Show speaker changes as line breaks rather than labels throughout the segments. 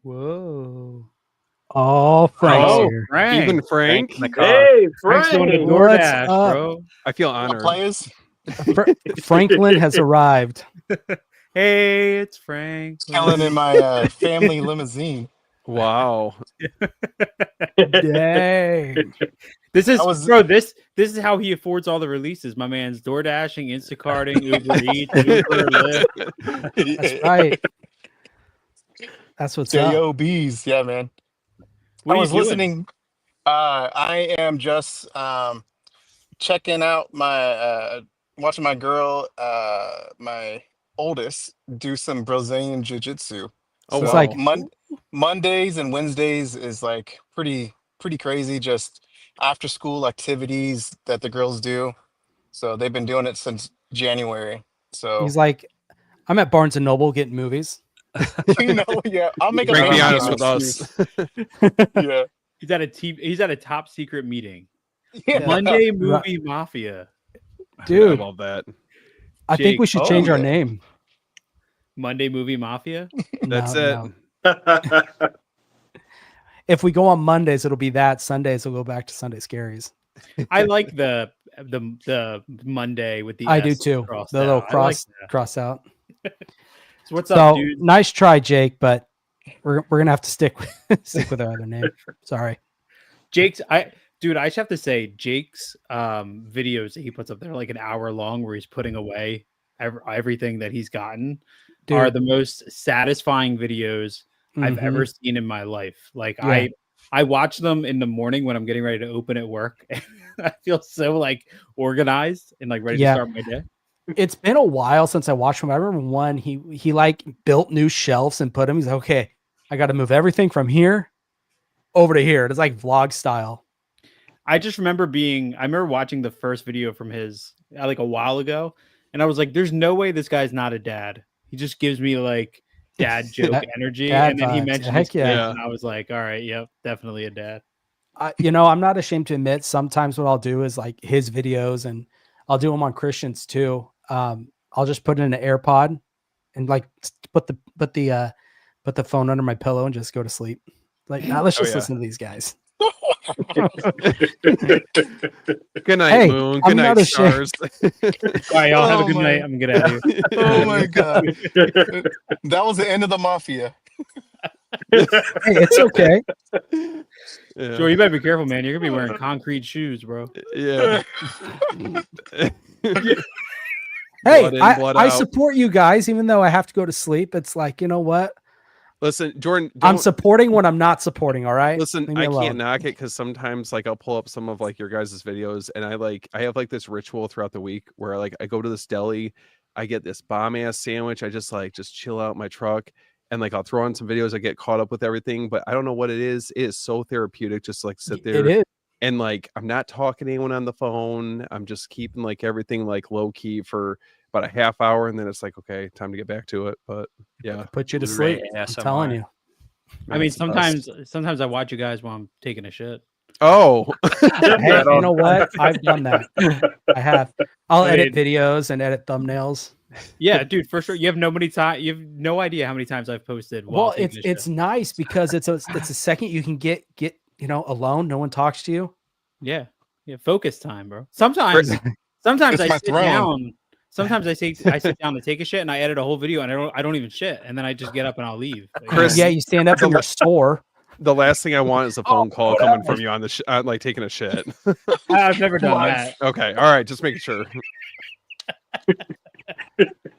Whoa.
Oh, Frank's
Oh,
here.
Frank.
Even Frank.
In the car.
Hey,
Frank's doing the
Frank!
DoorDash,
up?
bro.
I feel
What
honored.
players?
Franklin has arrived.
Hey, it's Frank.
Killing in my family limousine.
Wow.
Dang.
This is
I was-
bro. This is how he affords all the releases. My man's DoorDashing, Instacarting, Uber Eats, Uber, Lyft.
That's right. That's what's up.
JOBs. Yeah, man.
What
I
are
was
you doing?
listening. I am just checking out my watching my girl, my oldest, do some Brazilian jiu-jitsu.
Oh,
It's
wow.
like-
Mondays and Wednesdays is like pretty crazy, just after school activities that the girls do. So they've been doing it since January. So
He's like, I'm at Barnes and Noble getting movies.
yeah, I'll make a
Frank, be
man
honest with
excuse.
us.
Yeah.
He's at a top secret meeting.
Yeah.
Monday Movie Mafia.
I
Dude,
love that.
I think we should change our name.
Monday Movie Mafia.
That's
No,
it.
no. If we go on Mondays, it'll be that. Sundays, we'll go back to Sunday Scaries.
I like the Monday with the
I
S
do too.
crossed
The little
out. I like
cross out.
that. So what's
So
up, dude?
nice try, Jake, but we're gonna have to stick with our other name. Sorry.
Jake's I just have to say Jake's videos that he puts up there like an hour long where he's putting away everything that he's gotten are the most satisfying videos I've ever seen in my life. Like
Yeah.
I watch them in the morning when I'm getting ready to open at work. I feel so like organized and like ready to start my day.
It's been a while since I watched him. I remember one he like built new shelves and put them. He's like, okay, I got to move everything from here over to here. It's like vlog style.
I remember watching the first video from his like a while ago, and I was like, there's no way this guy's not a dad. He just gives me like dad joke energy.
Dad
And then he
vibes.
mentioned
Heck
his
yeah.
kids, and I was like, all right, yep, definitely a dad.
I'm not ashamed to admit sometimes what I'll do is like his videos, and I'll do them on Christians too. I'll just put it in an AirPod and like put the phone under my pillow and just go to sleep. Like, now let's just listen to these guys.
Good night,
Hey,
Moon.
I'm
Good
not
night,
ashamed.
stars.
All right, y'all have a
Oh
good
my-
night. I'm gonna get out of here.
Oh my god. That was the end of the mafia.
Hey, it's okay.
Yeah.
Joe, you better be careful, man. You're gonna be wearing concrete shoes, bro.
Yeah.
Hey,
Blood in, blood
I
out.
support you guys, even though I have to go to sleep. It's like, you know what?
Listen, Jordan,
I'm
don't-
supporting what I'm not supporting. All right.
Listen,
Leave me
I
alone.
can't knock it because sometimes like I'll pull up some of like your guys' videos and I have like this ritual throughout the week where like I go to this deli, I get this bomb ass sandwich, I just chill out in my truck and like I'll throw on some videos, I get caught up with everything, but I don't know what it is. It is so therapeutic just to, like sit there.
It is.
And like I'm not talking to anyone on the phone. I'm just keeping like everything like low key for about a half hour and then it's like okay, time to get back to it. But yeah.
Put you to
Blu-ray
sleep. I'm
ASMR.
telling you.
I mean,
It's the best.
sometimes I watch you guys while I'm taking a shit.
Oh,
Hey, you know what? I've done that. I have. I'll
I
edit
mean-
videos and edit thumbnails.
Yeah, dude, for sure. You have no idea how many times I've posted. While
Well,
taking a
it's
shit.
nice because it's a second you can get alone. No one talks to you.
Yeah, focus time, bro. Sometimes
It's
I
my
sit
throne.
down. Sometimes I sit down to take a shit and I edit a whole video and I don't even shit and then I just get up and I'll leave. Like,
Chris-
Yeah, you stand up in your store.
the last thing I want is a phone call coming from you on the like taking a shit.
I've never done that.
Okay, all right, just making sure.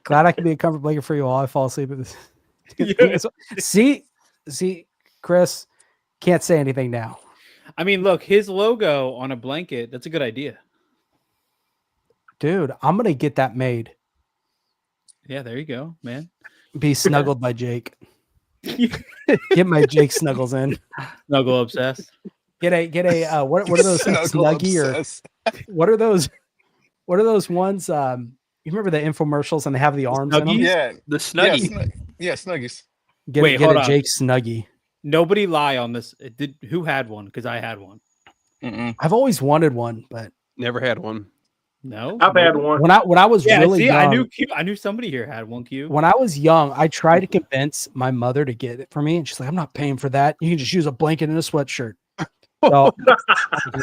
Glad I can be a comfort blanket for you while I fall asleep.
Yeah.
See, Chris, can't say anything now.
I mean, look, his logo on a blanket, that's a good idea.
Dude, I'm gonna get that made.
Yeah, there you go, man.
Be snuggled by Jake. Get my Jake snuggles in.
Snuggle obsessed.
Get a what are those
Snuggle
Snuggie or
obsessed.
what are those ones? You remember the infomercials and they have the arms in them?
Snuggies?
Yeah.
The Snuggie.
Yeah, Snuggies.
Wait,
Get
hold
a
on.
Jake Snuggie.
Nobody lie on this. Who had one? Because I had one.
Mm-mm.
I've always wanted one, but
Never had one.
No,
I've had one.
When I was really young,
I knew somebody here had one Q.
when I was young, I tried to convince my mother to get it for me, and she's like, "I'm not paying for that. You can just use a blanket and a sweatshirt." So,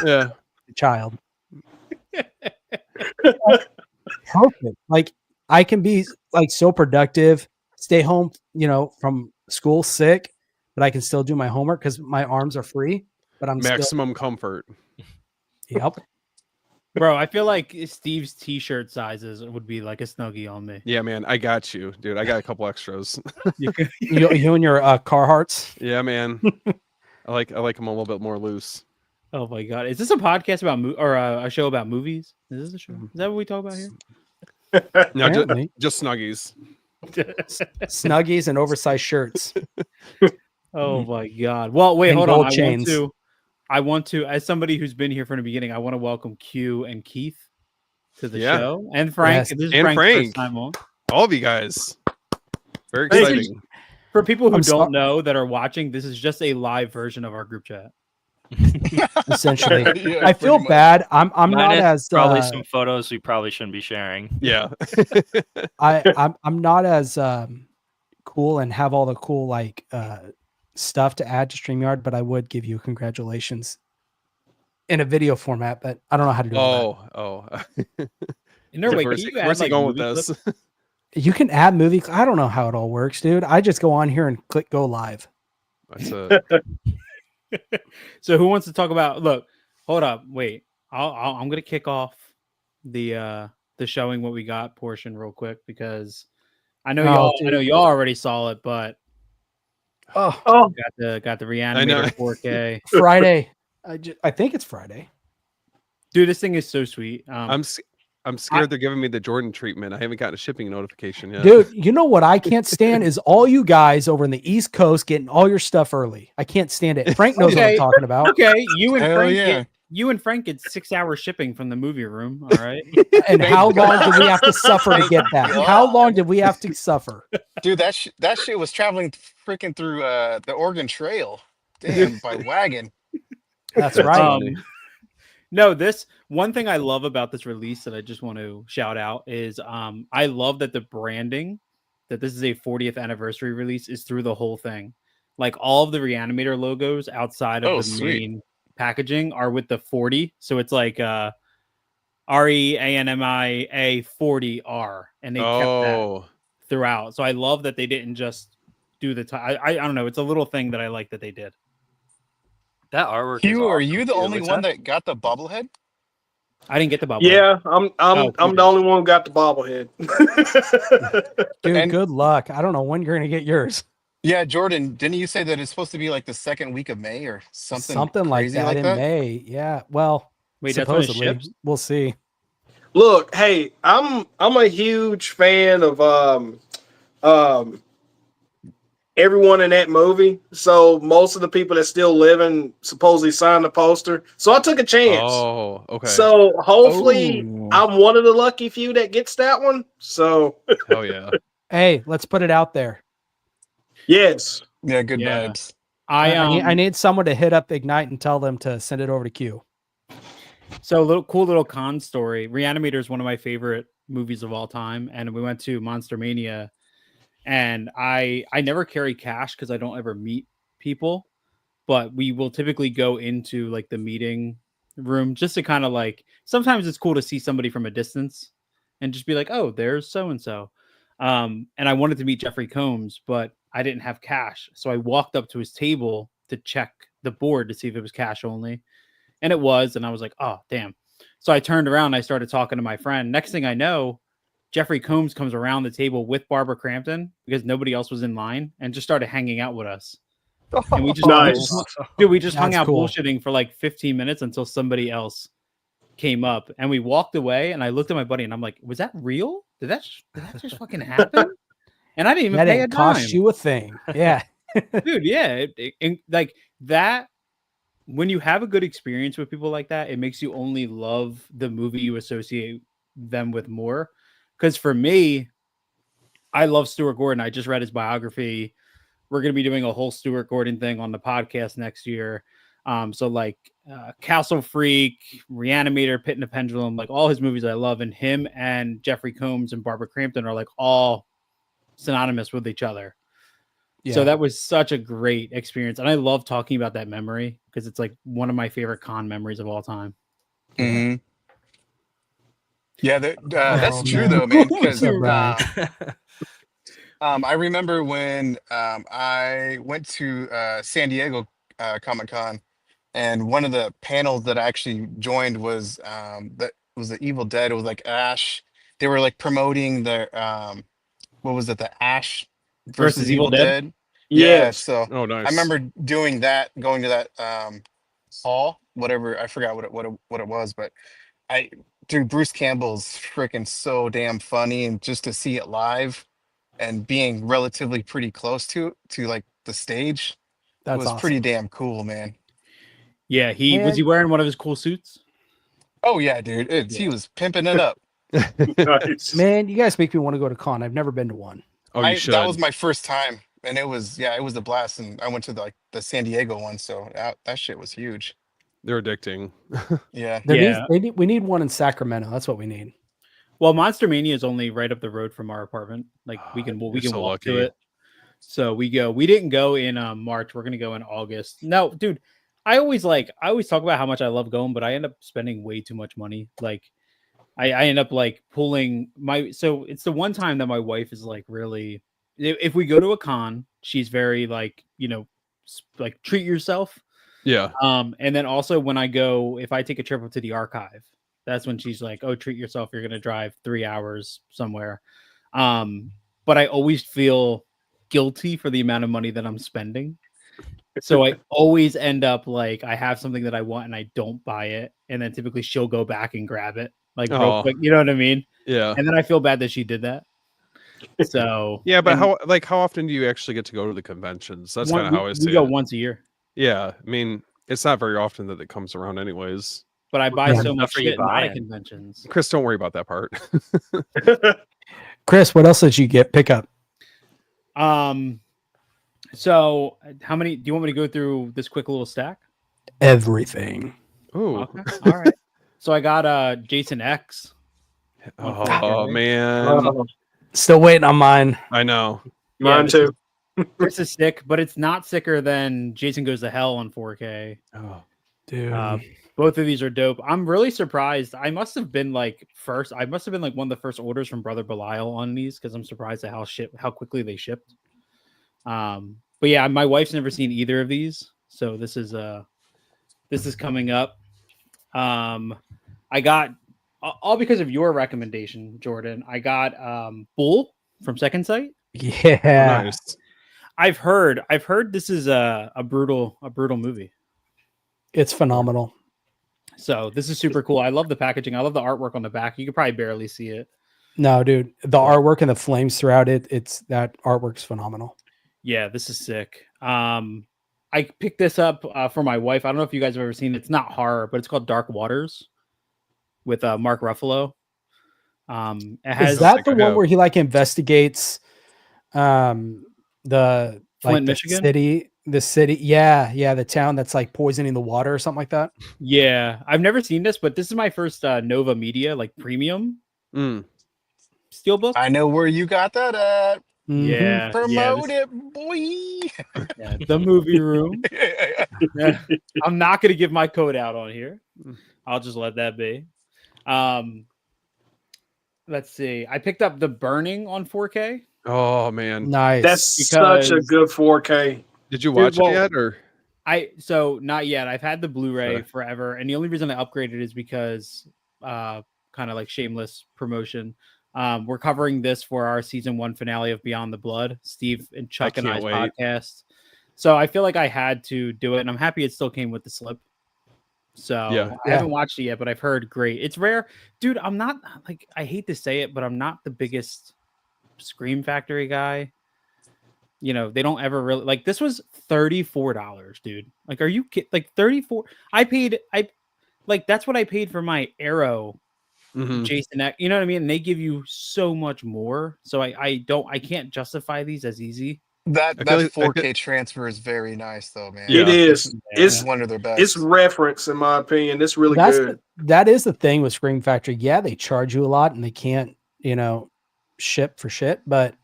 Yeah.
child, perfect. Like I can be like so productive, stay home, from school sick, but I can still do my homework because my arms are free. But I'm
Maximum comfort.
Yep.
Bro, I feel like Steve's t-shirt sizes would be like a snuggie on me.
Yeah, man, I got you, dude. I got a couple extras.
You and your Carhartts.
Yeah, man. I like them a little bit more loose.
Oh my god, is this a podcast about or a show about movies? Is this a show? Is that what we talk about here?
No,
Apparently.
just snuggies.
Snuggies and oversized shirts.
Oh my god. Well, wait,
And
hold
gold
on.
chains.
I want to, as somebody who's been here from the beginning, I want to welcome Q and Keith to the show, and Frank.
Yes.
This is
And
Frank's
Frank.
first time on.
All of you guys. Very
Thank you.
exciting.
For people who
I'm
don't know that are watching, this is just a live version of our group chat.
Essentially.
Yeah,
I feel
pretty much.
bad. I'm not
Minus
as
probably some photos we probably shouldn't be sharing.
Yeah.
I'm not as cool and have all the cool stuff to add to StreamYard, but I would give you congratulations in a video format, but I don't know how to do all
Oh.
No, wait,
Where's
can
he
you add,
where's he
like,
going with
movie
this?
clips?
that. You can add movie. I don't know how it all works, dude. I just go on here and click go live.
That's a
So who wants to talk about? Look, hold up, wait. I'm gonna kick off the showing what we got portion real quick because I know y'all already saw it, but
Oh,
got the
I know.
Reanimator 4K.
Friday. I think it's Friday.
Dude, this thing is so sweet.
I'm scared they're giving me the Jordan treatment. I haven't gotten a shipping notification yet.
Dude, you know what I can't stand is all you guys over in the East Coast getting all your stuff early. I can't stand it. Frank knows what I'm
Okay.
talking about.
Okay, you and
Hell
Frank
yeah.
get 6-hour shipping from the movie room. All right.
And
Thank
how long
God.
did we have to suffer to
Thank
get that?
God.
How long did we have to suffer?
Dude, that shit was traveling freaking through the Oregon Trail. Damn, by wagon.
That's
That's
right.
funny.
No, this one thing I love about this release that I just want to shout out is I love that the branding that this is a 40th anniversary release is through the whole thing. Like all of the Reanimator logos outside of the
Sweet.
main packaging are with the 40. So it's like REANMIA 40R, and they kept that throughout. So I love that they didn't just do the I don't know. It's a little thing that I like that they did.
That artwork.
Hugh,
is
are
awesome,
you the
too.
only
What's
one
that?
that got the bobblehead?
I didn't get the bubble.
Yeah, I'm
Oh,
the only one who got the bobblehead.
Dude,
And-
good luck. I don't know when you're going to get yours.
Yeah, Jordan, didn't you say that it's supposed to be like the second week of May or something
like
crazy
that
like
in
that?
May. Yeah. Well,
Wait, that's when it
supposedly.
ships?
We'll see.
Look, hey, I'm a huge fan of everyone in that movie. So most of the people that still living supposedly signed the poster. So I took a chance.
Oh, okay.
So hopefully
Oh.
I'm one of the lucky few that gets that one. So
Hell yeah.
Hey, let's put it out there.
yes.
Yeah, good
Yeah.
vibes.
I need someone to hit up Ignite and tell them to send it over to Q.
So a cool little con story. Reanimator is one of my favorite movies of all time, and we went to Monster Mania, and I never carry cash because I don't ever meet people, but we will typically go into like the meeting room just to kind of like, sometimes it's cool to see somebody from a distance and just be like, oh, there's so and so. And I wanted to meet Jeffrey Combs, but I didn't have cash, so I walked up to his table to check the board to see if it was cash only. And it was, and I was like, oh, damn. So I turned around and I started talking to my friend. Next thing I know, Jeffrey Combs comes around the table with Barbara Crampton because nobody else was in line and just started hanging out with us. And we just,
Nice.
we just hung
That's
out
cool.
bullshitting for like 15 minutes until somebody else came up. And we walked away and I looked at my buddy and I'm like, was that real? Did that just fucking happen? And I didn't even
That
pay a
didn't cost
dime.
you a thing. Yeah.
Dude, yeah. Like that. When you have a good experience with people like that, it makes you only love the movie you associate them with more. Because for me, I love Stuart Gordon. I just read his biography. We're going to be doing a whole Stuart Gordon thing on the podcast next year. So like Castle Freak, Reanimator, Pit and the Pendulum, like all his movies I love, and him and Jeffrey Combs and Barbara Crampton are like all synonymous with each other.
Yeah.
So that was such a great experience, and I love talking about that memory because it's like one of my favorite con memories of all time.
Mm-hmm. Yeah, that's
Oh,
true
man.
though, man.
What's
Because
up, Brian?
I remember when I went to San Diego Comic Con, and one of the panels that I actually joined was the Evil Dead. It was like Ash. They were like promoting the what was it? The Ash
Versus
versus
Evil
Evil
Dead?
Dead. Yeah,
Yes.
so
Oh,
I
nice.
remember doing that, going to that hall, whatever. I forgot what it was, but I dude, Bruce Campbell's freaking so damn funny, and just to see it live and being relatively pretty close to like the stage
That's
was
awesome.
pretty damn cool, man.
Yeah, was
Man.
he wearing one of his cool suits?
Oh yeah, dude, he
Yeah.
was pimping it up.
Nice.
Man, you guys make me want to go to con. I've never been to one.
Oh, you should.
That was my first time, and it was a blast. And I went to the San Diego one, so that shit was huge.
They're addicting.
Yeah,
We need one in Sacramento. That's what we need.
Well, Monster Mania is only right up the road from our apartment. Like we can
You're so
walk to
lucky.
it. So we go. We didn't go in March. We're gonna go in August. No, dude. I always talk about how much I love going, but I end up spending way too much money. Like I end up like pulling so it's the one time that my wife is like really, if we go to a con, she's very like, like treat yourself.
Yeah.
And then also when I go, if I take a trip up to the archive, that's when she's like, oh, treat yourself. You're going to drive 3 hours somewhere. But I always feel guilty for the amount of money that I'm spending. So I always end up like, I have something that I want and I don't buy it. And then typically she'll go back and grab it like real quick. You know what I mean?
Yeah.
And then I feel bad that she did that. So
yeah, but how often do you actually get to go to the conventions? That's kind of how I see
we go
it.
once a year.
Yeah, I mean, it's not very often that it comes around, anyways.
But I buy so much
Stuff are you
shit not at
buying?
conventions.
Chris, don't worry about that part.
Chris, what else did you pick up?
So how many do you want me to go through this quick little stack?
Everything.
Oh,
Okay. All right. So I got Jason X.
oh man,
Oh,
Still waiting on mine.
I know.
mine
this
too.
This is sick, but it's not sicker than Jason Goes to Hell on 4K.
Oh,
Dude.
Both of these are dope. I'm really surprised. I must have been like one of the first orders from Brother Belial on these because I'm surprised at how quickly they shipped. But yeah, my wife's never seen either of these, so this is coming up. I got all because of your recommendation, Jordan. I got Bull from Second Sight.
Yeah.
Oh, nice.
I've heard this is a brutal movie.
It's phenomenal.
So this is super cool. I love the packaging. I love the artwork on the back. You could probably barely see it.
No, dude. The artwork and the flames throughout it, that artwork's phenomenal.
Yeah, this is sick. I picked this up for my wife. I don't know if you guys have ever seen it. It's not horror, but it's called Dark Waters with Mark Ruffalo.
Is that the one where he like investigates the
Flint,
the
Michigan?
the city? Yeah, the town that's like poisoning the water or something like that.
Yeah, I've never seen this, but this is my first Nova Media like premium steelbook.
I know where you got that at.
Yeah,
Promote it, boy.
yeah, the movie room. Yeah, I'm not gonna give my code out on here. I'll just let that be. Let's see. I picked up The Burning on 4K.
Oh man,
Nice.
That's such a good 4K.
did you watch
well,
it yet, or
So not yet. I've had the Blu-ray
Okay.
forever, and the only reason I upgraded is because kind of like shameless promotion. We're covering this for our season 1 finale of Beyond the Blood, Steve and Chuck and I's
can't wait.
podcast. So I feel like I had to do it, and I'm happy it still came with the slip. So
Yeah.
I haven't watched it yet, but I've heard great. It's rare, dude. I'm not like, I hate to say it, but I'm not the biggest Scream Factory guy. You know, they don't ever really like. This was $34, dude. Like, are you kidding? Like 34? That's what I paid for my Arrow
Mhm.
Jason X. You know what I mean? And they give you so much more. So I can't justify these as easy.
That
I feel
that
like
4K transfer is very nice, though, man.
Yeah.
It is.
It's
It's
one of their best.
it's reference in my opinion. It's really
That's
good.
that is the thing with Scream Factory. Yeah, they charge you a lot and they can't, ship for shit, but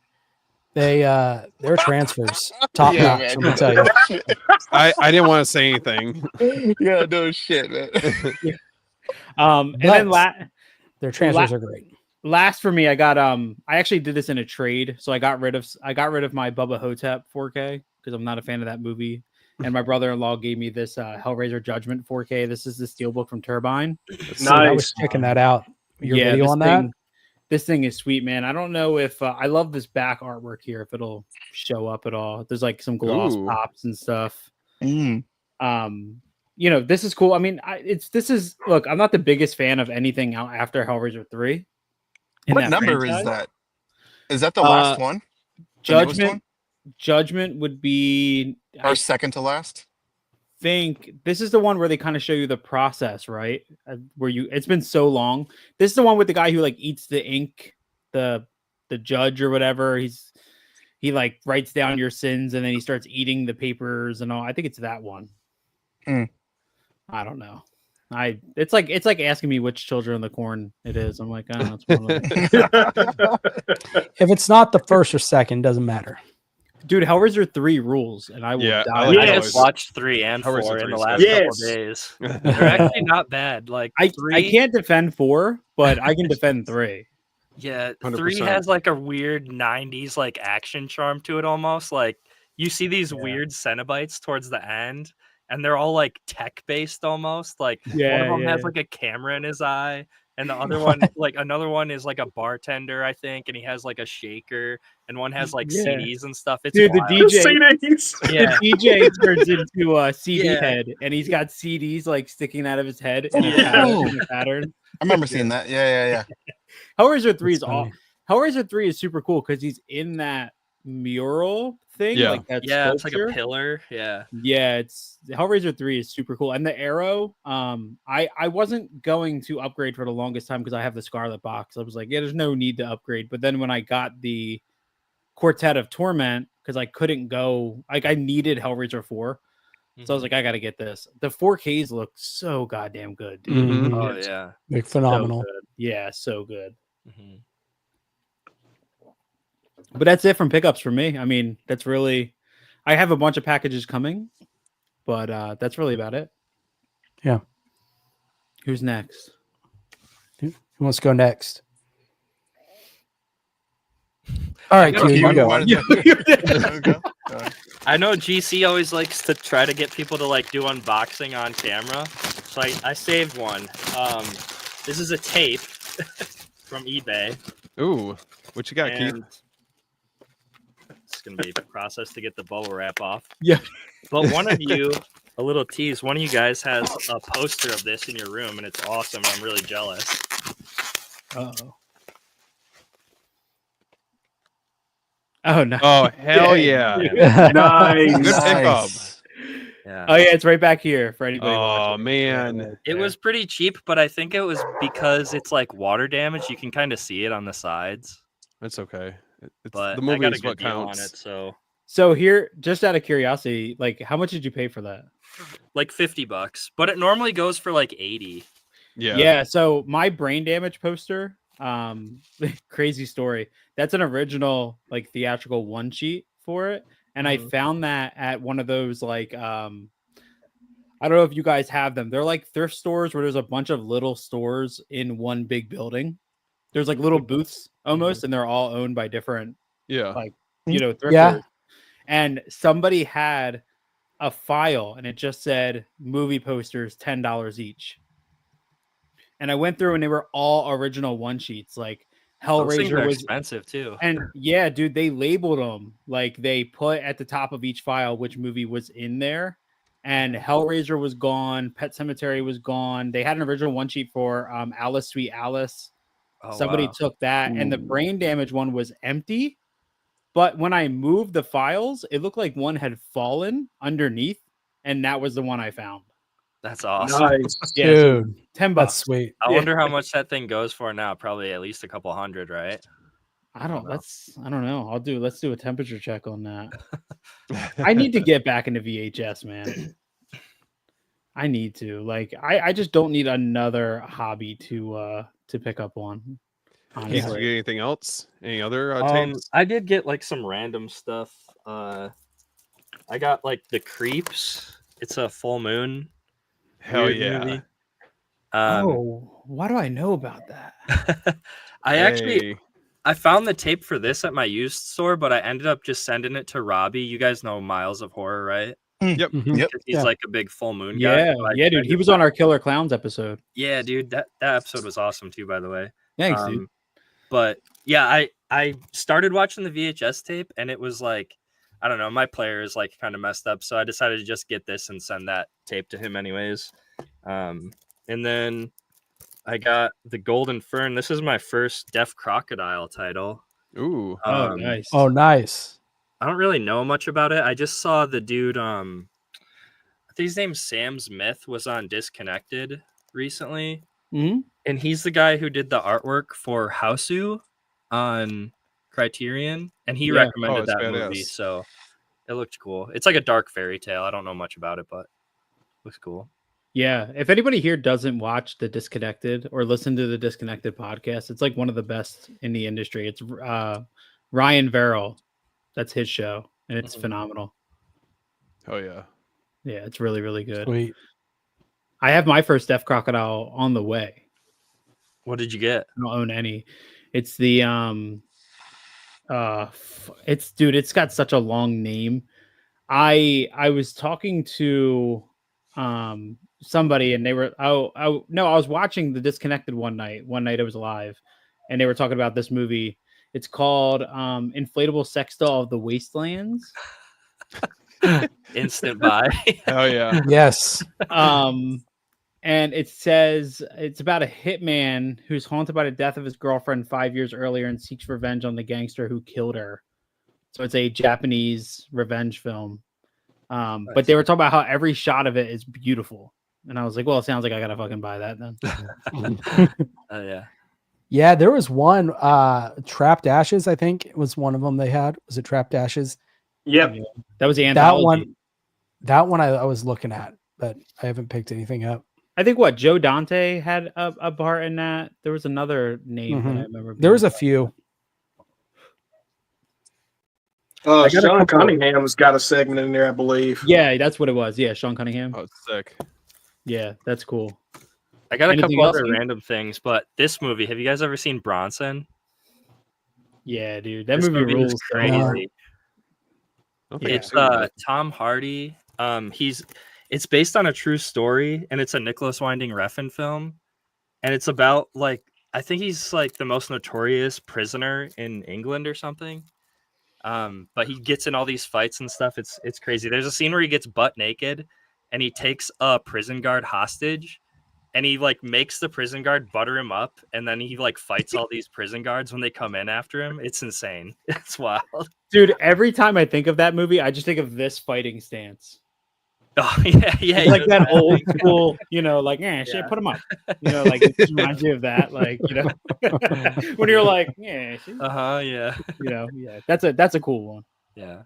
their transfers top
Yeah,
notch.
man.
Let me tell you.
I didn't want to say anything.
Yeah, no shit, man.
And then
Their transfers are great.
last for me, I got I actually did this in a trade, so I got rid of my Bubba Hotep 4K because I'm not a fan of that movie. And my brother-in-law gave me this Hellraiser Judgment 4K. This is the steelbook from Turbine.
Dude, I was
Nice.
checking that out. Your video on that?
This thing is sweet, man. I don't know if I love this back artwork here, if it'll show up at all. There's like some gloss
Ooh.
pops and stuff.
Mm.
This is cool. I mean, look, I'm not the biggest fan of anything out after Hellraiser 3.
What number is that? Is that the last one? The newest one?
Judgment would be
Or second to last?
think this is the one where they kind of show you the process, right? It's been so long. This is the one with the guy who like eats the ink, the judge or whatever. He like writes down your sins and then he starts eating the papers and all. I think it's that one. I don't know. It's like asking me which Children of the Corn it is. I'm like, I don't know. It's one of them.
If it's not the first or second, doesn't matter.
Dude, Hellraiser 3 rules, and I will die.
I just watched 3 and 4 in the last couple days. They're actually not bad. Like 3,
I can't defend 4, but I can defend 3.
Yeah,
100%.
3 has like a weird 90s like action charm to it almost. Like you see these weird Cenobites towards the end, and they're all like tech based almost. Like one of them has like a camera in his eye, and the other one, like another one is like a bartender, I think, and he has like a shaker, and one has like CDs and stuff. It's
dude,
wild.
the DJ,
CDs.
the DJ turns into a CD head, and he's got CDs like sticking out of his head in a pattern.
I remember seeing that. Yeah.
Hellraiser 3 is Hellraiser 3 is super cool because he's in that mural thing.
Yeah.
Like that
It's like a
sculpture.
pillar. Yeah.
It's Hellraiser 3 is super cool. And the arrow, I wasn't going to upgrade for the longest time because I have the Scarlet box. I was like, yeah, there's no need to upgrade. But then when I got the Quartet of Torment, because I couldn't go, like I needed Hellraiser 4. So I was like, I gotta get this. The 4Ks look so goddamn good, dude.
Mhm.
Oh
It's
yeah.
Like phenomenal.
so good. Yeah, so good.
Mm-hmm.
But that's it from pickups for me. I mean, that's really, I have a bunch of packages coming, but that's really about it.
Yeah.
Who's next?
Who wants to go next? All right, Q, you go.
I know GC always likes to try to get people to like do unboxing on camera, so I saved one. This is a tape from eBay.
Ooh, what you got, Keith?
And it's gonna be a process to get the bubble wrap off.
Yeah.
But one of you, a little tease, one of you guys has a poster of this in your room, and it's awesome. I'm really jealous.
Uh-oh. Oh no!
Oh hell yeah!
Nice.
Good pickup.
Yeah.
Oh yeah, it's right back here for anybody.
Oh
watching.
man,
It was pretty cheap, but I think it was because it's like water damage. You can kind of see it on the sides.
that's okay. It's,
But
the
I
movie
got a
is
good
what
deal
counts.
on it, so
So here, just out of curiosity, like how much did you pay for that?
like $50. But it normally goes for like 80.
Yeah.
So my brain damage poster, crazy story. That's an original like theatrical one sheet for it. And I found that at one of those like I don't know if you guys have them. They're like thrift stores where there's a bunch of little stores in one big building. There's like little booths almost, and they're all owned by different
Yeah.
like thrifters.
Yeah.
And somebody had a file and it just said movie posters $10 each. And I went through and they were all original one sheets. Like
Those things
Hellraiser
are
was
expensive too.
and yeah, dude, they labeled them like they put at the top of each file which movie was in there. And Hellraiser was gone, Pet Sematary was gone. They had an original one sheet for Alice Sweet Alice.
Oh,
Somebody
wow.
took that, and the brain damage one was empty. But when I moved the files, it looked like one had fallen underneath, and that was the one I found.
That's awesome.
Nice.
Yeah, so
Dude,
$10.
that's sweet.
I wonder how much that thing goes for now. Probably at least a couple hundred, right?
I don't know. Let's do a temperature check on that. I need to get back into VHS, man. I need to. Like, I just don't need another hobby to pick up on.
Did you get anything else? Any other tapes?
I did get like some random stuff. I got like The Creeps. It's a full moon.
Hell yeah.
Movie.
Why do I know about that?
I found the tape for this at my used store, but I ended up just sending it to Robbie. You guys know Miles of Horror, right?
Yep.
Yep.
He's like a big full moon guy.
Yeah, yeah, dude. He was on our Killer Clowns episode.
Yeah, dude. That episode was awesome too, by the way.
Thanks, dude.
But yeah, I started watching the VHS tape, and it was like, I don't know, my player is like kind of messed up, so I decided to just get this and send that tape to him anyways. And then I got The Golden Fern. This is my first Deaf Crocodile title.
Ooh.
Nice.
Oh, nice.
I don't really know much about it. I just saw the dude, I think his name's Sam Smith, was on Disconnected recently.
Mm-hmm.
And he's the guy who did the artwork for Hausu on Criterion. And he recommended that movie. So it looked cool. It's like a dark fairy tale. I don't know much about it, but it looks cool.
Yeah. If anybody here doesn't watch the Disconnected or listen to the Disconnected podcast, it's like one of the best in the industry. It's Ryan Verrill. That's his show, and it's phenomenal.
Oh yeah.
Yeah, it's really, really good.
Sweet.
I have my first Deaf Crocodile on the way.
What did you get?
I don't own any. It's the it's got such a long name. I was talking to somebody, and they were I was watching the Disconnected one night it was live, and they were talking about this movie. It's called Inflatable Sex Doll of the Wastelands.
Instant buy.
Oh yeah.
Yes.
And it says it's about a hitman who's haunted by the death of his girlfriend 5 years earlier and seeks revenge on the gangster who killed her. So it's a Japanese revenge film. But they were talking about how every shot of it is beautiful. And I was like, well, it sounds like I gotta fucking buy that then.
Yeah.
Yeah, there was one, Trapped Ashes, I think it was one of them they had. Was it Trapped Ashes?
Yep.
Yeah. That was the anthology.
That one I was looking at, but I haven't picked anything up.
I think Joe Dante had a part in that. There was another name that I remember.
There was a few.
Sean Cunningham's got a segment in there, I believe.
Yeah, that's what it was. Yeah, Sean Cunningham.
Oh, sick.
Yeah, that's cool.
I got
Anything
a couple
else,
other
Ian?
random things, but this movie, have you guys ever seen Bronson?
Yeah, dude. That
This
movie rules.
is crazy.
I don't think I've
It's
seen that.
Tom Hardy. It's based on a true story, and it's a Nicholas Winding Refn film, and it's about I think he's like the most notorious prisoner in England or something. But he gets in all these fights and stuff. It's crazy. There's a scene where he gets butt naked, and he takes a prison guard hostage, and he makes the prison guard butter him up, and then he fights all these prison guards when they come in after him. It's insane. It's wild.
Dude, every time I think of that movie, I just think of this fighting stance.
Oh yeah.
It's like that old school, shit, put him up. It just reminds you of that, when you're like, yeah, shit.
Yeah.
Yeah. That's a cool one.
Yeah.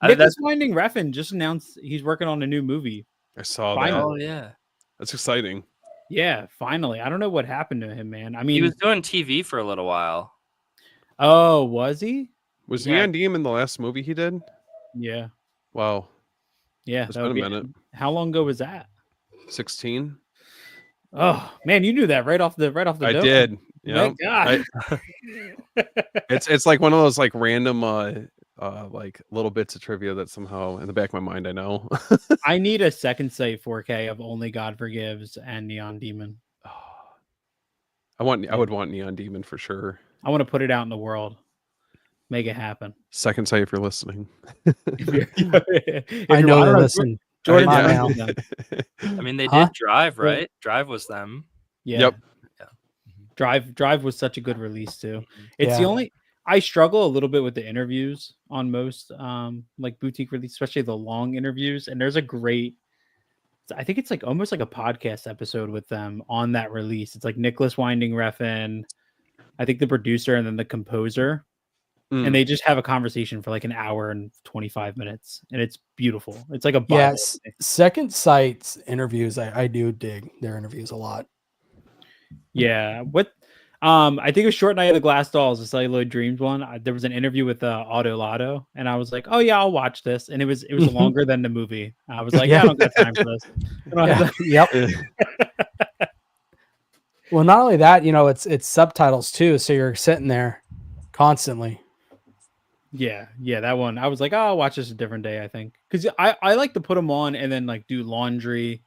Nicholas Winding Refn just announced he's working on a new movie.
I saw
Finally.
that.
Oh yeah.
That's exciting.
Yeah, finally. I don't know what happened to him, man. I mean,
He was doing TV for a little while.
oh, was he?
Was
Yeah.
Neon Demon the last movie he did?
Yeah.
Wow.
Yeah.
It's
that
been
would
a
be-
minute.
How long ago was that?
16.
Oh man, you knew that right off the
I
dome.
did. Yeah.
Thank God.
It's like one of those random little bits of trivia that somehow in the back of my mind I know.
I need a second sight 4K of Only God Forgives and Neon Demon.
I would want Neon Demon for sure.
I want to put it out in the world. Make it happen.
Second sight if you're listening.
I know they listen.
Jordan,
Come on
yeah.
I mean, they
Huh?
did Drive, right? Drive was them.
Yeah.
Yep.
Drive was such a good release too. It's the
Yeah.
only I struggle a little bit with the interviews on most boutique release, especially the long interviews. And there's a great, I think it's almost like a podcast episode with them on that release. It's Nicholas Winding Refn, I think the producer, and then the composer. and they just have a conversation for like an hour and 25 minutes, and it's beautiful. It's like a Bible.
Yes. Second Sight's interviews, I do dig their interviews a lot.
Yeah. What? I think it was Short Night of the Glass Dolls, the Celluloid Dreams one. There was an interview with Auto Lotto, and I was like, "Oh yeah, I'll watch this." And it was longer than the movie. I was like, "Yeah, I don't got time for this."
Yep. Well, not only that, you know, it's subtitles too, so you're sitting there constantly.
Yeah, that one. I was like, "Oh, I'll watch this a different day." I think because I like to put them on and then like do laundry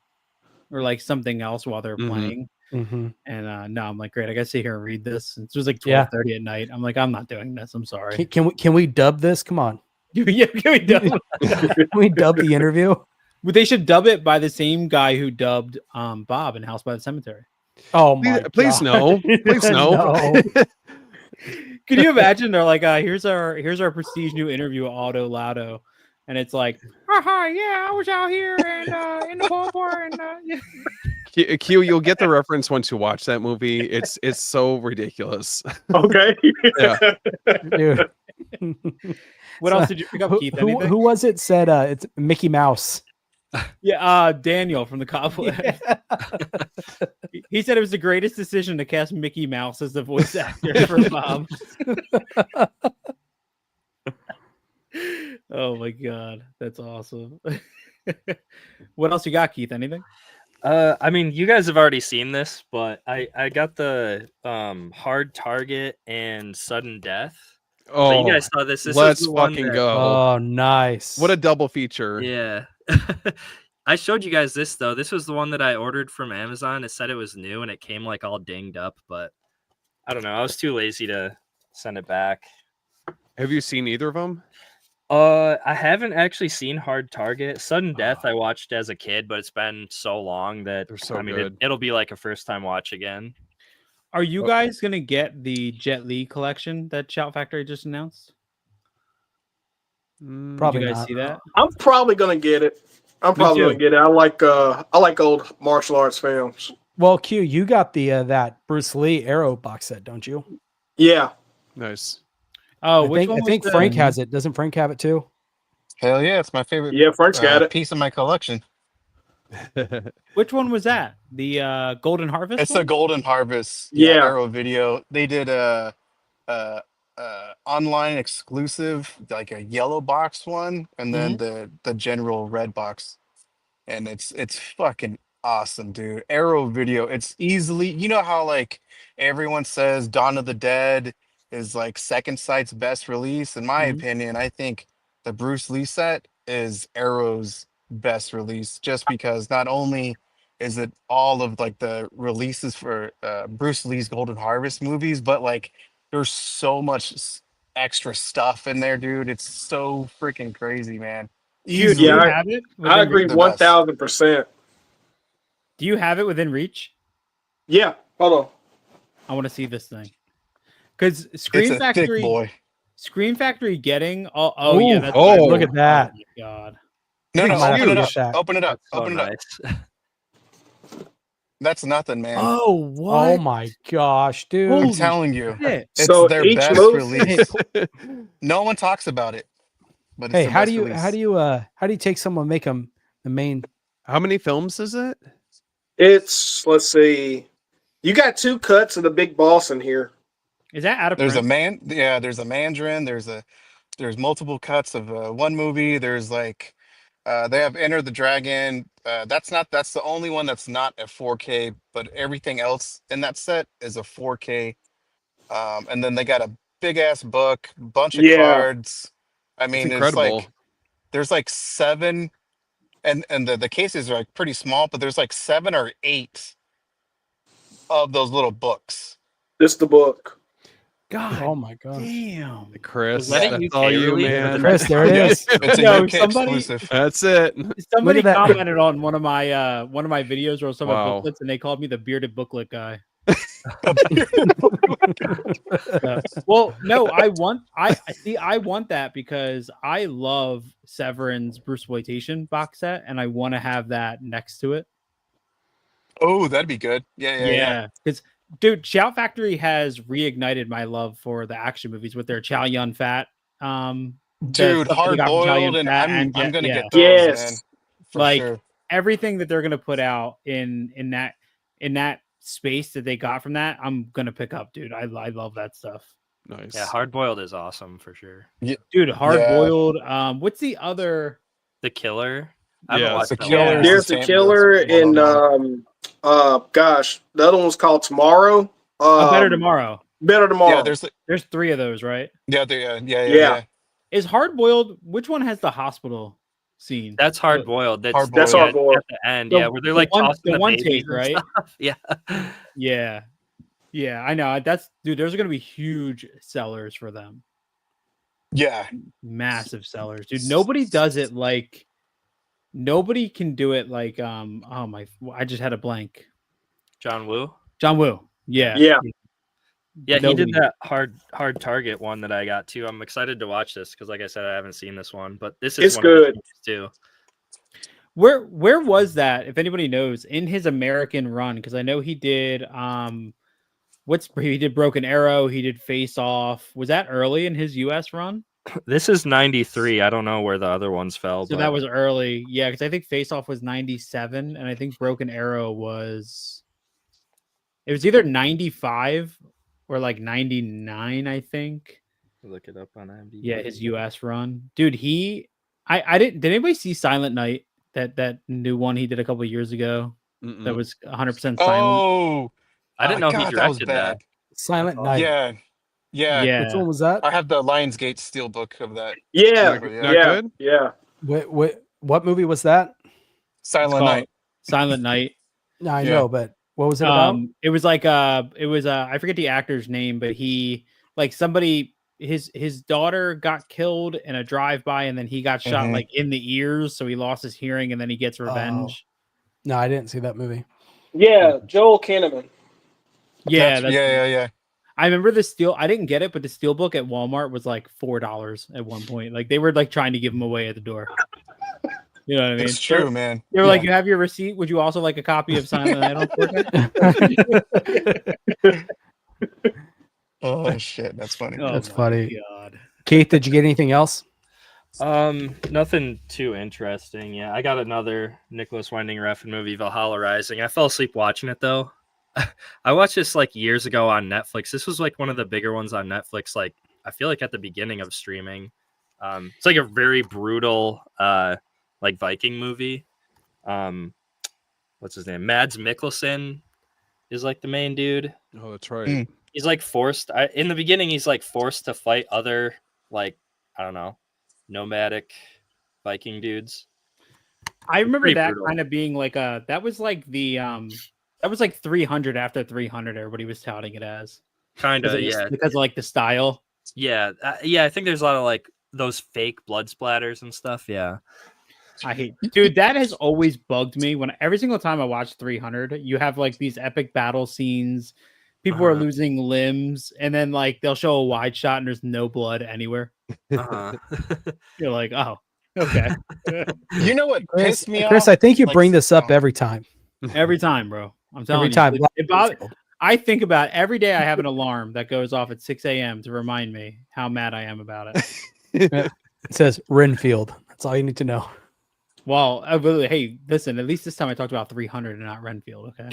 or like something else while they're playing.
Mm-hmm.
And no, I'm like, great. I gotta sit here and read this. And it was like 12:30 at night. I'm like, I'm not doing this. I'm sorry.
Can we dub this? Come on.
Yeah, can we dub?
Can we dub the interview?
Well, they should dub it by the same guy who dubbed Bob in House by the Cemetery.
Oh my!
Please no. Please no.
Can you imagine? They're like, here's our prestige new interview with Auto Lotto, and it's like, yeah, I was out here and in the ballpark and yeah.
Q, you'll get the reference once you watch that movie. It's so ridiculous.
Okay.
Yeah. Dude. What else did you pick up, Keith?
Who was it said it's Mickey Mouse?
Yeah, Daniel from the Cobweb. Yeah. He said it was the greatest decision to cast Mickey Mouse as the voice actor for Bob. Oh my god, that's awesome. What else you got, Keith? Anything?
I mean, you guys have already seen this, but I got the Hard Target and Sudden Death.
Oh,
so you guys saw this.
Let's fucking go.
Oh, nice.
What a double feature.
Yeah. I showed you guys this though. This was the one that I ordered from Amazon. It said it was new and it came like all dinged up, but I don't know. I was too lazy to send it back.
Have you seen either of them?
I haven't actually seen Hard Target. Sudden Death I watched as a kid, but it's been so long that
they're so
good. It'll be like a first time watch again.
Are you guys gonna get the Jet Li collection that Shout Factory just announced?
Probably
Did you guys
not.
see that?
I'm probably gonna get it. I like old martial arts films.
Well, Q, you got the that Bruce Lee Arrow box set, don't you?
Yeah.
Nice.
Oh,
I think Frank has it. Doesn't Frank have it too?
Hell yeah, it's my favorite.
Yeah, Frank's got it.
Piece of my collection.
Which one was that? The Golden Harvest?
It's the Golden Harvest.
Yeah.
Arrow video. They did a online exclusive, like a yellow box one, and then the general red box. And it's fucking awesome, dude. Arrow video. It's easily, you know how like everyone says Dawn of the Dead is like Second Sight's best release. In my opinion, I think the Bruce Lee set is Arrow's best release, just because not only is it all of like the releases for Bruce Lee's Golden Harvest movies, but like there's so much extra stuff in there, dude. It's so freaking crazy, man.
Dude, do you have it?
I agree 1000%.
Do you have it within reach?
Yeah. Hold on.
I want to see this thing. Because Scream Factory getting yeah, that's
look at that.
Oh my god.
No, open it up.
That.
Open it up.
So
Open
nice.
it up. That's nothing, man.
Oh what?
Oh my gosh, dude.
I'm telling you.
Shit.
It's
So
their
each
best
movie-
release. No one talks about it. But it's
Hey,
their
how
best
do you
release.
how do you take someone, make them the main?
How many films is it?
It's, let's see. You got 2 cuts of the Big Boss in here.
Is that out of
There's
print?
there's a Mandarin, there's multiple cuts of one movie. There's like they have Enter the Dragon. That's the only one that's not a 4K, but everything else in that set is a 4K. And then they got a big ass book, bunch of cards. I mean, it's like there's like 7, and the cases are like pretty small, but there's like 7 or 8 of those little books.
This the book.
God.
Oh my god.
Damn.
Chris,
Was that
that's
UK
all you,
release?
man.
Chris, there it is.
It's a
No,
UK
somebody-
exclusive.
That's it.
Somebody
Look at that.
commented on one of my videos or some of my
Wow.
booklets, and they called me the bearded booklet guy. Well, no, I want that because I love Severin's Bruceploitation box set, and I want to have that next to it.
Oh, that'd be good. Yeah.
Because dude, Shout Factory has reignited my love for the action movies with their Chow Yun Fat.
Dude, Hard Boiled, and I'm gonna get those, man,
Yes.
for
like
sure.
everything that they're gonna put out in that space that they got from that, I'm gonna pick up, dude. I love that stuff.
Nice.
Yeah, Hard Boiled is awesome for sure.
Dude, Hard Boiled. What's the other?
The Killer.
Yeah,
The Killer.
There's The Killer, and gosh, the other one's called Tomorrow.
Better Tomorrow.
Better Tomorrow.
Yeah,
there's 3 of those, right?
Yeah.
Is Hard Boiled? Which one has the hospital scene?
That's Hard Boiled. That's
Hard Boiled.
at the end. Where they're like tossing the
one
babies
take, right?
Yeah.
I know. Dude. Those are gonna be huge sellers for them.
Yeah,
Massive sellers, dude. Nobody does it like. Nobody can do it like. I just had a blank.
John Woo.
Yeah.
He did that hard target one that I got too. I'm excited to watch this because, like I said, I haven't seen this one, but it's one
good
of too.
Where was that? If anybody knows, in his American run, because I know he did he did Broken Arrow, he did Face Off. Was that early in his US run?
This is 93. I don't know where the other ones fell.
So that was early, yeah. Because I think Face Off was 97, and I think Broken Arrow was either 95 or like 99. I think.
Look it up on IMDb.
Yeah, his US run, dude. I didn't. Did anybody see Silent Night? That new one he did a couple years ago.
Mm-mm.
That was 100% silent.
Oh,
I didn't know
God,
he directed that.
Silent Night.
Yeah.
Which one was that?
I have the Lionsgate steelbook of that.
Yeah.
Good?
Yeah.
What movie was that?
Silent Night.
Silent Night.
No, I know, but what was it about?
It was like I forget the actor's name, but he like somebody his daughter got killed in a drive-by, and then he got shot like in the ears, so he lost his hearing, and then he gets revenge.
No, I didn't see that movie.
Yeah, Joel Kinnaman.
Yeah. I remember I didn't get it, but the steelbook at Walmart was like $4 at one point. Like they were like trying to give him away at the door. You know what I mean?
It's true, man.
They were like, "You have your receipt? Would you also like a copy of Silent Night?"
Oh shit, that's funny.
That's funny.
God.
Keith, did you get anything else?
Nothing too interesting. Yeah, I got another Nicholas Winding Refn movie, Valhalla Rising. I fell asleep watching it though. I watched this like years ago on Netflix. This was like one of the bigger ones on Netflix. Like I feel like at the beginning of streaming. It's like a very brutal, like Viking movie. What's his name? Mads Mikkelsen is like the main dude.
Oh, that's right.
He's like forced. In the beginning, he's like forced to fight other like I don't know, nomadic Viking dudes.
I remember that kind of being like that was like 300 after 300. Everybody was touting it as
kind of
because of like the style.
Yeah, I think there's a lot of like those fake blood splatters and stuff. Yeah,
dude, that has always bugged me. When every single time I watch 300, you have like these epic battle scenes. People are losing limbs, and then like they'll show a wide shot and there's no blood anywhere. You're like, oh, okay.
You know what pissed me off?
Chris, I think you bring this up every time.
Every time, bro. I'm telling you.
Every time.
I think about every day I have an alarm that goes off at 6 a.m. to remind me how mad I am about it.
It says Renfield. That's all you need to know.
Well, hey, listen, at least this time I talked about 300 and not Renfield, okay?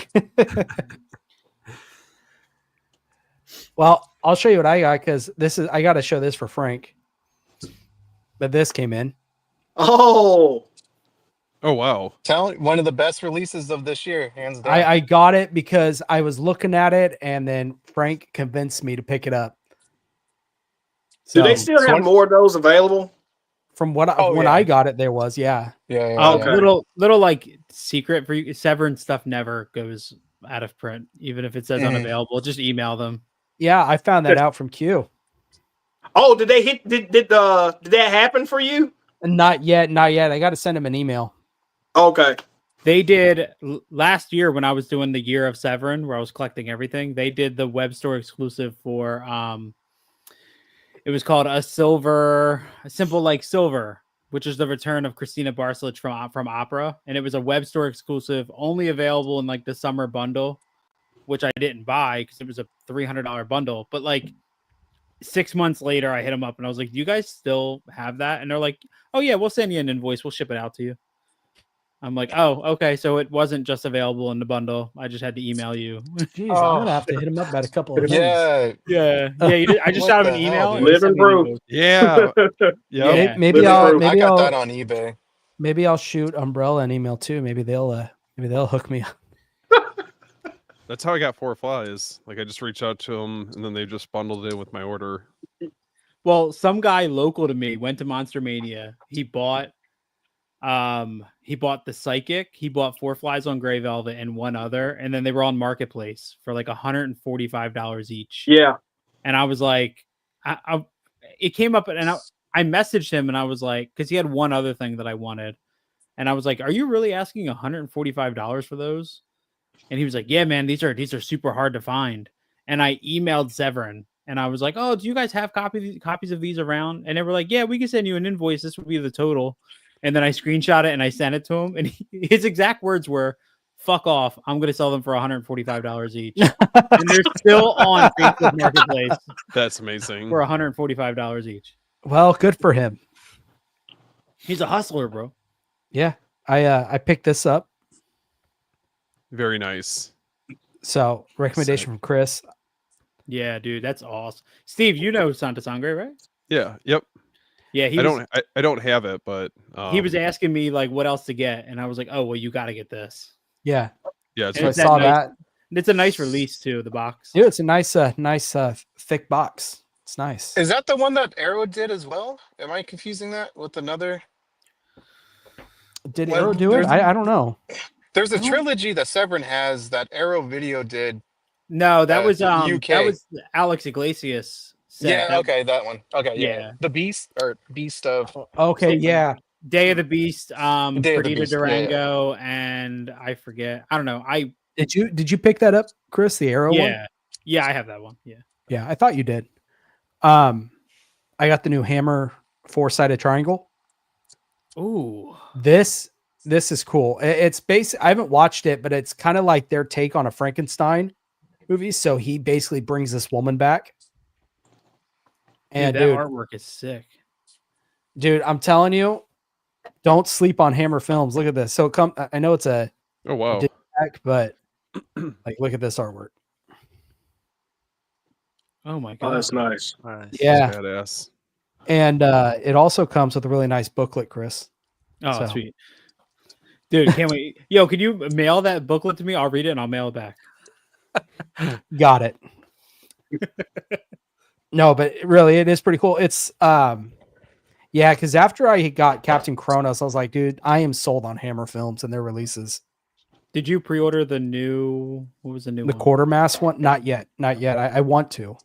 Well, I'll show you what I got because I got to show this for Frank. But this came in.
Oh,
wow.
One of the best releases of this year, hands down.
I got it because I was looking at it and then Frank convinced me to pick it up.
So, do they still have more of those available?
From when I got it, there was, yeah.
Okay.
Little like secret for you. Severin stuff never goes out of print, even if it says unavailable. Just email them.
Yeah, I found that out from Q.
Oh, did they hit? Did that happen for you?
Not yet. I got to send him an email.
Okay.
They did last year when I was doing the Year of Severin, where I was collecting everything. They did the web store exclusive for it was called A Simple Like Silver, which is the return of Christina Barselich from Opera, and it was a web store exclusive, only available in like the summer bundle. which I didn't buy because it was a $300 bundle. But like 6 months later, I hit them up and I was like, "Do you guys still have that?" And they're like, "Oh yeah, we'll send you an invoice. We'll ship it out to you." I'm like, "Oh, okay. So it wasn't just available in the bundle. I just had to email you."
Jeez, I'm gonna have to hit him up about a couple of things.
Yeah.
Yeah. I just
What
shot him
the
an
hell,
email.
dude?
and he
Living
sent me an
proof.
invoice.
Yeah.
Yeah.
Maybe
Living
I'll
proof.
I
maybe
got
I'll
that on eBay.
maybe I'll shoot Umbrella an email too. Maybe they'll hook me up.
That's how I got 4 flies. Like I just reached out to them and then they just bundled it in with my order.
Well, some guy local to me went to Monster Mania. He bought the Psychic. He bought 4 flies on Gray Velvet and one other, and then they were on Marketplace for like $145 each.
Yeah.
And I was like, it came up, and I messaged him, and I was like, because he had one other thing that I wanted, and I was like, "Are you really asking $145 for those?" And he was like, "Yeah, man, these are super hard to find." And I emailed Severin, and I was like, "Oh, do you guys have copies of these around?" And they were like, "Yeah, we can send you an invoice. This would be the total." And then I screenshot it and I sent it to him, and his exact words were, "Fuck off! I'm going to sell them for $145 each." And they're still on Facebook Marketplace
That's amazing.
for $145 each.
Well, good for him.
He's a hustler, bro.
Yeah, I picked this up.
Very nice.
So recommendation from Chris.
Yeah, dude, that's awesome. Steve, you know Santa Sangre, right?
Yeah. Yep.
Yeah,
I don't have it, but
he was asking me like what else to get, and I was like, "Oh, well, you got to get this."
Yeah,
yeah, it's
And
so I
it's
saw
nice,
that.
It's a nice release too. The box.
Dude, it's a nice thick box. It's nice.
Is that the one that Arrow did as well? Am I confusing that with another?
Did
Well,
Arrow do it?
there's-
I don't know.
There's a trilogy that Severin has that Arrow Video did.
No, that was
UK.
that was Alex Iglesias. Set.
Yeah,
That-
okay, that one. Okay, yeah.
Yeah.
The Beast of
Okay, yeah.
Day of the Beast,
Day of the
Perdita
Beast, yeah.
Durango, and I forget. I don't know.
Did you pick that up, Chris? The Arrow one?
Yeah, I have that one. Yeah.
Yeah, I thought you did. I got the new Hammer 4-sided triangle.
Ooh.
This is cool. It's basic. I haven't watched it, but it's kind of like their take on a Frankenstein movie. So he basically brings this woman back. And
Dude, that artwork is sick.
Dude, I'm telling you, don't sleep on Hammer Films. Look at this. So I know it's a
Oh wow.
back, but like look at this artwork.
Oh my god.
Oh, that's nice.
Yeah.
Badass.
And it also comes with a really nice booklet, Chris.
Oh,
So-
sweet. Dude, can't wait. Yo, can you mail that booklet to me? I'll read it and I'll mail it back.
Got it. No, but really, it is pretty cool. It's yeah, because after I got Captain Kronos, I was like, dude, I am sold on Hammer Films and their releases.
Did you pre-order the new? What was the new
The
one?
Quartermass one? Not yet. I want to.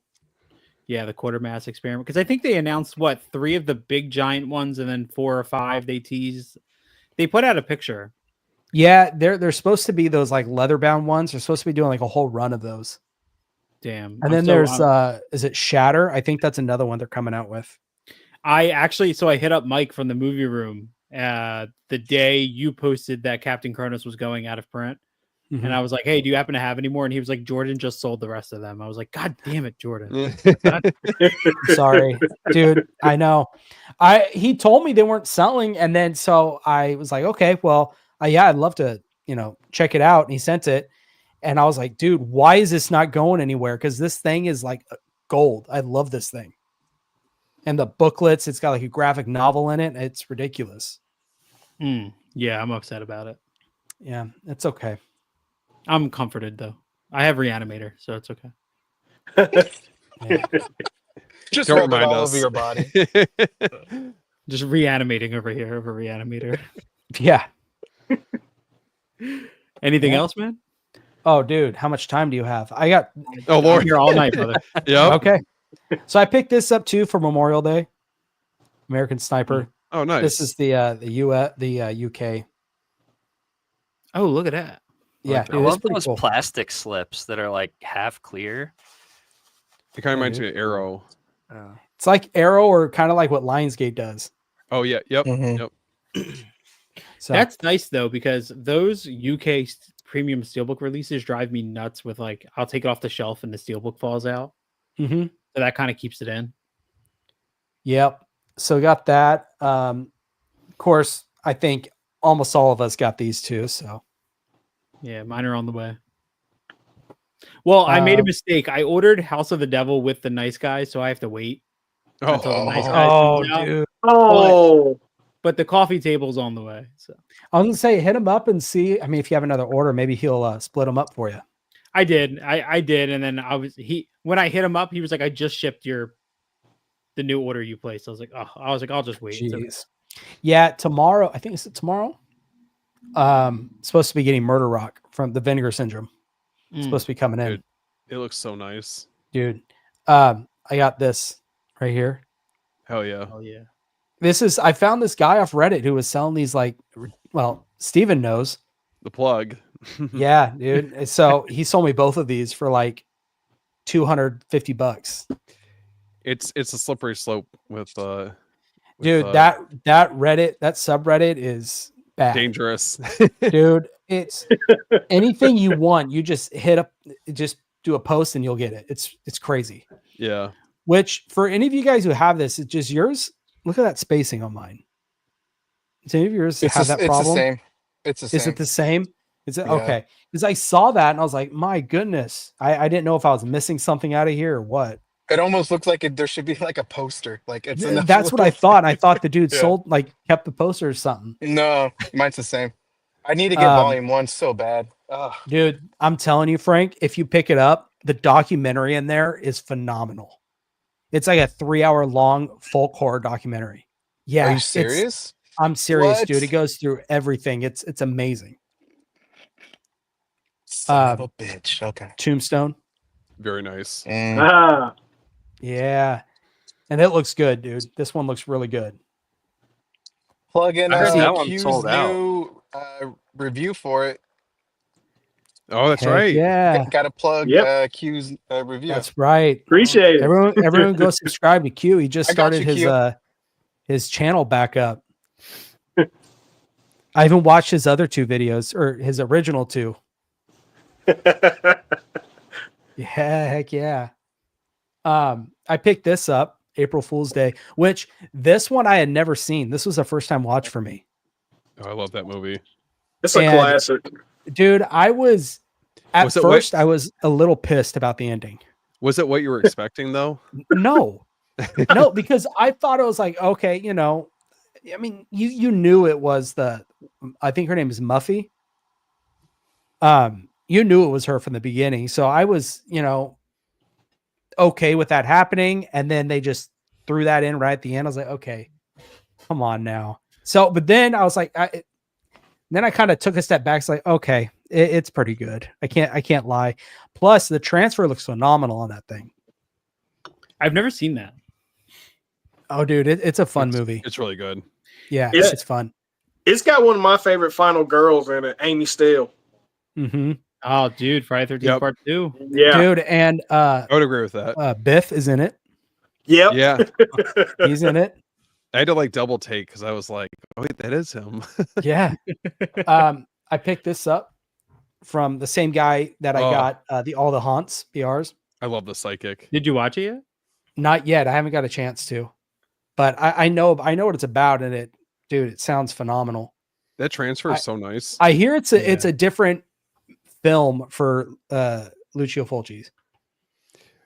Yeah, the Quartermass experiment. Because I think they announced 3 of the big giant ones, and then 4 or 5 they teased. They put out a picture.
Yeah, they're supposed to be those like leather bound ones. They're supposed to be doing like a whole run of those.
Damn.
And then there's is it Shatter? I think that's another one they're coming out with.
I hit up Mike from the movie room the day you posted that Captain Kronos was going out of print.
Mhm.
And I was like, "Hey, do you happen to have any more?" And he was like, "Jordan just sold the rest of them." I was like, "God damn it, Jordan."
Sorry, dude. I know. He told me they weren't selling, and then so I was like, okay, well, yeah, I'd love to, check it out. And he sent it, and I was like, dude, why is this not going anywhere? Because this thing is like gold. I love this thing, and the booklets. It's got like a graphic novel in it. It's ridiculous.
Yeah, I'm upset about it.
Yeah, it's okay.
I'm comforted though. I have Reanimator, so it's okay.
Yeah.
just
Don't
rub it
remind
all
us.
over your body.
Just reanimating over here over Reanimator.
Yeah.
Anything
Yeah.
else, man?
Oh, dude, how much time do you have? I got
Oh
I'm
Lord.
here all night, brother.
Yep.
okay. So I picked this up too for Memorial Day. American Sniper.
Oh nice.
This is the UK.
Oh, look at that.
Yeah,
I
dude, it's
love
pretty
those
cool.
plastic slips that are like half clear.
It kind of reminds
dude.
me of Arrow.
It's like Arrow, or kind of like what Lionsgate does.
Oh yeah. Yep.
Mhm.
Yep.
So
That's nice though, because those UK premium steelbook releases drive me nuts with like, I'll take it off the shelf and the steelbook falls out.
Mm-hmm.
So that kind of keeps it in.
Yep. So we got that. Of course, I think almost all of us got these too. So
yeah, mine are on the way. Well, I made a mistake. I ordered House of the Devil with the Nice Guys, so I have to wait until the Nice Guys comes out.
Dude.
But the coffee table's on the way. So
I was gonna say, hit him up and see. I mean, if you have another order, maybe he'll split them up for you.
I did. I did, and then when I hit him up, he was like, "I just shipped the new order you placed." I was like, I'll just wait.
Jeez. Yeah, tomorrow. I think it's tomorrow. Supposed to be getting Murder Rock from the Vinegar Syndrome. Supposed to be coming in.
Dude, it looks so nice,
dude. I got this right here.
Hell yeah.
Oh yeah.
I found this guy off Reddit who was selling these Steven knows.
The plug.
Yeah, dude. So he sold me both of these for like $250.
It's a slippery slope with
dude, that Reddit, that subreddit is bad.
Dangerous.
Dude, it's anything you want, you just hit up, just do a post and you'll get it. It's crazy.
Yeah.
Which for any of you guys who have this, it's just yours. Look at that spacing on mine. Does any of yours have that problem?
It's the same. It's the same.
Is it the same? Is it okay? Because I saw that and I was like, my goodness. I didn't know if I was missing something out of here or what.
It almost looks like there should be like a poster. Like it's
that's what I thought. I thought the dude kept the poster or something.
No, mine's the same. I need to get volume 1 so bad. Ugh.
Dude, I'm telling you, Frank, if you pick it up, the documentary in there is phenomenal. It's like a 3-hour long folk horror documentary. Yeah.
Are you serious?
I'm serious,
What?
dude. It goes through everything. It's amazing.
Son of a bitch. Okay.
Tombstone.
Very nice.
Yeah. And it looks good, dude. This one looks really good.
Plug in
I heard that one
Q's
sold out.
new review for it.
Oh, that's
Heck
right.
Yeah.
Got to plug Q's review.
That's right.
Appreciate it.
Everyone go subscribe to Q. He just
I got
started
you,
his channel back up. I even watched his other 2 videos, or his original 2. Yeah, heck yeah. I picked this up April Fool's Day, which this one I had never seen. This was a first time watch for me.
Oh, I love that movie.
It's a classic.
Dude, I was a little pissed about the ending.
Was it what you were expecting though?
No, because I thought it was like, okay, I mean, you knew it was I think her name is Muffy. You knew it was her from the beginning. So I was, okay with that happening. And then they just threw that in right at the end. I was like, okay, come on now. So, but then I was like, then I kind of took a step back. It's like, okay, it's pretty good. I can't lie. Plus the transfer looks phenomenal on that thing.
I've never seen that.
Oh, dude, it's a fun movie.
It's really good.
Yeah, it's fun.
It's got one of my favorite final girls in it, Amy Steele.
Mm-hmm.
Oh, dude, Friday 13th Part 2.
Yeah,
dude, and
I would agree with that.
Biff is in it.
Yep.
Yeah,
he's in it.
I had to double take because I was like, "Oh wait, that is him."
Yeah. I picked this up from the same guy that I got all the haunts BRs.
I love the psychic.
Did you watch it yet?
Not yet. I haven't got a chance to, but I know what it's about, and it sounds phenomenal.
That transfer is so nice.
I hear it's a different film for Lucio Fulci's.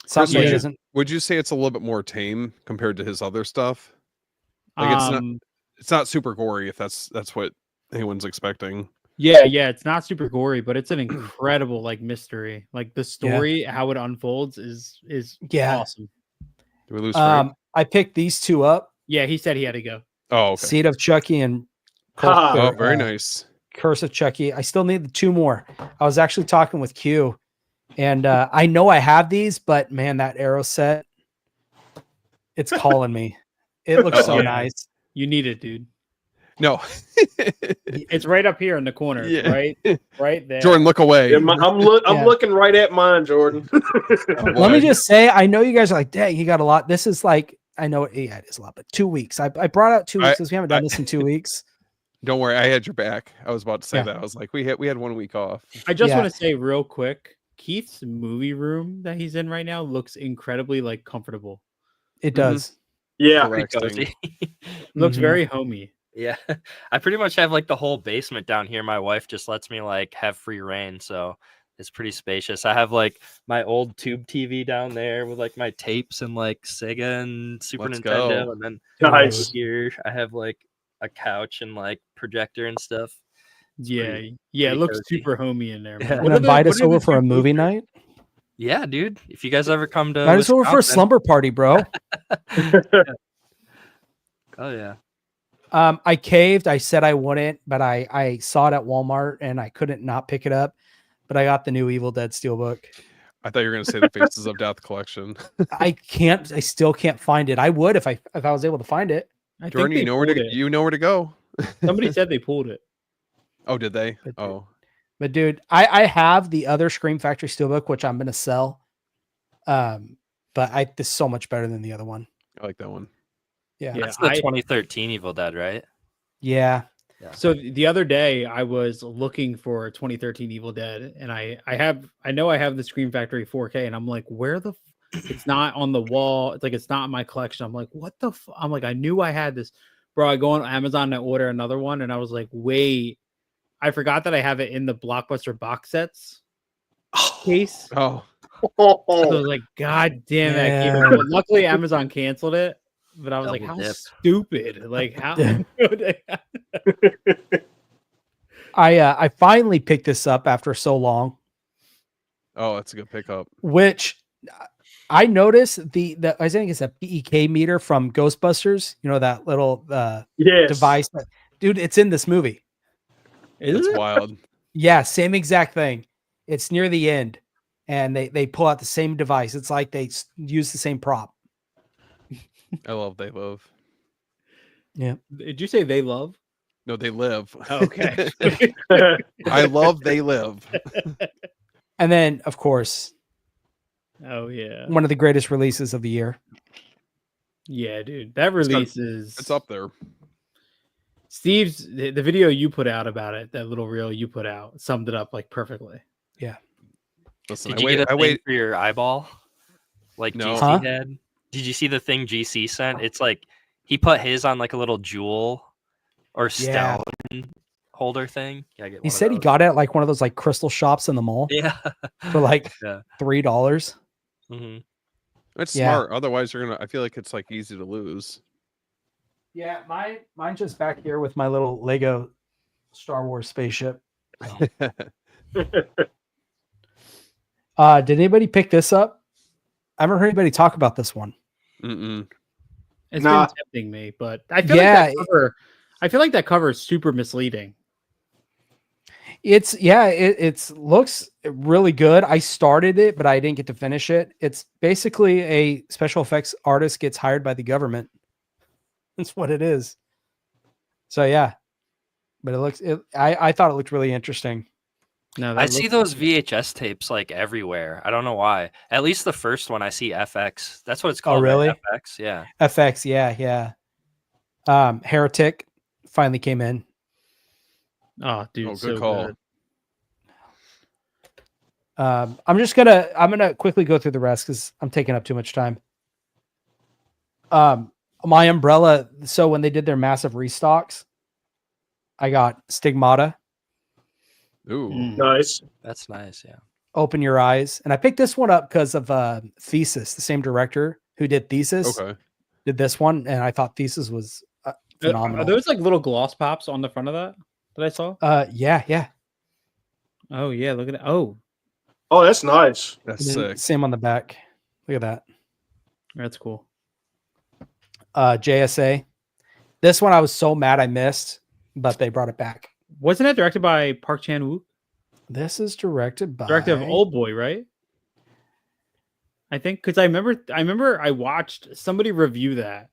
Something isn't.
Would you say it's a little bit more tame compared to his other stuff? Like it's not super gory if that's what anyone's expecting.
Yeah, it's not super gory, but it's an incredible mystery. Like the story, how it unfolds is awesome.
Do we lose Frank?
I picked these 2 up.
Yeah, he said he had to go.
Oh, okay.
Seed of Chucky and
very nice.
Curse of Chucky. I still need the 2 more. I was actually talking with Q, and I know I have these, but man, that arrow set, it's calling me. It looks so nice.
You need it, dude.
No,
it's right up here in the corner, right there.
Jordan, look away.
Yeah, I'm looking right at mine, Jordan.
Let me just say, I know you guys are like, dang, you got a lot. This is like, I know it is a lot, but 2 weeks. I brought out 2 weeks because we haven't done this in 2 weeks.
Don't worry, I had your back. I was about to say that. I was like, we had 1 week off.
I just want to say real quick, Keith's movie room that he's in right now looks incredibly like comfortable.
It does.
Yeah.
Cozy.
Looks very homey.
Yeah. I pretty much have like the whole basement down here. My wife just lets me like have free reign, so it's pretty spacious. I have like my old tube TV down there with like my tapes and like Sega and Super Nintendo, and then
nice.
here I have like a couch and like projector and stuff. It's
pretty it looks cozy. Super homey in there.
Yeah. And invite us over for a movie night.
Yeah, dude. If you guys ever come to
invite us over for a slumber party, bro.
Oh yeah.
I caved. I said I wouldn't, but I saw it at Walmart and I couldn't not pick it up. But I got the new Evil Dead Steelbook.
I thought you were going to say the Faces of Death collection.
I still can't find it. I would if I was able to find it.
Jordan, you know where to go.
Somebody said they pulled it.
Oh, did they?
But dude, I have the other Scream Factory Steelbook, which I'm going to sell. But this is so much better than the other one.
I like that one.
Yeah.
That's the 2013 Evil Dead, right?
Yeah.
So the other day I was looking for 2013 Evil Dead, and I know I have the Scream Factory 4K, and I'm like, where it's not on the wall. It's like, it's not in my collection. I'm like, what the I'm like, I knew I had this, bro. I go on Amazon and order another one, and I was like, wait, I forgot that I have it in the Blockbuster box sets case.
Oh.
So I was like, God damn it. But luckily Amazon canceled it. But I was like, how stupid. Like, how
I finally picked this up after so long.
Oh, that's a good pickup.
Which I noticed I think it's a PEK meter from Ghostbusters. You know, that little device. Dude, it's in this movie.
It's wild.
Yeah, same exact thing. It's near the end, and they pull out the same device. It's like they use the same prop.
I love They Live.
Yeah.
Did you say They Love?
No, They Live.
Oh, okay.
I love They Live.
And then, of course,
oh yeah,
one of the greatest releases of the year.
Yeah, dude, that release
it's up there.
Steve's the video you put out about it, that little reel you put out, summed it up like perfectly.
Yeah.
Listen, did you get a thing for your eyeball? Like GC had? Did you see the thing GC sent? It's like he put his on like a little jewel or stone holder thing. Yeah,
he said he got it at like one of those like crystal shops in the mall.
Yeah,
for like $3.
Mm-hmm.
It's smart. Otherwise, I feel like it's like easy to lose.
Yeah, mine's just back here with my little Lego Star Wars spaceship. Did anybody pick this up? I haven't heard anybody talk about this one.
It's been tempting me, but I feel like that cover is super misleading.
It looks really good. I started it, but I didn't get to finish it. It's basically a special effects artist gets hired by the government. That's what it is. So yeah, but I thought it looked really interesting.
No, I see those VHS tapes like everywhere. I don't know why. At least the first one I see FX. That's what it's called.
Oh, really?
Right? FX, yeah.
FX, yeah. Heretic finally came in.
Oh, dude,
good
so
call.
Good.
I'm gonna quickly go through the rest because I'm taking up too much time. My umbrella. So when they did their massive restocks, I got Stigmata.
Ooh,
nice.
That's nice. Yeah.
Open Your Eyes, and I picked this one up because of Thesis, the same director who did Thesis.
Okay.
Did this one, and I thought Thesis was phenomenal.
Are those like little gloss pops on the front of that I saw?
Yeah.
Oh yeah, look at it. Oh,
that's nice.
That's sick.
Same on the back. Look at that.
That's cool.
JSA. This one I was so mad I missed, but they brought it back.
Wasn't it directed by Park Chan-wook?
This is directed by
of Old Boy, right? I think because I remember I watched somebody review that,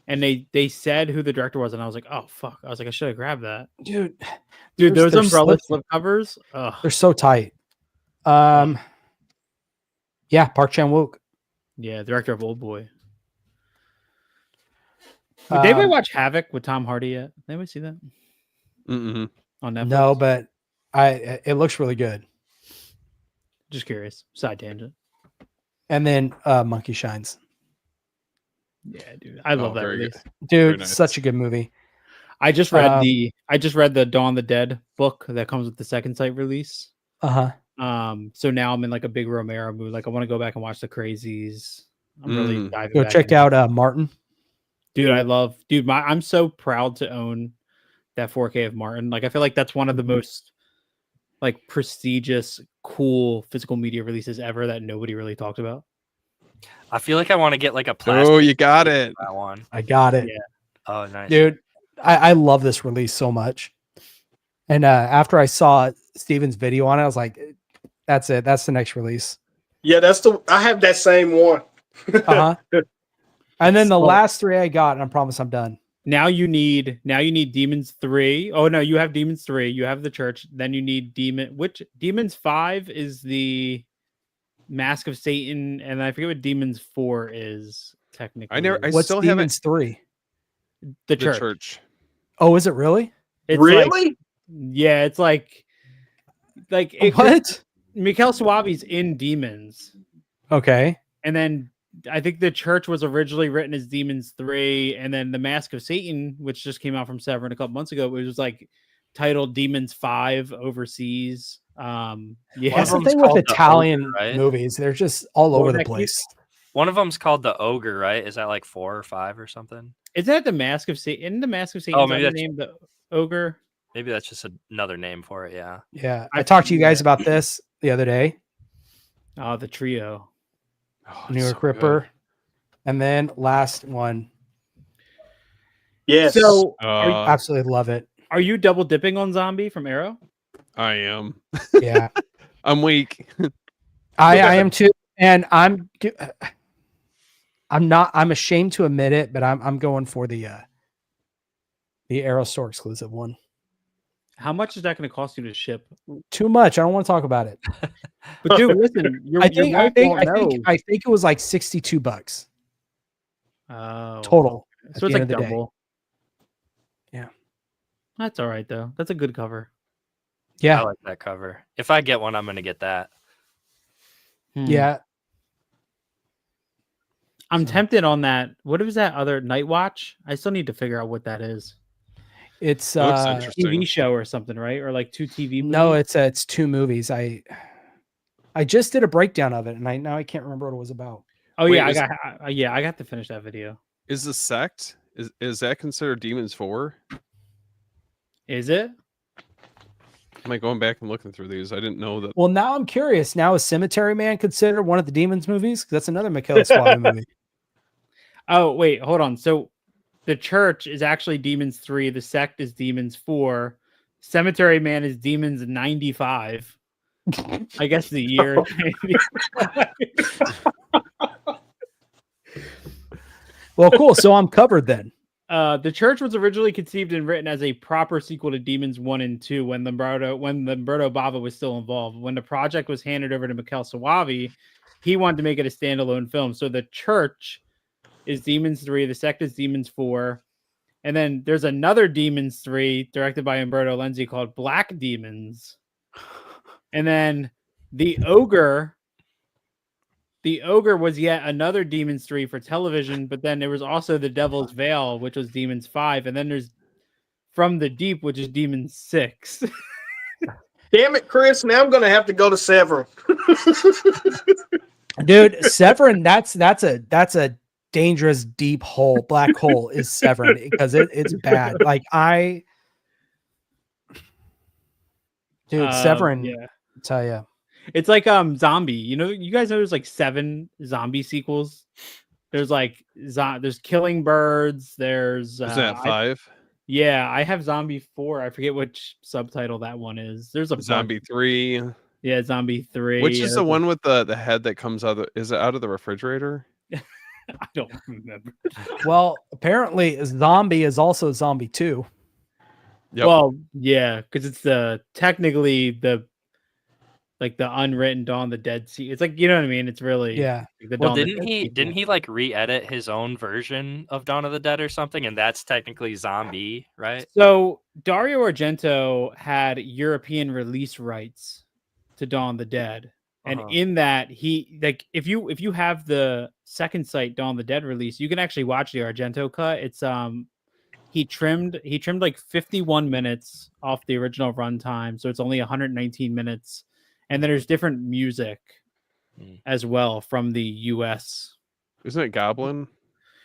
and they said who the director was, and I was like, oh fuck! I was like, I should have grabbed that,
dude.
Those umbrella slip covers,
they're so tight. Yeah, Park Chan-wook.
Yeah, director of Old Boy. Did anybody watch Havoc with Tom Hardy yet? Did anybody see that?
Mm-mm.
on Netflix?
No, but it looks really good.
Just curious. Side tangent.
And then Monkey Shines.
Yeah, dude. I love that
very
release.
good.
Dude,
nice.
such a good movie.
I just read the Dawn of the Dead book that comes with the Second Sight release. So now I'm in like a big Romero mood. Like I want to go back and watch The Crazies. I'm really diving
Go
back
check
in.
out Martin.
Dude, I'm so proud to own that 4K of Martin. Like I feel like that's one of the most like prestigious, cool physical media releases ever that nobody really talked about.
I feel like I want to get like a plastic.
Oh, you got it.
That one.
I got it.
Yeah.
Oh, nice.
Dude, I love this release so much. And after I saw Steven's video on it, I was like, that's it. That's the next release.
Yeah, I have that same one.
And then the last 3 I got, and I promise I'm done.
Now you need Demons 3. Oh no, you have Demons 3, you have the Church, then you need Demons 5 is the Mask of Satan, and I forget what Demons 4 is technically.
What's still Demons 3?
The Church.
Oh, is it really?
It's
really?
It's like
what?
Mikhail Suave's in Demons.
Okay.
And then I think the Church was originally written as Demons 3, and then the Mask of Satan, which just came out from Severin a couple months ago, it was like titled Demons 5 overseas.
That's the thing with Italian movies; they're just all over the place.
One of them's called the Ogre, right? Is that like 4 or 5 or something?
Is that the Mask of Satan? Isn't the Mask of Satan?
Oh, maybe that's
named the Ogre.
Maybe that's just another name for it. Yeah.
Yeah, I talked to you guys about this the other day.
Oh, the trio.
New York Ripper, and then last one.
Yes.
So
absolutely love it.
Are you double dipping on Zombie from Arrow?
I am.
Yeah.
I'm weak.
I am too, and I'm ashamed to admit it, but I'm going for the Arrow store exclusive one.
How much is that going to cost you to ship?
Too much. I don't want to talk about it.
But dude, listen, I
think it was like $62. Total.
So it's like double. Yeah. That's all right though. That's a good cover.
Yeah.
I like that cover. If I get one, I'm going to get that.
Yeah.
I'm tempted on that. What was that other Night Watch? I still need to figure out what that is.
It's
a TV show or something, right? Or like 2 TV movies?
No, it's 2 movies. I just did a breakdown of it, and I can't remember what it was about.
Oh wait, I got to finish that video.
Is the Sect is that considered Demons 4?
Is it?
Am I going back and looking through these? I didn't know that.
Well, now I'm curious. Now is Cemetery Man considered one of the Demons movies? Because that's another Mikhail Suave movie.
Oh wait, hold on. So the Church is actually Demons 3. The Sect is Demons 4. Cemetery Man is Demons 95. I guess the year.
Well, cool. So I'm covered then.
The Church was originally conceived and written as a proper sequel to Demons 1 and 2 when Lamberto Bava was still involved. When the project was handed over to Mikhail Suave, he wanted to make it a standalone film. So the Church is Demons 3, the Sect is Demons 4, and then there's another Demons 3 directed by Umberto Lenzi called Black Demons. And then the Ogre was yet another Demons 3 for television, but then there was also The Devil's Veil, which was Demons 5, and then there's From the Deep, which is Demons 6.
Damn it, Chris! Now I'm gonna have to go to Severin.
Dude, Severin, that's a dangerous deep hole, black hole is Severin because it's bad. Like Severin,
yeah.
I'll tell you.
It's like Zombie. You know, you guys know there's like 7 zombie sequels. There's like there's Killing Birds. There's
is that 5?
Yeah, I have Zombie 4. I forget which subtitle that one is. There's a
Zombie 3.
Yeah, Zombie 3.
Which is the one with the head that comes out of is it out of the refrigerator?
I don't remember.
Well, apparently Zombie is also Zombie 2.
Yep.
Well, yeah, because it's technically the like the unwritten Dawn of the Dead scene. It's like, you know what I mean? It's really
Yeah.
like the
Well,
Dawn of the Dead
didn't
sequel.
he like re-edit his own version of Dawn of the Dead or something? And that's technically Zombie, right?
So Dario Argento had European release rights to Dawn of the Dead. And in that, he like if you have the second sight Dawn of the Dead release, you can actually watch the Argento cut. It's he trimmed like 51 minutes off the original runtime, so it's only 119 minutes. And then there's different music as well from the US.
Isn't it Goblin?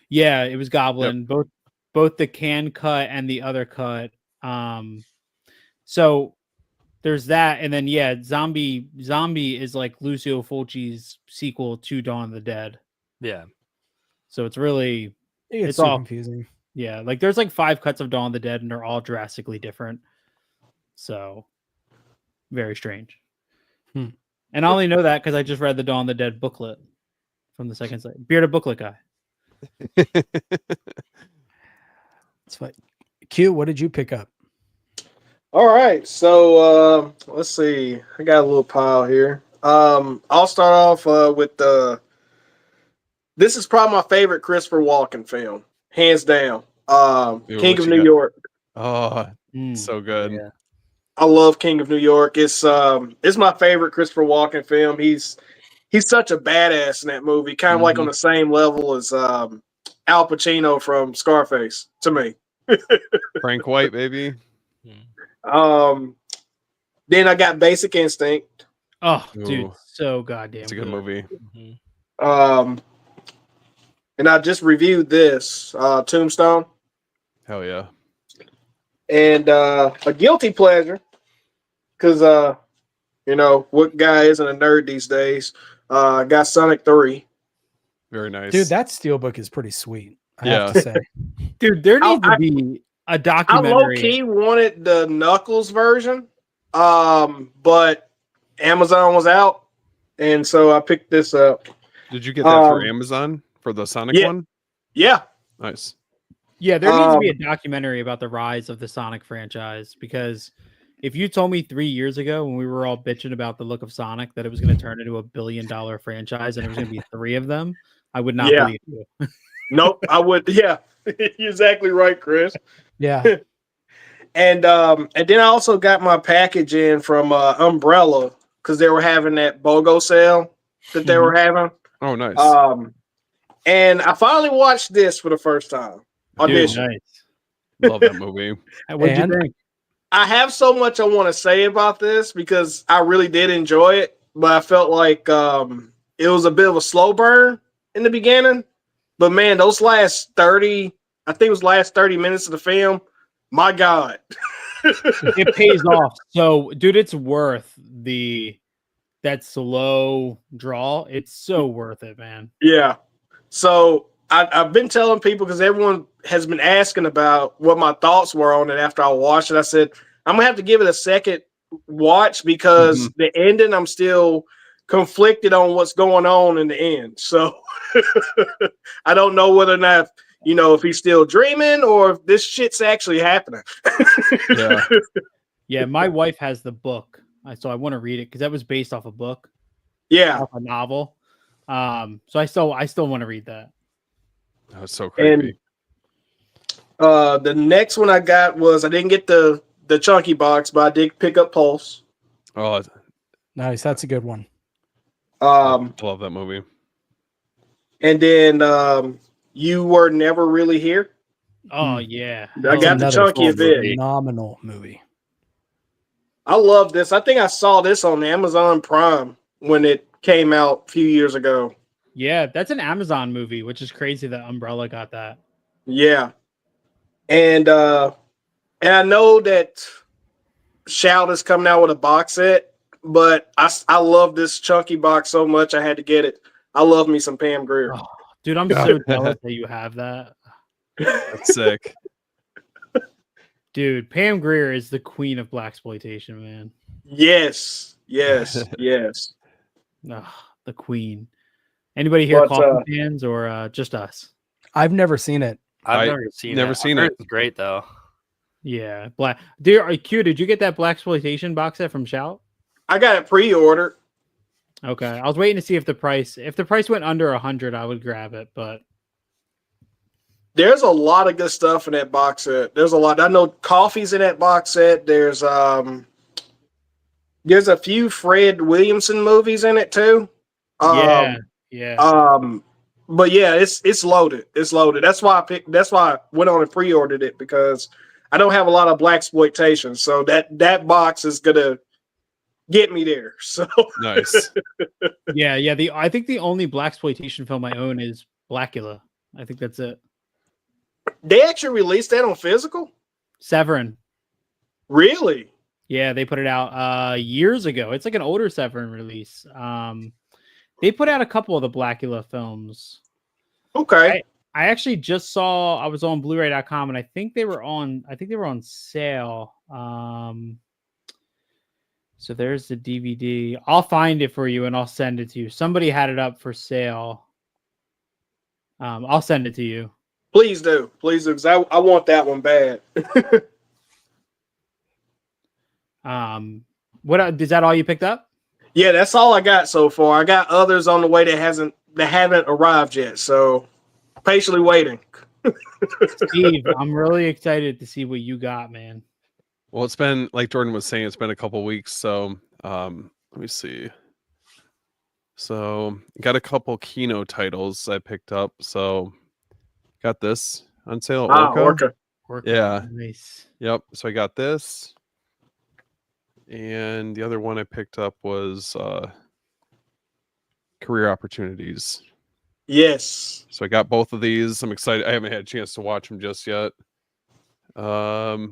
Yeah, it was Goblin.
Yep.
Both the can cut and the other cut. So there's that, and then yeah, Zombie is like Lucio Fulci's sequel to Dawn of the Dead.
Yeah.
So it's really
It's so confusing.
Yeah, like there's like 5 cuts of Dawn of the Dead, and they're all drastically different. So very strange. And I only know that because I just read the Dawn of the Dead booklet from the second site. Bearded booklet guy.
It's fine. Q, what did you pick up?
All right, so let's see. I got a little pile here. I'll start off with the. This is probably my favorite Christopher Walken film, hands down. King of New York.
Oh, so good.
Yeah.
I love King of New York. It's my favorite Christopher Walken film. He's such a badass in that movie, kind of like on the same level as Al Pacino from Scarface to me.
Frank White, baby.
Then I got Basic Instinct.
Oh, dude, so goddamn
It's a good movie.
And I just reviewed this Tombstone.
Hell yeah.
And a guilty pleasure, because you know what guy isn't a nerd these days? Got Sonic 3.
Very nice,
dude. That steelbook is pretty sweet. I have to say,
dude, there needs to be a documentary.
I low key wanted the Knuckles version, but Amazon was out, and so I picked this up.
Did you get that for Amazon for the Sonic one?
Yeah.
Nice.
Yeah, there needs to be a documentary about the rise of the Sonic franchise, because if you told me 3 years ago when we were all bitching about the look of Sonic that it was going to turn into $1 billion franchise and there was going to be 3 of them, I would not believe you.
Nope, I would. Yeah, you're exactly right, Chris.
Yeah.
And then I also got my package in from Umbrella because they were having that BOGO sale that they were having.
Oh, nice.
And I finally watched this for the first time. Audition.
Dude, nice.
Love that movie.
What'd you think?
I have so much I want to say about this because I really did enjoy it, but I felt like it was a bit of a slow burn in the beginning. But man, those last 30 minutes of the film, my God.
It pays off. So, dude, it's worth that slow draw. It's so worth it, man.
Yeah. So I've been telling people, because everyone has been asking about what my thoughts were on it after I watched it. I said, I'm going to have to give it a second watch because the ending, I'm still conflicted on what's going on in the end. So I don't know whether or not, if he's still dreaming or if this shit's actually happening.
Yeah.
Yeah, my wife has the book, so I want to read it because that was based off a book.
Yeah.
Off a novel. So I still want to read that.
That was so creepy.
And the next one I got was, I didn't get the chunky box, but I did pick up Pulse.
Oh,
nice. That's a good one.
I love that movie.
And then You Were Never Really Here.
Oh yeah,
I got the chunky a bit.
Phenomenal movie.
I love this. I think I saw this on Amazon Prime when it came out a few years ago.
Yeah, that's an Amazon movie, which is crazy that Umbrella got that.
Yeah. And I know that Shout is coming out with a box set, but I love this chunky box so much I had to get it. I love me some Pam Grier.
Oh, dude, I'm so jealous that you have that.
That's sick.
Dude, Pam Grier is the queen of blaxploitation, man.
Yes.
Oh, the queen. Anybody here coffee fans or just us?
I've never seen it.
I've never seen it. It's great though.
Yeah, Dude, Q, did you get that blaxploitation box set from Shout?
I got it pre-ordered.
Okay, I was waiting to see if the price went under 100, I would grab it, but
there's a lot of good stuff in that box set. There's a lot. I know coffee's in that box set. There's a few Fred Williamson movies in it too.
Yeah.
But yeah, it's loaded. It's loaded. That's why I went on and pre-ordered it, because I don't have a lot of blaxploitation. So that box is gonna get me there. So
Nice.
Yeah. I think the only blaxploitation film I own is Blackula. I think that's it.
They actually released that on physical?
Severin.
Really?
Yeah, they put it out years ago. It's like an older Severin release. They put out a couple of the Blackula films.
Okay.
I actually just saw, I was on Blu-ray.com and I think they were on sale. So there's the DVD. I'll find it for you and I'll send it to you. Somebody had it up for sale. I'll send it to you.
Please do, because I want that one bad.
What is that all you picked up?
Yeah, that's all I got so far. I got others on the way that haven't arrived yet. So patiently waiting.
Steve, I'm really excited to see what you got, man.
Well, it's been, like Jordan was saying, it's been a couple weeks. So let me see. So got a couple Kino titles I picked up. So got this on sale at Orca. Yeah.
Nice.
Yep. So I got this. And the other one I picked up was Career Opportunities.
Yes.
So I got both of these. I'm excited. I haven't had a chance to watch them just yet. Finally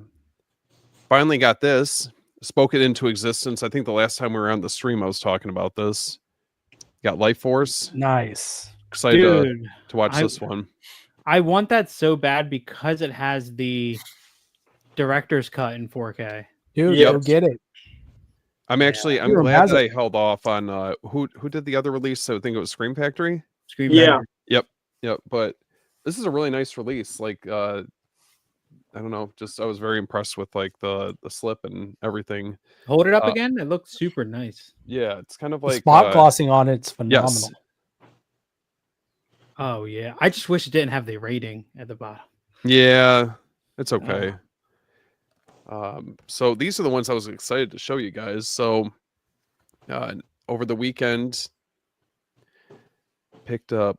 got this. Spoke it into existence. I think the last time we were on the stream, I was talking about this. Got Life Force.
Nice.
Excited to watch this one.
I want that so bad because it has the director's cut in 4K.
Dude, go get it.
I'm glad that I held off on who did the other release. I think it was Scream Factory.
Yeah.
Yep. But this is a really nice release. Like I don't know, just I was very impressed with like the slip and everything.
Hold it up again. It looks super nice.
Yeah, it's kind of like
the spot glossing on it's phenomenal.
Yes.
Oh yeah, I just wish it didn't have the rating at the bottom.
Yeah, it's okay. So these are the ones I was excited to show you guys. So over the weekend, picked up.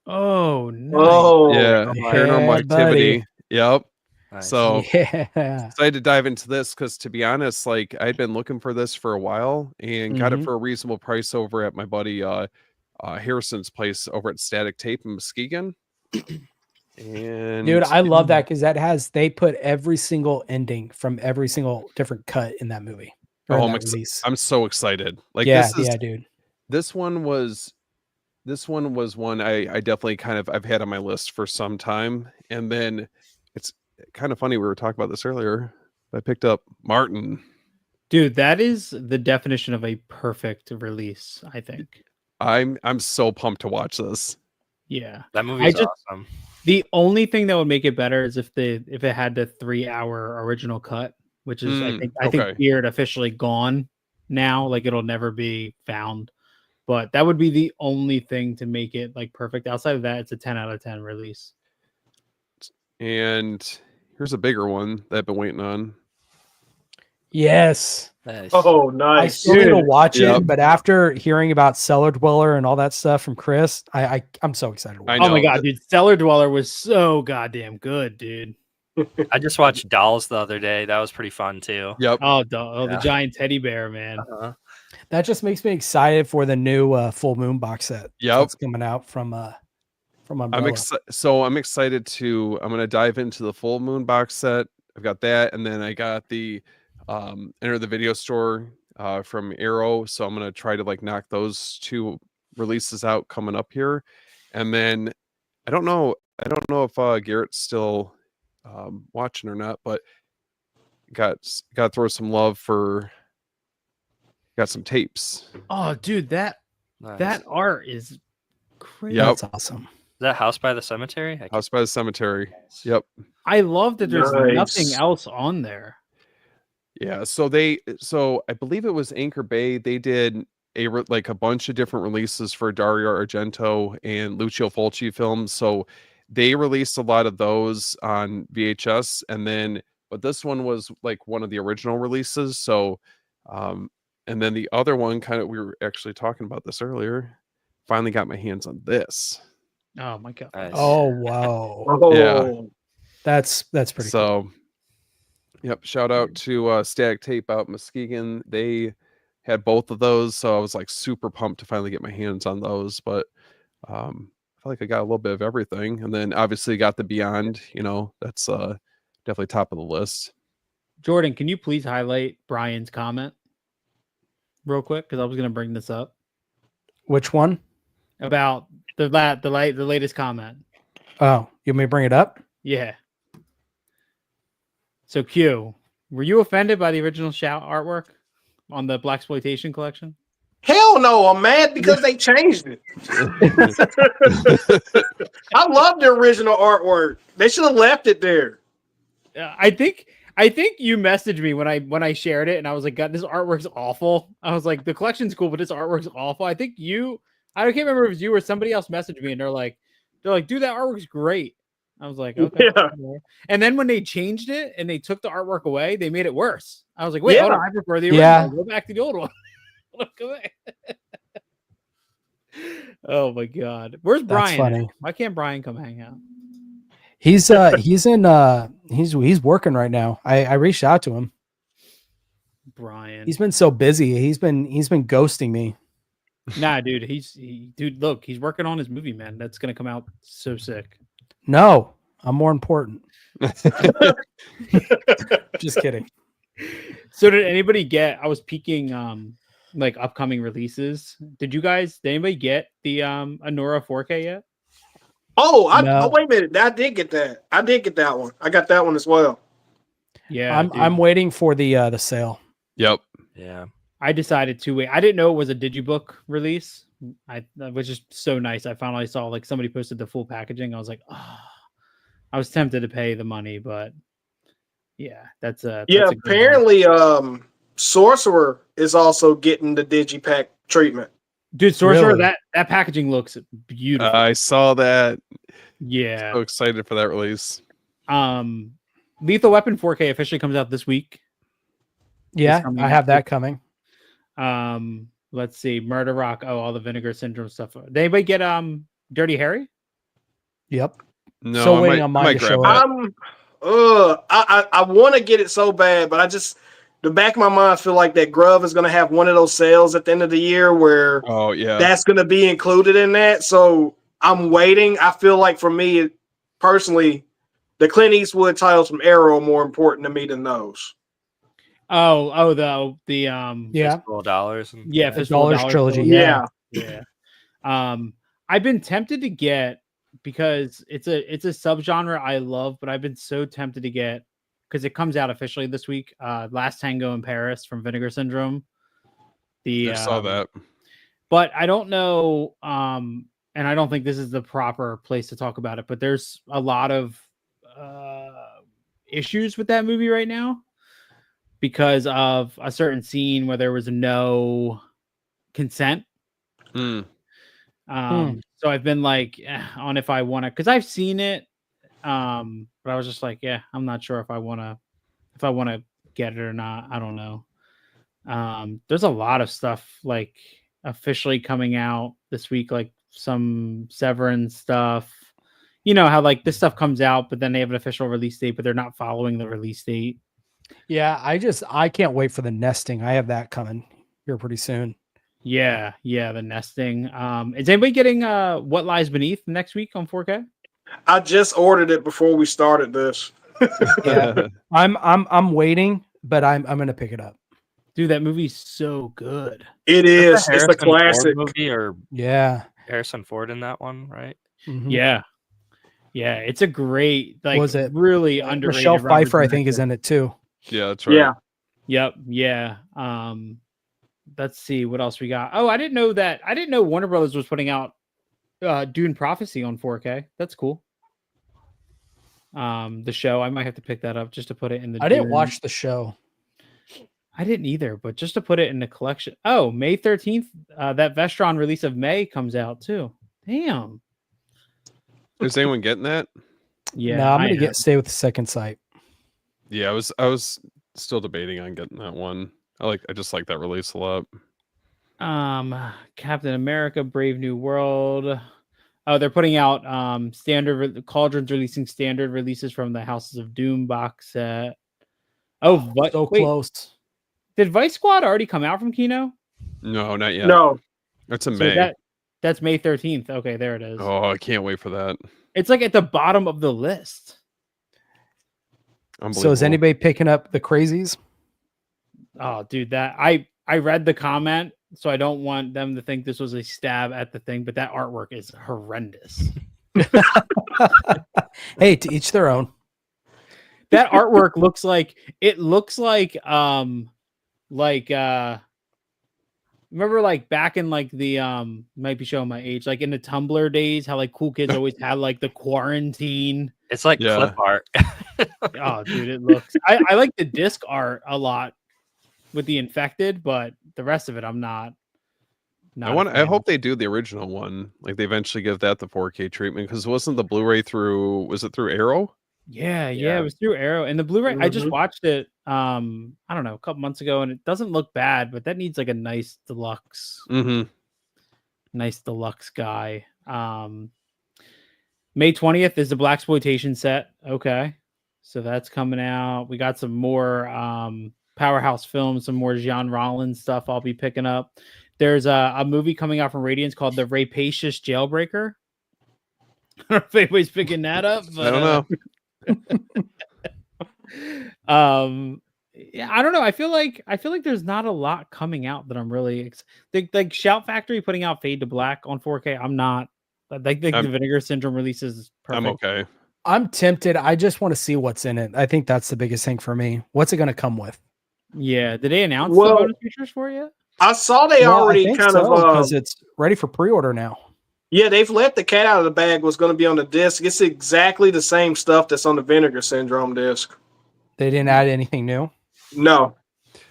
Oh nice.
Yeah, Paranormal Activity.
Buddy.
Yep.
Nice.
So
yeah,
excited to dive into this because, to be honest, like I'd been looking for this for a while and got it for a reasonable price over at my buddy Harrison's place over at Static Tape in Muskegon. And
dude, I love that because they put every single ending from every single different cut in that movie.
I'm so excited. Like
dude.
This one was one I definitely I've had on my list for some time. And then it's kind of funny, we were talking about this earlier. I picked up Martin.
Dude, that is the definition of a perfect release, I think.
I'm so pumped to watch this.
Yeah.
That movie is awesome.
The only thing that would make it better is if it had the 3-hour original cut, which is I think Beard officially gone now. Like it'll never be found. But that would be the only thing to make it like perfect. Outside of that, it's a 10 out of 10 release.
And here's a bigger one that I've been waiting on.
Yes.
Nice.
Oh, nice.
I still need to watch it, but after hearing about Cellar Dweller and all that stuff from Chris, I'm so excited to watch it.
Oh my god, dude. Cellar Dweller was so goddamn good, dude.
I just watched Dolls the other day. That was pretty fun too.
Yep.
The giant teddy bear, man.
That just makes me excited for the new Full Moon box set.
Yep.
That's coming out from Umbrella.
I'm excited to. I'm gonna dive into the Full Moon box set. I've got that, and then I got the Enter the Video Store from Arrow. So I'm gonna try to like knock those two releases out coming up here, and then I don't know if Garrett's still watching or not, but got to throw some love for. Got some tapes.
Oh, dude, that art is crazy.
Yep.
That's awesome.
Is that House by the Cemetery?
House by the Cemetery. Yep.
I love that there's nothing else on there.
Yeah, so I believe it was Anchor Bay. They did like a bunch of different releases for Dario Argento and Lucio Fulci films. So they released a lot of those on VHS, but this one was like one of the original releases. So, and then the other one, we were actually talking about this earlier. Finally got my hands on this.
Oh my god!
Nice.
Oh wow!
Yeah,
that's pretty cool.
Yep. Shout out to Static Tape out in Muskegon. They had both of those, so I was like super pumped to finally get my hands on those. But I feel like I got a little bit of everything, and then obviously got the Beyond. That's definitely top of the list.
Jordan, can you please highlight Brian's comment real quick? Because I was going to bring this up.
Which one?
About the latest comment.
Oh, you want me to bring it up?
Yeah. So Q, were you offended by the original Shout artwork on the Blaxploitation collection?
Hell no, I'm mad because they changed it. I love the original artwork. They should have left it there.
I think you messaged me when I shared it, and I was like, God, this artwork's awful. I was like, the collection's cool, but this artwork's awful. I can't remember if it was you or somebody else messaged me, and they're like, dude, that artwork's great. I was like, okay.
Yeah.
And then when they changed it and they took the artwork away, they made it worse. I was like, wait, hold on, I prefer the original.
Yeah.
Go back to the old one. Look away. Oh my god. Where's Brian?
That's funny.
Why can't Brian come hang out?
He's working right now. I reached out to him.
Brian.
He's been so busy. He's been ghosting me.
Nah, dude. Dude, look, he's working on his movie, man. That's gonna come out so sick.
No, I'm more important. Just kidding.
So did anybody get? I was peeking like upcoming releases. Did anybody get the Anora 4K yet?
Oh,
No.
wait a minute. I did get that. I did get that one. I got that one as well.
Yeah,
I'm waiting for the sale.
Yep.
Yeah.
I decided to wait. I didn't know it was a digibook release. That was just so nice. I finally saw like somebody posted the full packaging. I was like, oh, I was tempted to pay the money, but yeah, that's a
apparently Sorcerer is also getting the digipack treatment.
Dude, Sorcerer,
Really?
that packaging looks beautiful.
I saw that.
Yeah.
So excited for that release.
Lethal Weapon 4K officially comes out this week.
Yeah, I have that coming.
Let's see, Murder Rock. Oh, all the Vinegar Syndrome stuff. Did anybody get Dirty Harry?
Yep.
No,
So waiting on mine to show up.
I want to get it so bad, but the back of my mind, I feel like that Grove is going to have one of those sales at the end of the year where that's going to be included in that. So I'm waiting. I feel like for me personally, the Clint Eastwood titles from Arrow are more important to me than those.
The
Fistful of Dollars.
Fistful of Dollars
trilogy.
Yeah.
I've been tempted to get, because it's a subgenre I love, but I've been so tempted to get, because it comes out officially this week. Last Tango in Paris from Vinegar Syndrome.
I saw that,
but I don't know. And I don't think this is the proper place to talk about it. But there's a lot of issues with that movie right now because of a certain scene where there was no consent. So I've been like on if I want to, because I've seen it, but I was just like, yeah, I'm not sure if I want to get it or not. I don't know. There's a lot of stuff like officially coming out this week, like some Severin stuff. You know how like this stuff comes out, but then they have an official release date, but they're not following the release date.
Yeah, I can't wait for the nesting. I have that coming here pretty soon.
Yeah, the nesting. Is anybody getting What Lies Beneath next week on 4K?
I just ordered it before we started this.
Yeah, I'm waiting, but I'm gonna pick it up.
Dude, that movie's so good.
It is. It's a classic
movie, or Harrison Ford in that one, right?
Mm-hmm.
Yeah, it's a great, like,
was it
really underrated.
Michelle Pfeiffer, I think, is in it too.
Yeah, that's right.
Yeah. Let's see what else we got. Oh, I didn't know Warner Brothers was putting out Dune Prophecy on 4K. That's cool. The show, I might have to pick that up just to put it in the.
I didn't watch the show.
I didn't either, but just to put it in the collection. Oh, May 13th, that Vestron release of May comes out too. Damn.
Is anyone getting that?
Yeah,
no, I'm gonna stay with the second sight.
Yeah, I was still debating on getting that one. I just like that release a lot.
Captain America, Brave New World. Oh, they're putting out Cauldron's releasing standard releases from the Houses of Doom box set. Oh,
so
wait,
close.
did Vice Squad already come out from Kino?
No, not yet.
No,
That's in May.
That's May 13th. Okay, there it is.
Oh, I can't wait for that.
It's like at the bottom of the list.
So is anybody picking up the Crazies?
Oh, dude, that I read the comment, so I don't want them to think this was a stab at the thing, but that artwork is horrendous.
Hey, to each their own.
That artwork looks like remember like back in like the might be showing my age, like in the Tumblr days, how like cool kids always had like the quarantine.
It's like clip art.
Oh, dude, it looks. I like the disc art a lot with the infected, but the rest of it, I'm not.
I hope they do the original one. Like they eventually give that the 4K treatment, because wasn't the Blu-ray through Arrow?
Yeah, it was through Arrow, and the Blu-ray. I just watched it. I don't know, a couple months ago, and it doesn't look bad, but that needs like a nice deluxe. Nice deluxe guy. May 20th is the Blaxploitation set. Okay, so that's coming out. We got some more Powerhouse Films, some more Jean Rollins stuff I'll be picking up. There's a movie coming out from Radiance called The Rapacious Jailbreaker. I don't know if anybody's picking that up. But,
I don't know.
Yeah, I don't know. I feel like there's not a lot coming out that I'm really like Shout Factory putting out Fade to Black on 4K. I'm not. Like the Vinegar Syndrome releases is perfect.
I'm okay.
I'm tempted. I just want to see what's in it. I think that's the biggest thing for me. What's it going to come with?
Yeah. Did they announce the bonus features for you?
I saw they already kind of
because it's ready for pre-order now.
Yeah, they've let the cat out of the bag. Was going to be on the disc. It's exactly the same stuff that's on the Vinegar Syndrome disc.
They didn't add anything new?
No.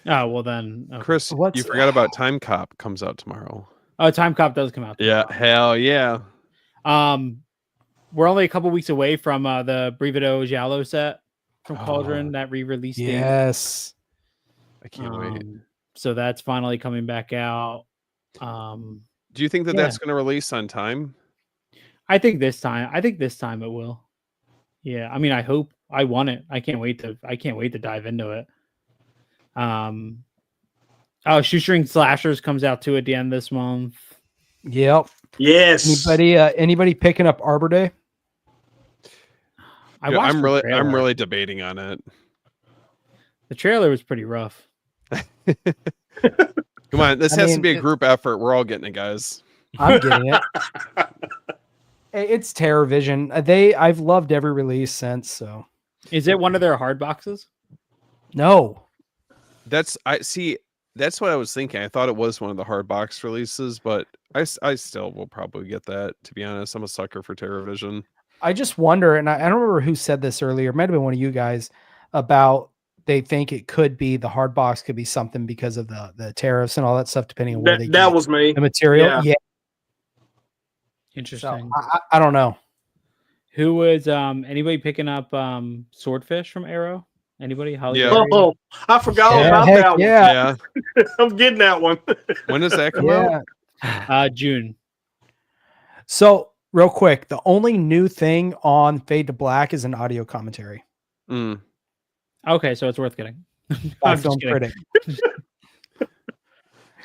Oh, well then. Okay.
Chris, you forgot about Time Cop comes out tomorrow.
Oh, Time Cop does come out tomorrow.
Yeah, hell yeah.
We're only a couple weeks away from the Brivido Giallo set from Cauldron, that re-release date.
Yes.
I can't wait.
So that's finally coming back out.
Do you think that that's going to release on time?
I think this time it will. Yeah, I mean, I hope. I want it. I can't wait to dive into it. Shoestring Slashers comes out too at the end this month.
Yep.
Yes.
Anybody picking up Arbor Day?
I'm really debating on it.
The trailer was pretty rough.
Come on, this has to be a group effort. We're all getting it, guys.
I'm getting it. It's Terror Vision. I've loved every release since. So,
is it one of their hard boxes?
No.
That's what I was thinking. I thought it was one of the hard box releases, but I still will probably get that. To be honest, I'm a sucker for Terror Vision.
I just wonder, and I don't remember who said this earlier. It might have been one of you guys about. They think it could be the hard box could be something because of the tariffs and all that stuff, depending on where they
that was me.
The material. Yeah.
Interesting.
So, I don't know.
Who was anybody picking up Swordfish from Arrow? Anybody?
Yeah.
Oh, I forgot about that one.
Yeah.
I'm getting that one.
When does that come out?
June.
So real quick, the only new thing on Fade to Black is an audio commentary.
Okay, so it's worth getting.
I'm film critic.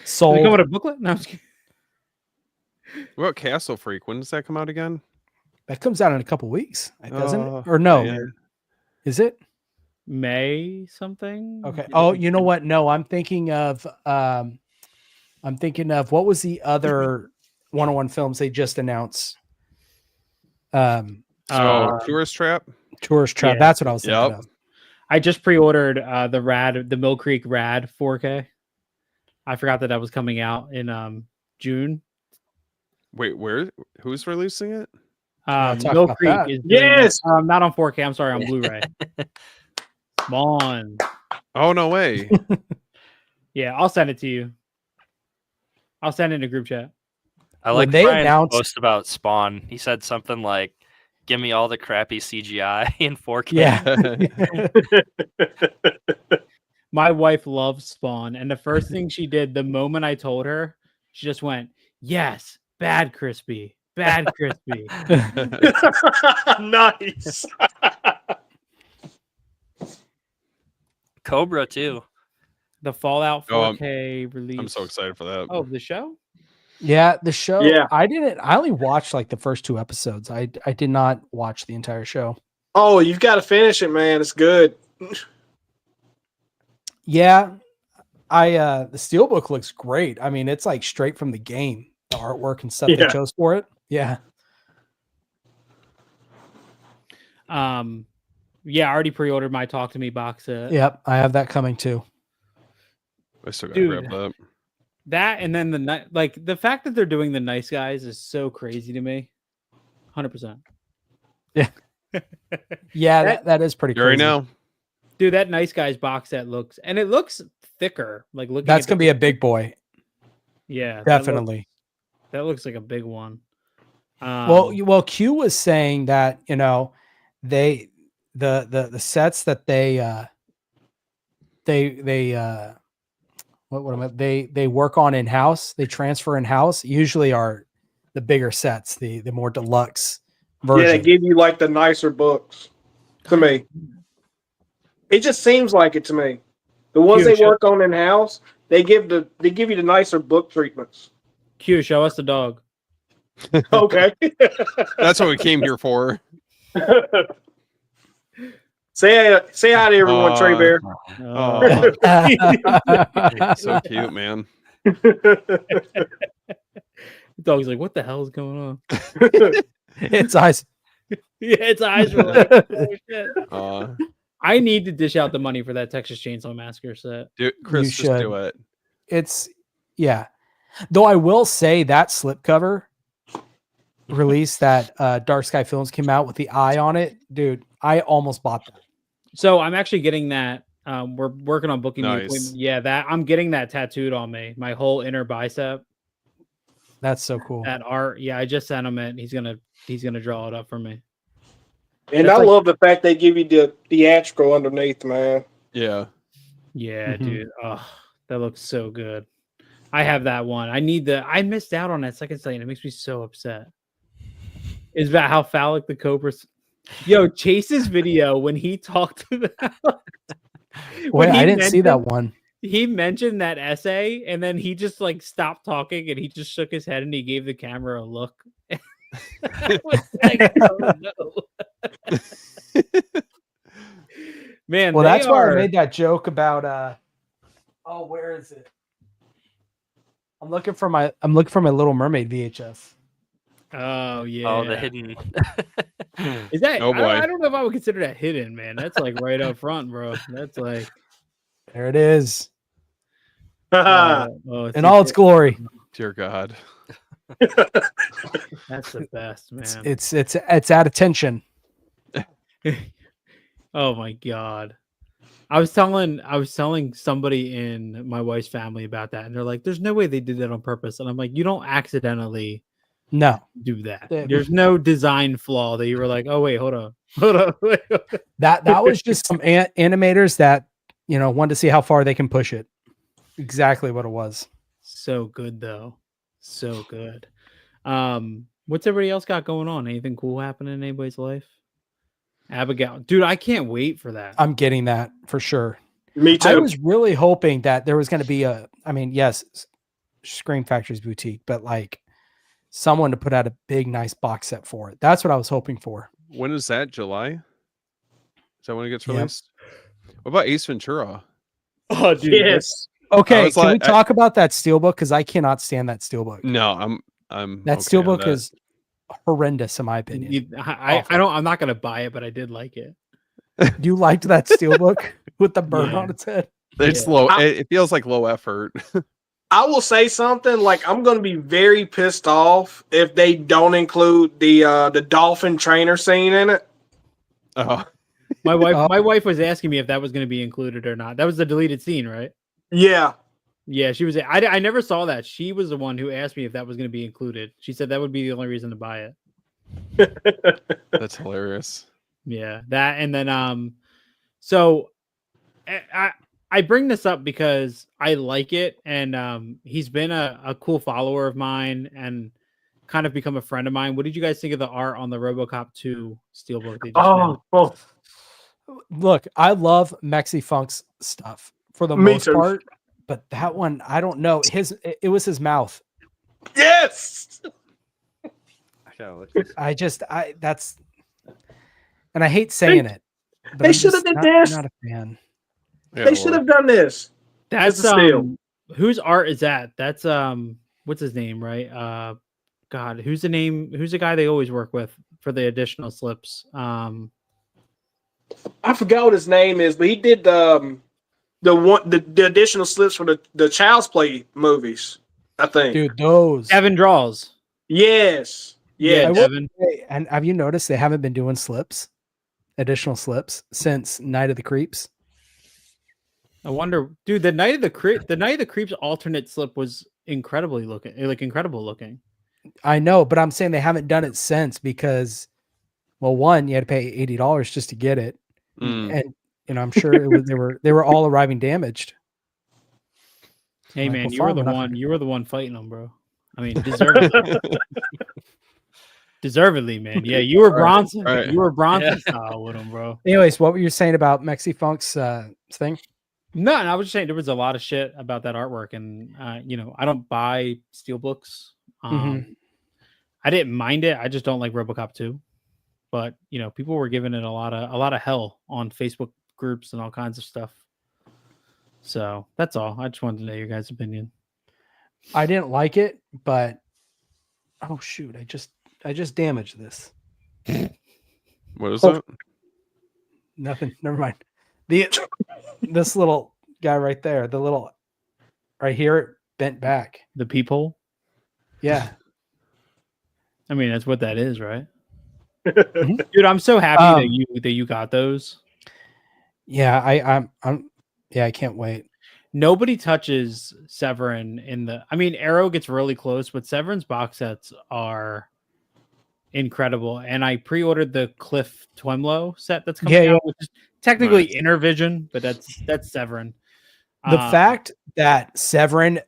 So
we come with a booklet? No, I'm just kidding.
What about Castle Freak? When does that come out again?
That comes out in a couple weeks, doesn't it? Or no?
Yeah.
Is it
May something?
Okay. Oh, you know what? No, I'm thinking of what was the other 101 films they just announced?
Tourist Trap.
Tourist Trap.
Yeah.
That's what I was thinking of.
I just pre-ordered the Mill Creek Rad 4K. I forgot that was coming out in June.
Wait, who's releasing it?
Mill Creek is not on 4K. I'm sorry, on Blu-ray. Come on.
Oh no way.
Yeah, I'll send it to you. I'll send it in a group chat.
I like Brian's post about Spawn. He said something like, "Give me all the crappy CGI in 4K."
Yeah.
My wife loves Spawn, and the first thing she did the moment I told her, she just went, "Yes, bad crispy, bad crispy."
Nice.
Cobra too.
The Fallout 4K release.
I'm so excited for that.
Oh, the show?
Yeah, the show.
Yeah.
I only watched like the first 2 episodes. I did not watch the entire show.
Oh, you've got to finish it, man. It's good.
Yeah. The steelbook looks great. I mean, it's like straight from the game, the artwork and stuff they chose for it. Yeah.
Yeah, I already pre-ordered my Talk to Me box set.
Yep, I have that coming too.
I still gotta grab that.
That and then the fact that they're doing the Nice Guys is so crazy to me. 100%.
Yeah. Yeah, that is pretty crazy.
Right now.
Dude, that Nice Guys box set looks thicker. Like looking
That's gonna be a big boy.
Yeah,
definitely.
That looks like a big one.
Well, Q was saying that, the sets that they work on in-house, they transfer in-house, usually are the bigger sets, the more deluxe version.
Yeah, they give you like the nicer books to me. It just seems like it to me. The ones they work on in-house, they give you the nicer book treatments.
Q, show us the dog.
Okay.
That's what we came here for.
Say hi to everyone, Trey Bear.
So cute, man.
The dog's like, what the hell is going on?
Its eyes.
Yeah, its eyes were like, oh, shit. I need to dish out the money for that Texas Chainsaw Massacre set.
Dude, Chris, just do it.
Though I will say that slipcover release that Dark Sky Films came out with the eye on it, dude, I almost bought that.
So I'm actually getting that. We're working on booking the appointment. Yeah, that I'm getting that tattooed on me, my whole inner bicep.
That's so cool.
That art, yeah, I just sent him it. He's gonna draw it up for me.
And I love the fact they give you the theatrical underneath, man.
Yeah.
Yeah, dude. Oh, that looks so good. I have that one. I missed out on that second sight. It makes me so upset. It's about how phallic the Cobras. Yo, Chase's video when he talked to them.
Wait, I didn't see that one.
He mentioned that essay and then he just like stopped talking and he just shook his head and he gave the camera a look. I was like, oh no. Man,
well, that's why I made that joke about where is it? I'm looking for my Little Mermaid VHS.
Oh yeah.
Oh, the hidden.
Is that?
Oh boy.
I don't know if I would consider that hidden, man. That's like right up front, bro. That's like.
There it is.
In
all its glory.
Dear God.
That's the best, man.
It's at attention.
Oh my God. I was telling somebody in my wife's family about that, and they're like, "There's no way they did that on purpose." And I'm like, "You don't accidentally do that. There's no design flaw that you were like, oh wait, hold on.
That was just some animators that wanted to see how far they can push it. Exactly what it was.
So good though, so good. What's everybody else got going on? Anything cool happening in anybody's life? Abigail, dude, I can't wait for that.
I'm getting that for sure.
Me too.
I was really hoping that there was going to be yes, Scream Factory's boutique, but like someone to put out a big, nice box set for it. That's what I was hoping for.
When is that? July? Is that when it gets released? What about Ace Ventura?
Oh, dude.
Yes.
Okay, can we talk about that steelbook? Because I cannot stand that steelbook.
No, that
steelbook is horrendous in my opinion.
I'm not gonna buy it, but I did like it.
You liked that steelbook with the bird on its head?
It's low. It feels like low effort.
I will say something like I'm going to be very pissed off if they don't include the dolphin trainer scene in it.
Oh,
my wife was asking me if that was going to be included or not. That was the deleted scene, right?
Yeah.
Yeah, she was. I never saw that. She was the one who asked me if that was going to be included. She said that would be the only reason to buy it.
That's hilarious.
Yeah, that and then so I bring this up because I like it, and he's been a cool follower of mine and kind of become a friend of mine. What did you guys think of the art on the RoboCop 2 Steelbook? They just
Look, I love Mexi Funk's stuff for the
Me
most
too.
part, but that one, I don't know. It was his mouth.
Yes.
That's, and I hate saying it. But
They should have did this.
Not a fan.
Yeah,
They should have done this.
That's
a steal.
Whose art is that? That's what's his name, right? God, who's the name? Who's the guy they always work with for the additional slips?
I forgot what his name is, but he did the additional slips for the Child's Play movies. I think,
dude, those
Evan draws.
Yes,
Yeah, Evan.
And have you noticed they haven't been doing additional slips since Night of the Creeps?
I wonder, dude. The Night of the Creeps alternate slip was incredible looking.
I know, but I'm saying they haven't done it since because, well, one, you had to pay $80 just to get it, and I'm sure they were all arriving damaged.
Hey man, you were the one fighting them, bro. I mean, deservedly, man. Yeah, you were Bronson. Right. You were Bronson style with him, bro.
Anyways, what were you saying about Mexi Funk's thing?
No, I was just saying there was a lot of shit about that artwork, and I don't buy steelbooks. I didn't mind it. I just don't like RoboCop 2. But people were giving it a lot of hell on Facebook groups and all kinds of stuff. So that's all. I just wanted to know your guys' opinion.
I didn't like it, but oh shoot, I just damaged this.
What is that?
Nothing. Never mind. This little guy right there, the little right here, bent back.
The peephole?
Yeah.
I mean, that's what that is, right? Dude, I'm so happy that you got those.
Yeah, I can't wait.
Nobody touches Severin Arrow gets really close, but Severin's box sets are incredible. And I pre-ordered the Cliff Twemlow set that's coming out, which is technically Intervision, but that's Severin.
The fact that Severin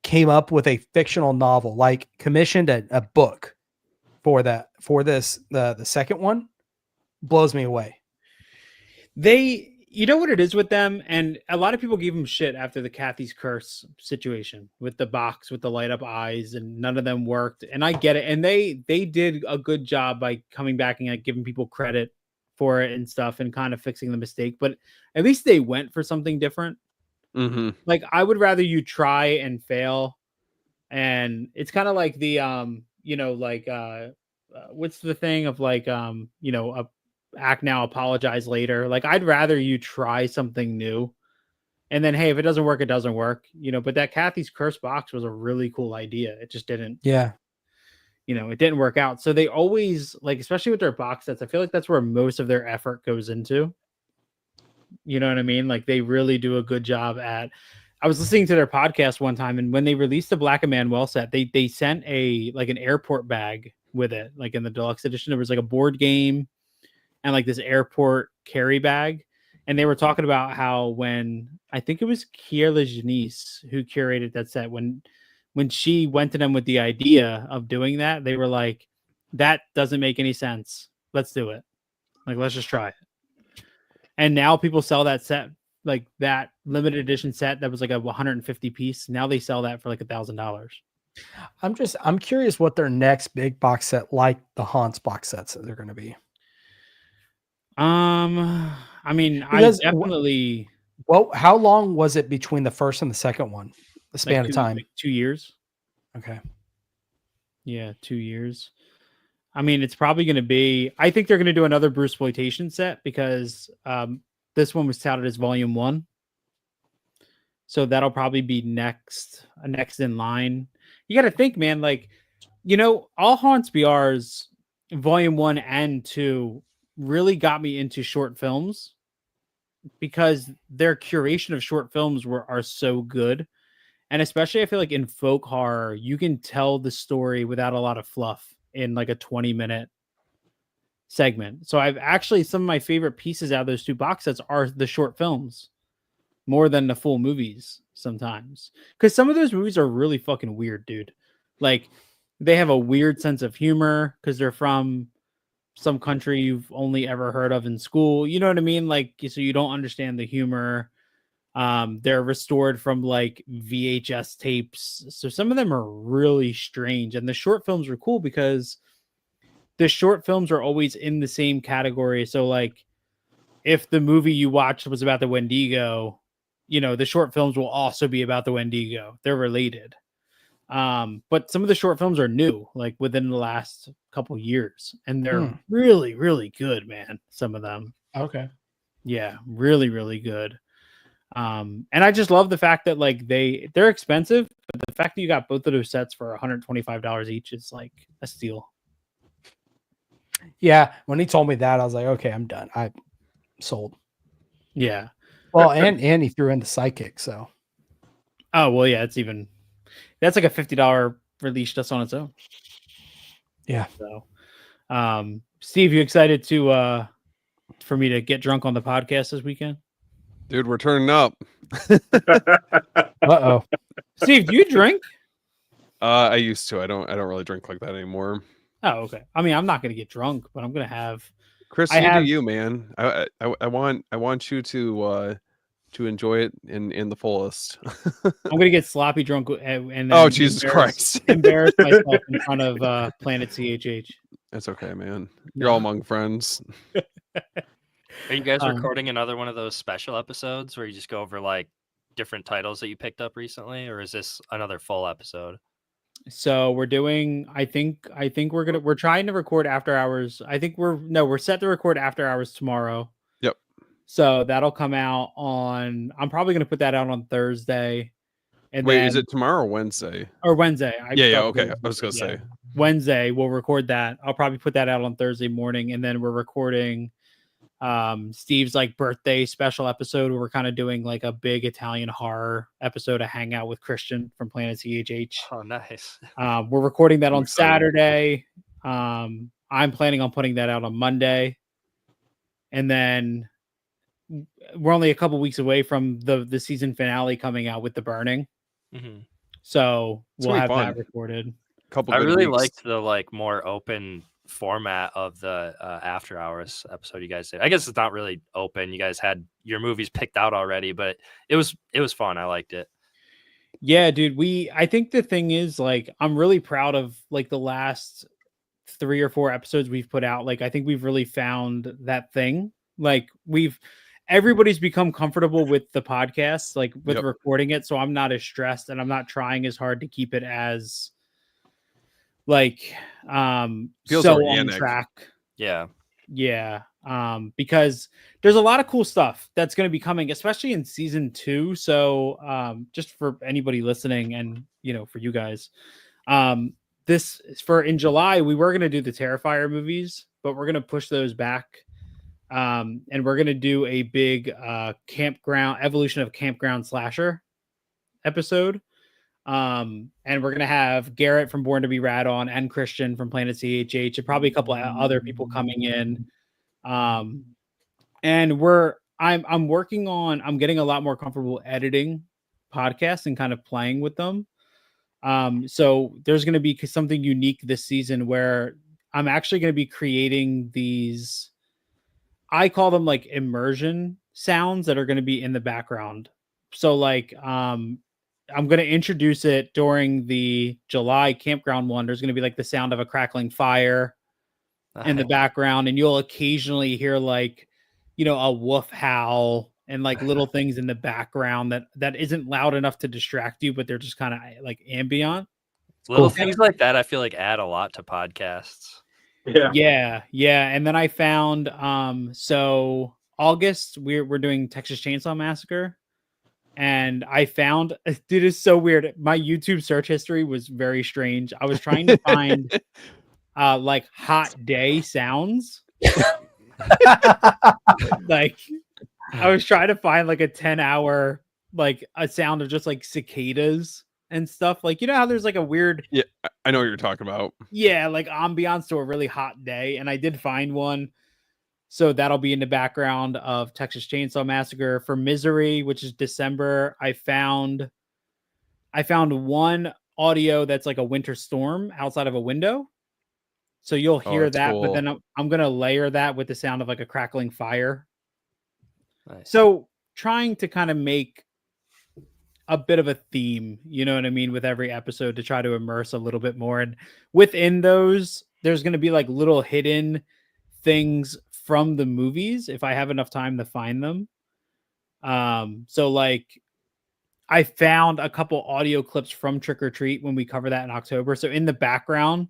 came up with a fictional novel, commissioned a book for the second one, blows me away.
You know what it is with them, and a lot of people gave them shit after the Kathy's Curse situation with the box with the light up eyes, and none of them worked. And I get it, and they did a good job by coming back and giving people credit for it and stuff, and kind of fixing the mistake. But at least they went for something different. I would rather you try and fail, and it's kind of like the what's the thing of act now, apologize later. I'd rather you try something new, and then hey, if it doesn't work, it doesn't work. But that Kathy's Curse box was a really cool idea. It just didn't.
Yeah.
It didn't work out. So they always especially with their box sets, I feel like that's where most of their effort goes into. You know what I mean? They really do a good job at. I was listening to their podcast one time, and when they released the Black Emanuel set, they sent an airport bag with it. In the deluxe edition, there was a board game and this airport carry bag. And they were talking about how when I think it was Kiera Janice who curated that set, when she went to them with the idea of doing that, they were like, that doesn't make any sense. Let's do it. Let's just try it. And now people sell that set, that limited edition set that was a 150 piece. Now they sell that for $1,000.
I'm curious what their next big box set, like the Hans box sets, they're going to be.
I definitely.
Well, how long was it between the first and the second one? The span of time?
2 years.
Okay.
Yeah, 2 years. It's probably going to be. I think they're going to do another Bruceploitation set because this one was touted as Volume 1, so that'll probably be next in line. You got to think, man. All Haunts BR's Volume 1 and 2 really got me into short films. because their curation of short films are so good. And especially I feel like in folk horror, you can tell the story without a lot of fluff in like a 20-minute segment. So I've actually, some of my favorite pieces out of those two box sets are the short films more than the full movies sometimes. Because some of those movies are really fucking weird, dude. Like they have a weird sense of humor because they're from some country you've only ever heard of in school. You know what I mean? Like, so you don't understand the humor. They're restored from like VHS tapes. So some of them are really strange. And the short films are cool because the short films are always in the same category. So like if the movie you watched was about the Wendigo, you know, the short films will also be about the Wendigo. They're related. But some of the short films are new, like within the last couple years, and they're really, really good, man. Some of them.
Okay.
Yeah, really, really good. And I just love the fact that like they're expensive, but the fact that you got both of those sets for $125 each is like a steal.
Yeah, when he told me that, I was like, okay, I'm done. I sold.
Yeah.
Well, and he threw in the psychic, so.
Oh well, yeah, that's like a $50 release just on its own.
Yeah.
So, Steve, you excited to for me to get drunk on the podcast this weekend?
Dude, we're turning up.
Uh-oh.
Steve, do you drink?
I used to. I don't really drink like that anymore.
Oh, okay. I mean, I'm not gonna get drunk, but I'm gonna have.
Chris, do you, man. I want you to enjoy it in the fullest.
I'm gonna get sloppy drunk and then
oh Jesus Christ!
embarrass myself in front of Planet CHH.
That's okay, man. You're all among friends.
Are you guys recording another one of those special episodes where you just go over like different titles that you picked up recently, or is this another full episode?
So we're doing. I think we're trying to record after hours. I think we're set to record after hours tomorrow.
Yep.
So that'll come out on. I'm probably gonna put that out on Thursday. And
wait,
then,
is it tomorrow or Wednesday?
Or Wednesday?
Yeah. Okay, I was gonna say
Wednesday. We'll record that. I'll probably put that out on Thursday morning, and then we're recording Steve's like birthday special episode where we're kind of doing like a big Italian horror episode, a hangout with Christian from Planet CHH.
Oh, nice.
We're recording that on Saturday. I'm planning on putting that out on Monday, and then we're only a couple weeks away from the season finale coming out with The Burning.
Mm-hmm.
So we'll have that recorded.
I really liked the like more open format of the after hours episode you guys did. I guess it's not really open. You guys had your movies picked out already, but it was fun. I liked it.
Yeah, dude. I think the thing is like I'm really proud of like the last 3 or 4 episodes we've put out. Like I think we've really found that thing. Like everybody's become comfortable with the podcast, like with recording it. So I'm not as stressed and I'm not trying as hard to keep it as like
feels
so
organic.
on track.
Yeah.
Because there's a lot of cool stuff that's going to be coming, especially in season 2. So just for anybody listening and for you guys, this is in July we were going to do the Terrifier movies, but we're going to push those back. And we're going to do a big campground evolution of campground slasher episode. And we're going to have Garrett from Born to Be Rad on and Christian from Planet CHH and probably a couple of other people coming in. And I'm getting a lot more comfortable editing podcasts and kind of playing with them. So there's going to be something unique this season where I'm actually going to be creating these, I call them like immersion sounds that are going to be in the background. So like, I'm going to introduce it during the July campground one. There's going to be like the sound of a crackling fire in the background. And you'll occasionally hear like, a wolf howl and like little things in the background that isn't loud enough to distract you, but they're just kind of like ambient.
Little things like that, I feel like add a lot to podcasts.
Yeah. And then I found, so August we're doing Texas Chainsaw Massacre. And I found, dude, it's so weird. My YouTube search history was very strange. I was trying to find like hot day sounds. Like I was trying to find like a 10-hour, like a sound of just like cicadas and stuff. Like, you know how there's like a weird,
Yeah, I know what you're talking about.
yeah, like ambiance to a really hot day. And I did find one. So that'll be in the background of Texas Chainsaw Massacre. For Misery, which is December, I found one audio that's like a winter storm outside of a window. So you'll
Oh,
hear
that's
that, but
cool.
then I'm going to layer that with the sound of like a crackling fire.
Nice.
So trying to kind of make a bit of a theme, you know what I mean, with every episode to try to immerse a little bit more. And within those, there's going to be like little hidden things from the movies if I have enough time to find them. So like I found a couple audio clips from Trick or Treat when we cover that in October. So in the background,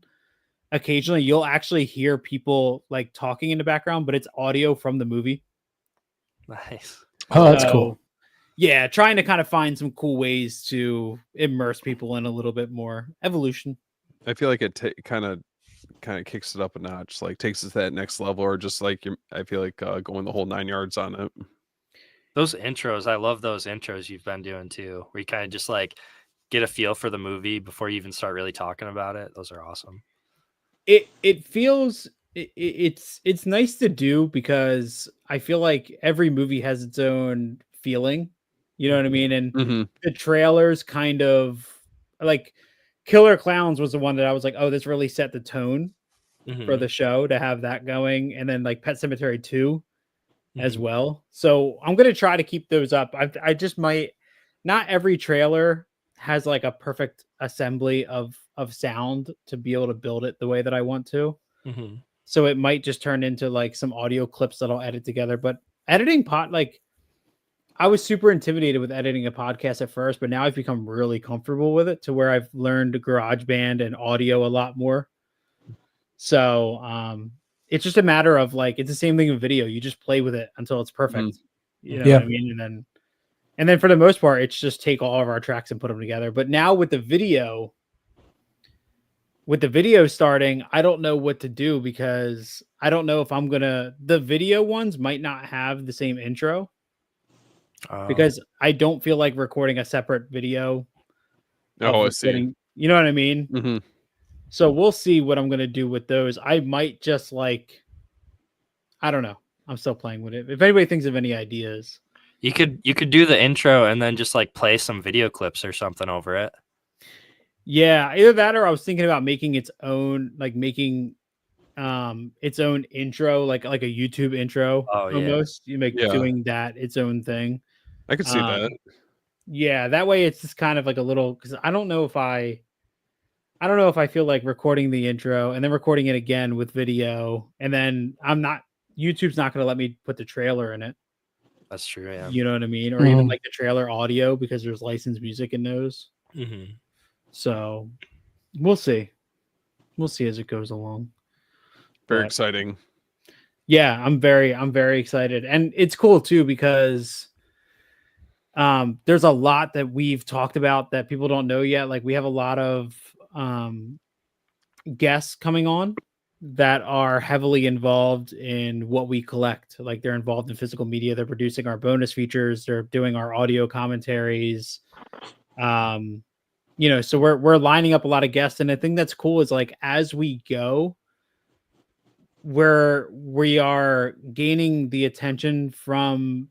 occasionally you'll actually hear people like talking in the background, but it's audio from the movie.
Nice.
Oh, that's cool.
Yeah, trying to kind of find some cool ways to immerse people in a little bit more evolution.
I feel like it kind of kicks it up a notch, like takes it to that next level, or just like I feel like going the whole 9 yards on it.
Those intros, I love those intros you've been doing too, where you kind of just like get a feel for the movie before you even start really talking about it. Those are awesome.
It feels it's nice to do because I feel like every movie has its own feeling. You know what I mean? And the trailers kind of like Killer Clowns was the one that I was like, oh, this really set the tone for the show to have that going. And then like Pet Sematary 2 as well. So I'm going to try to keep those up. I just might, not every trailer has like a perfect assembly of sound to be able to build it the way that I want to. So it might just turn into like some audio clips that I'll edit together. But editing like I was super intimidated with editing a podcast at first, but now I've become really comfortable with it to where I've learned GarageBand and audio a lot more. So it's just a matter of like, it's the same thing in video. You just play with it until it's perfect. You know what I mean? And then for the most part, it's just take all of our tracks and put them together. But now with the video starting, I don't know what to do because I don't know if the video ones might not have the same intro. Because I don't feel like recording a separate video.
Oh, I see.
You know what I mean? So we'll see what I'm going to do with those. I might just like, I don't know. I'm still playing with it. If anybody thinks of any ideas.
You could do the intro and then just like play some video clips or something over it.
Yeah, either that or I was thinking about making its own, like making its own intro, like a YouTube intro almost. You make doing that its own thing.
I could see that.
Yeah, that way it's just kind of like a little, because I don't know if I feel like recording the intro and then recording it again with video, and then YouTube's not going to let me put the trailer in it.
That's true. Yeah.
You know what I mean? Or even like the trailer audio because there's licensed music in those. So we'll see. We'll see as it goes along.
Very exciting.
Yeah, I'm very excited. And it's cool too because there's a lot that we've talked about that people don't know yet. Like we have a lot of guests coming on that are heavily involved in what we collect. Like they're involved in physical media. They're producing our bonus features. They're doing our audio commentaries. You know, so we're lining up a lot of guests. And the thing that's cool is like, as we go, we are gaining the attention from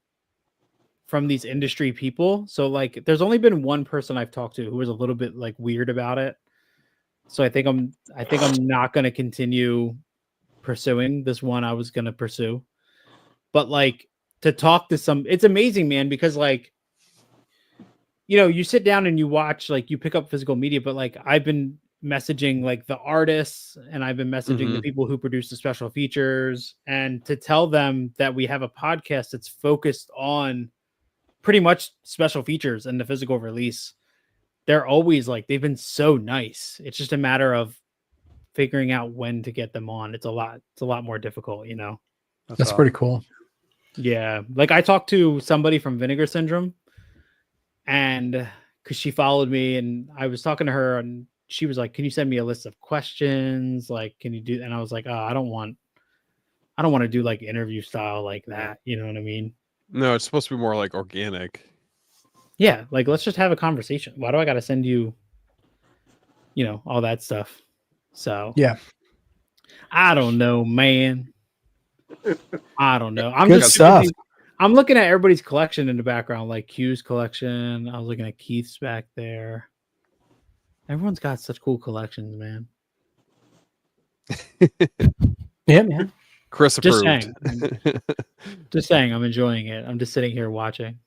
these industry people. So like, there's only been one person I've talked to who was a little bit like weird about it. So I think I'm not going to continue pursuing this one I was going to pursue. But like to talk to it's amazing, man, because like, you know, you sit down and you watch, like you pick up physical media, but like I've been messaging like the artists and I've been messaging the people who produce the special features, and to tell them that we have a podcast that's focused on pretty much special features and the physical release. They're always like, they've been so nice. It's just a matter of figuring out when to get them on. It's a lot more difficult, you know?
That's pretty cool.
Yeah. Like I talked to somebody from Vinegar Syndrome, and cause she followed me and I was talking to her and she was like, can you send me a list of questions? Like, can you do, and I was like, oh, I don't want to do like interview style like that. You know what I mean?
No, it's supposed to be more like organic.
Yeah, like let's just have a conversation. Why do I got to send you, all that stuff? So
Yeah.
I don't know, man. I don't know. I'm
Good
just
stuff.
I'm looking at everybody's collection in the background, like Q's collection. I was looking at Keith's back there. Everyone's got such cool collections, man.
Yeah, man.
Chris
Just
approved.
saying, I'm enjoying it. I'm just sitting here watching.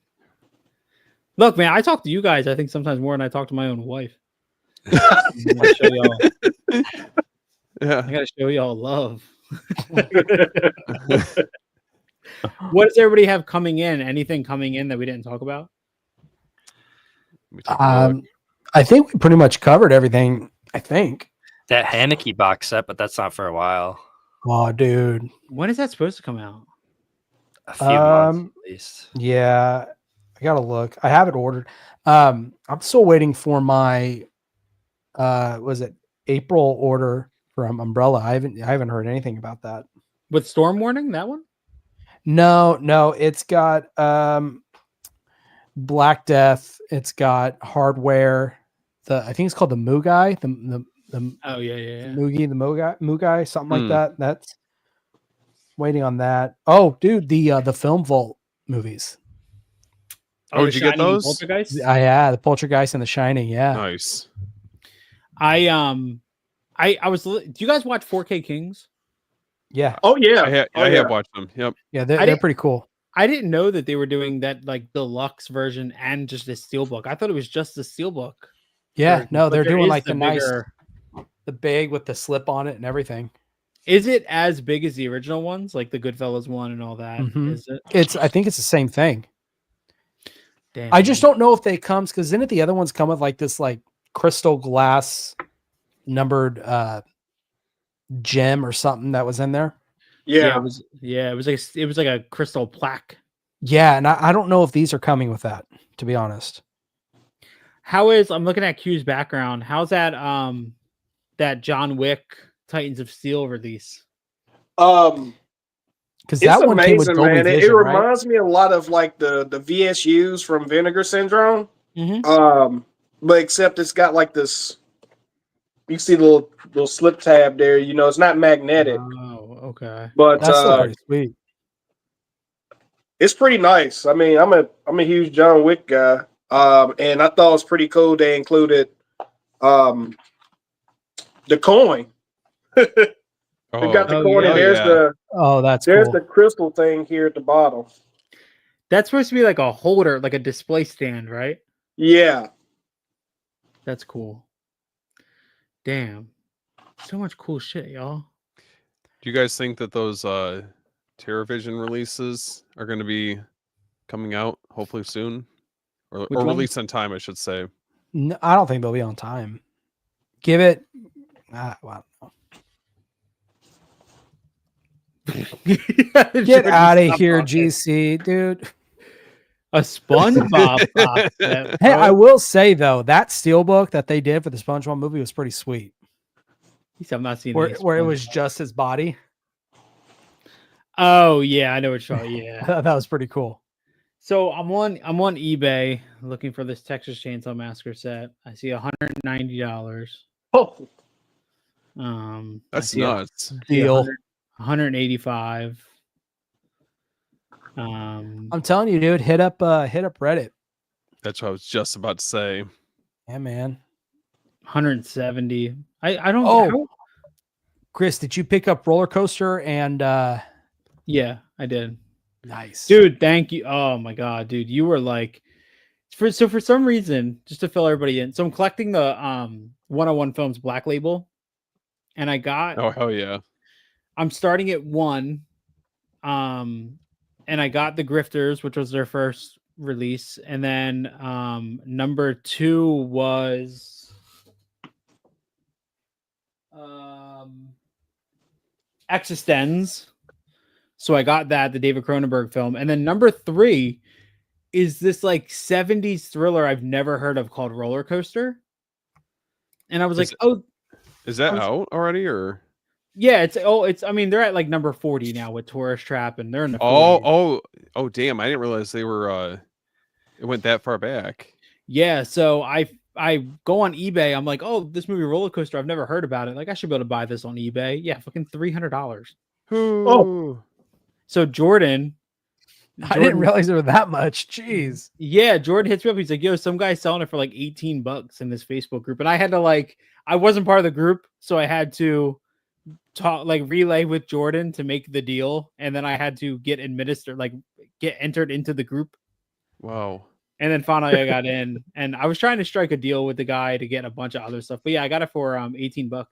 Look, man, I talk to you guys, I think sometimes more than I talk to my own wife. I show y'all.
Yeah.
I gotta show y'all love. What does everybody have coming in? Anything coming in that we didn't talk about?
I think we pretty much covered everything. I think
that Haneke box set, but that's not for a while.
Oh, dude,
when is that supposed to come out?
A few months at least.
Yeah, I gotta look. I have it ordered. I'm still waiting for my was it April order from Umbrella. I haven't heard anything about that.
With Storm Warning, that one?
No, it's got Black Death. It's got Hardware. I think it's called the Mugai. The Mugai, something like that. That's waiting on that. Oh, dude, the Film Vault movies.
Oh, did you get those?
Poltergeist?
Yeah, the Poltergeist and the Shining. Yeah,
nice.
I was. Do you guys watch 4K Kings?
Yeah.
Oh yeah.
I have watched them. Yep.
Yeah, they're pretty cool.
I didn't know that they were doing that like deluxe version and just a steelbook. I thought it was just the steelbook.
Yeah, no, they're doing like the nice,
bigger...
the big with the slip on it and everything.
Is it as big as the original ones, like the Goodfellas one and all that?
Mm-hmm.
Is it?
I think it's the same thing.
Damn.
I just don't know if they comes because didn't the other ones come with like this like crystal glass numbered gem or something that was in there?
Yeah,
it was like a crystal plaque.
Yeah, and I don't know if these are coming with that, to be honest.
I'm looking at Q's background. How's that that John Wick Titans of Steel release?
Because that one came with Dolby
man.
Vision,
It reminds me a lot of like the VSUs from Vinegar Syndrome.
Mm-hmm.
But except it's got like this. You see the little slip tab there. It's not magnetic.
Oh, okay.
But
that's still pretty sweet.
It's pretty nice. I mean, I'm a huge John Wick guy. And I thought it was pretty cool they included the coin. We got the coin, and there's the crystal thing here at the bottom.
That's supposed to be like a holder, like a display stand, right?
Yeah.
That's cool. Damn. So much cool shit, y'all.
Do you guys think that those TerraVision releases are going to be coming out hopefully soon? Or released on time, I should say.
No, I don't think they'll be on time. Give it. Well, get out of here, GC, dude.
A SpongeBob box set,
Hey, I will say though, that steelbook that they did for the SpongeBob movie was pretty sweet.
I'm not seeing
where it was just his body.
Oh yeah, I know what you're talking. Yeah,
that was pretty cool.
So I'm on eBay looking for this Texas Chainsaw Massacre set. I see $190.
Oh,
that's nuts.
Deal.
185.
I'm telling you, dude, hit up Reddit.
That's what I was just about to say.
Yeah, man.
170. I don't.
Oh, Chris, did you pick up Roller Coaster and?
Yeah, I did.
Nice,
dude. Thank you. Oh my god, dude, you were like, for some reason, just to fill everybody in. So I'm collecting the 101 Films Black Label, and I got.
Oh hell yeah!
I'm starting at 1, and I got the Grifters, which was their first release, and then number 2 was Existenz. So I got that, the David Cronenberg film. And then number 3 is this like 70s thriller I've never heard of called Roller Coaster. And I was like, oh.
Is that out already or?
Yeah, it's. I mean, they're at like number 40 now with Tourist Trap, and they're in the 40s.
Oh, damn! I didn't realize they were. It went that far back.
Yeah, so I go on eBay. I'm like, oh, this movie Roller Coaster. I've never heard about it. Like, I should be able to buy this on eBay. Yeah, fucking $300.
Oh.
So Jordan,
I didn't realize there were that much. Jeez.
Yeah, Jordan hits me up. He's like, yo, some guy's selling it for like $18 in this Facebook group. And I had to I wasn't part of the group, so I had to relay with Jordan to make the deal. And then I had to get entered into the group.
Wow.
And then finally I got in, and I was trying to strike a deal with the guy to get a bunch of other stuff. But yeah, I got it for $18.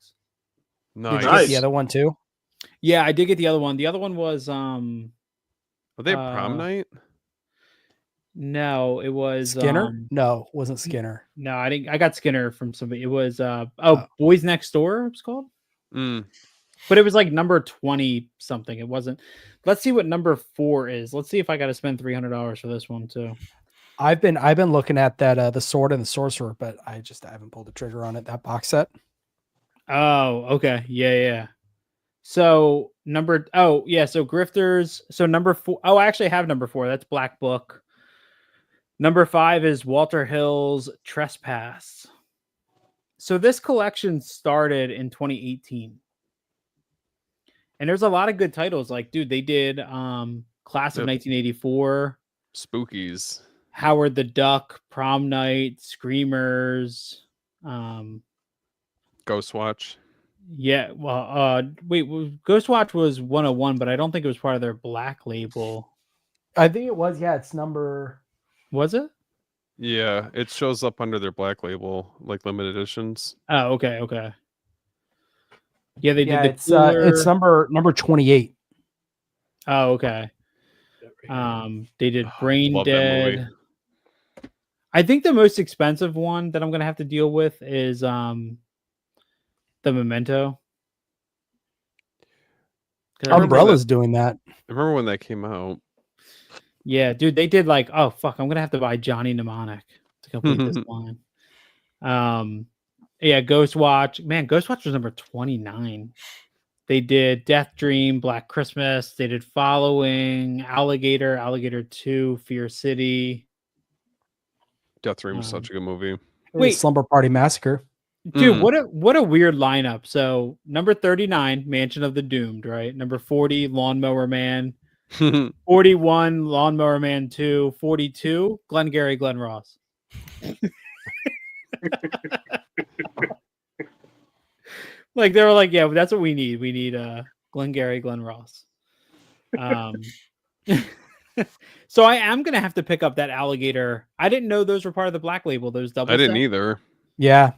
Nice.
Did you get the other one too?
Yeah, I did get the other one. The other one was
Were they prom night?
No, it was
Skinner. No, it wasn't Skinner.
No, I didn't. I got Skinner from somebody. It was Boys Next Door. It was called. But it was like number 20 something. It wasn't. Let's see what number 4 is. Let's see if I got to spend $300 for this one too.
I've been looking at that the Sword and the Sorcerer, but I haven't pulled the trigger on it. That box set.
Oh, okay. Yeah. So so Grifters. So number 4. Oh, I actually have number 4. That's Black Book. Number 5 is Walter Hill's Trespass. So this collection started in 2018. And there's a lot of good titles. Like, dude, they did Class of 1984.
Spookies.
Howard the Duck, Prom Night, Screamers,
Ghostwatch.
Yeah, well, Ghostwatch was 101, but I don't think it was part of their Black label.
I think it was. Yeah, it's number.
Was it?
Yeah, it shows up under their Black label, like limited editions.
Oh, okay. Yeah, they did.
It's number 28.
Oh, okay. They did Brain Dead. I think the most expensive one that I'm gonna have to deal with is the Memento.
Umbrella's doing that.
I remember when that came out.
Yeah, dude, they did I'm gonna have to buy Johnny Mnemonic to complete this line. Yeah, Ghostwatch. Man, Ghostwatch was number 29. They did Death Dream, Black Christmas. They did Following, Alligator 2, Fear City.
Death Dream was such a good movie.
Wait, Slumber Party Massacre.
Dude, what a weird lineup. So number 39, Mansion of the Doomed, right? Number 40, Lawnmower Man. 41, Lawnmower Man 2. 42, Glengarry Glen Ross. Like they were like, yeah, that's what we need. We need Glengarry Glen Ross. So I am gonna have to pick up that Alligator. I didn't know those were part of the Black label. Those double.
I didn't either.
Yeah.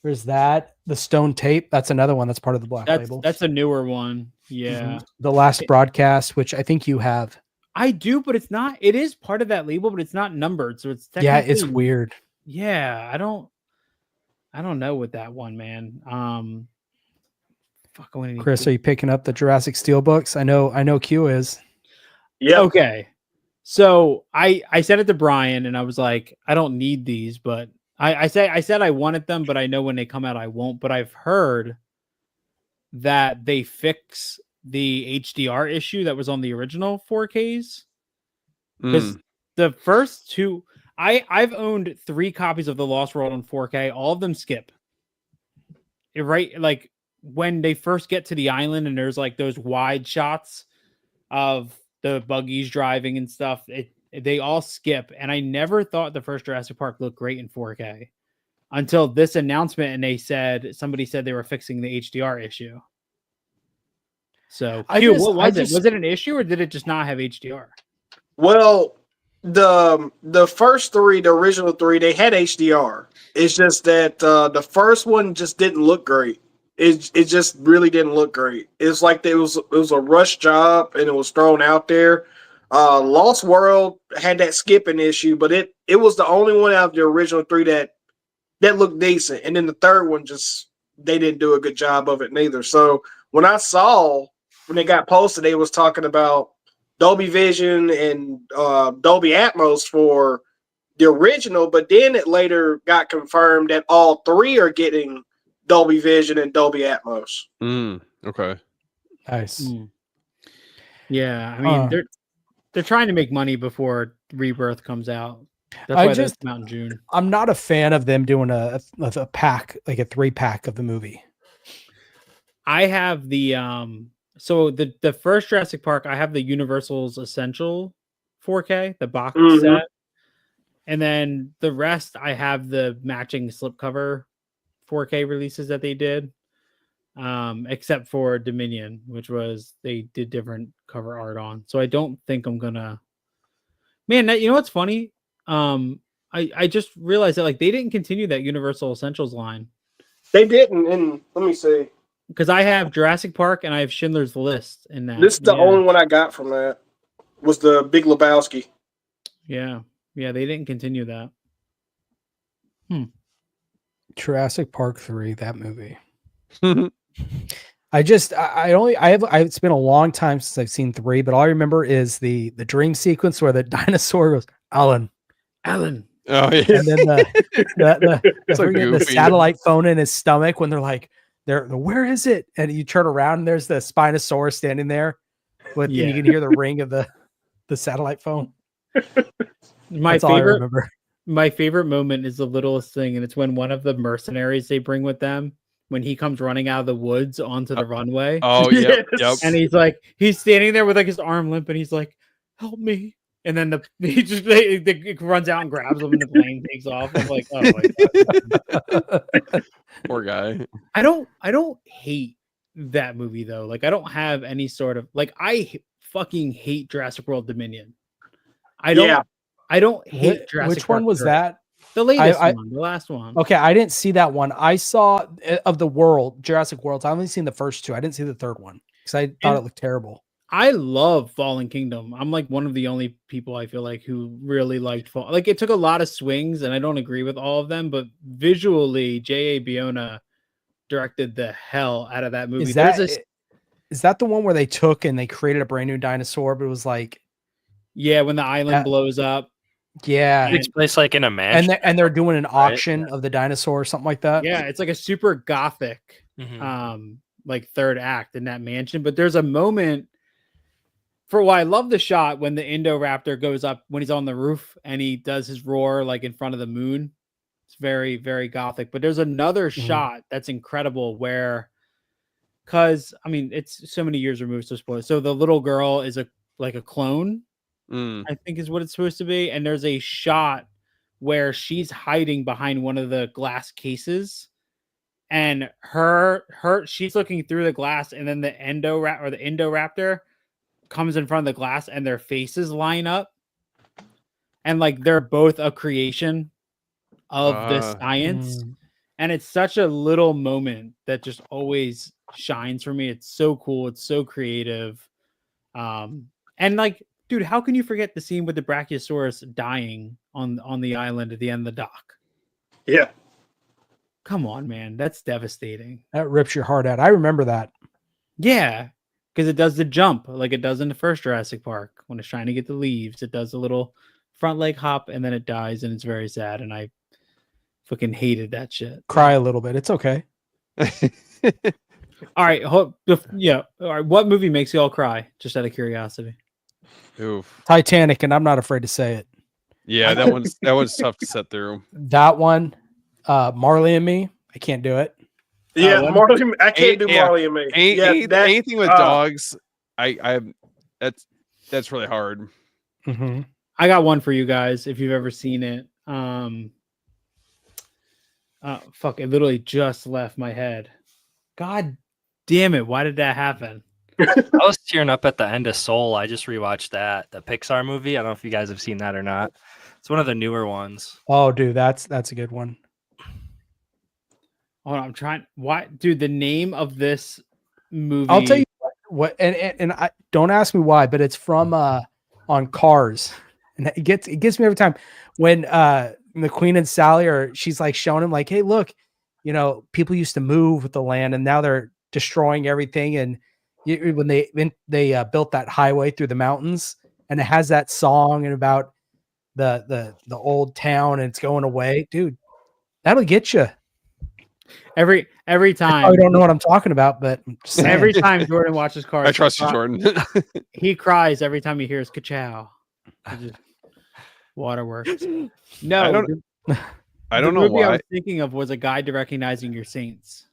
There's that. The Stone Tape. That's another one that's part of the Black label.
That's a newer one. Yeah.
Mm-hmm. The Last Broadcast, which I think you have.
I do, but it's not. It is part of that label, but it's not numbered, so it's
it's weird.
Yeah, I don't know with that one, man.
Chris, are you picking up the Jurassic Steel books? I know Q is.
Yeah.
Okay. So I said it to Brian, and I was like, I don't need these, but I said I wanted them, but I know when they come out I won't. But I've heard that they fix the HDR issue that was on the original 4Ks. Because the first two, I've owned 3 copies of The Lost World on 4K. All of them skip. Like when they first get to the island and there's like those wide shots of the buggies driving and stuff, they all skip. And I never thought the first Jurassic Park looked great in 4K until this announcement, and somebody said they were fixing the HDR issue. So what was it? Was it an issue, or did it just not have HDR?
Well, the first 3, the original 3, they had HDR. It's just that the first one just didn't look great. It just really didn't look great. It's like it was a rush job and it was thrown out there. Lost World had that skipping issue, but it was the only one out of the original 3 that looked decent. And then the third one they didn't do a good job of it neither. So when I saw when they got posted, they was talking about Dolby Vision and Dolby Atmos for the original, but then it later got confirmed that all 3 are getting Dolby Vision and Dolby Atmos.
Okay.
Nice.
Yeah, I mean they're trying to make money before Rebirth comes out. That's why those come out in June.
I'm not a fan of them doing a pack, like a 3-pack of the movie.
I have the so the first Jurassic Park, I have the Universal's Essential 4K, the box set. And then the rest I have the matching slipcover 4K releases that they did. Except for Dominion, which was they did different cover art on. So I don't think I'm gonna. Man, you know what's funny? I just realized that like they didn't continue that Universal Essentials line.
They didn't, and let me see.
Because I have Jurassic Park and I have Schindler's List in that.
This is the only one I got from that. Was the Big Lebowski.
Yeah, they didn't continue that.
Jurassic Park 3, that movie. It's been a long time since I've seen 3, but all I remember is the dream sequence where the dinosaur goes, Alan.
Oh yeah.
And then the satellite phone in his stomach when they're like, where is it? And you turn around and there's the Spinosaurus standing there and you can hear the ring of the satellite phone.
My favorite moment is the littlest thing, and it's when one of the mercenaries they bring with them, when he comes running out of the woods onto the runway.
Oh, yep.
And he's standing there with like his arm limp, and he's like, "Help me!" And then he runs out and grabs him, and the plane takes off. I'm like, "Oh my god,
poor guy."
I don't hate that movie though. Like, I don't have any sort of like. I fucking hate Jurassic World Dominion. I don't hate Jurassic
Which one was that?
The latest one, the last one.
Okay, I didn't see that one. I saw of the world, Jurassic World. I've only seen the first 2. I didn't see the third one because I thought it looked terrible.
I love Fallen Kingdom. I'm like one of the only people I feel like who really liked Fallen. Like it took a lot of swings, and I don't agree with all of them, but visually, J.A. Bayona directed the hell out of that movie.
Is that the one where they took and they created a brand new dinosaur, but it was like,
when the island blows up.
Yeah,
it takes place like in a mansion,
and they're doing an auction of the dinosaur or something like that.
Yeah, it's like a super gothic, like third act in that mansion. But there's a moment I love the shot when the Indoraptor goes up when he's on the roof and he does his roar like in front of the moon. It's very, very gothic. But there's another shot that's incredible because I mean it's so many years removed, so spoiled. So the little girl is a clone. I think is what it's supposed to be. And there's a shot where she's hiding behind one of the glass cases and she's looking through the glass, and then the Indoraptor comes in front of the glass and their faces line up. And like, they're both a creation of the science. And it's such a little moment that just always shines for me. It's so cool. It's so creative. And like, dude, how can you forget the scene with the Brachiosaurus dying on the island at the end of the dock?
Yeah.
Come on, man. That's devastating.
That rips your heart out. I remember that.
Yeah, because it does the jump like it does in the first Jurassic Park. When it's trying to get the leaves, it does a little front leg hop, and then it dies, and it's very sad, and I fucking hated that shit.
Cry a little bit. It's okay.
All right. All right. What movie makes you all cry? Just out of curiosity.
Oof.
Titanic, and I'm not afraid to say it.
Yeah, that one's tough to set through.
That one, Marley and Me, I can't do it.
Yeah, Marley. I can't do Marley and Me.
Anything with dogs, that's really hard.
Mm-hmm.
I got one for you guys if you've ever seen it. Fuck! It literally just left my head. God damn it! Why did that happen?
I was tearing up at the end of Soul. I just rewatched the Pixar movie. I don't know if you guys have seen that or not. It's one of the newer ones.
Oh, dude, that's a good one.
Hold on, I'm trying. What, dude? The name of this movie?
I'll tell you what. And I don't ask me why, but it's from on Cars, and it gets me every time when the Queen and Sally she's like showing him like, hey, look, people used to move with the land, and now they're destroying everything, and when they built that highway through the mountains, and it has that song and about the old town and it's going away, dude, that'll get you.
Every time.
I don't know what I'm talking about, but
every time Jordan watches Cars,
I trust you, Jordan.
he cries every time he hears "ka-chow." Waterworks. No,
I don't know
movie
why.
I was thinking of was A Guide to Recognizing Your Saints.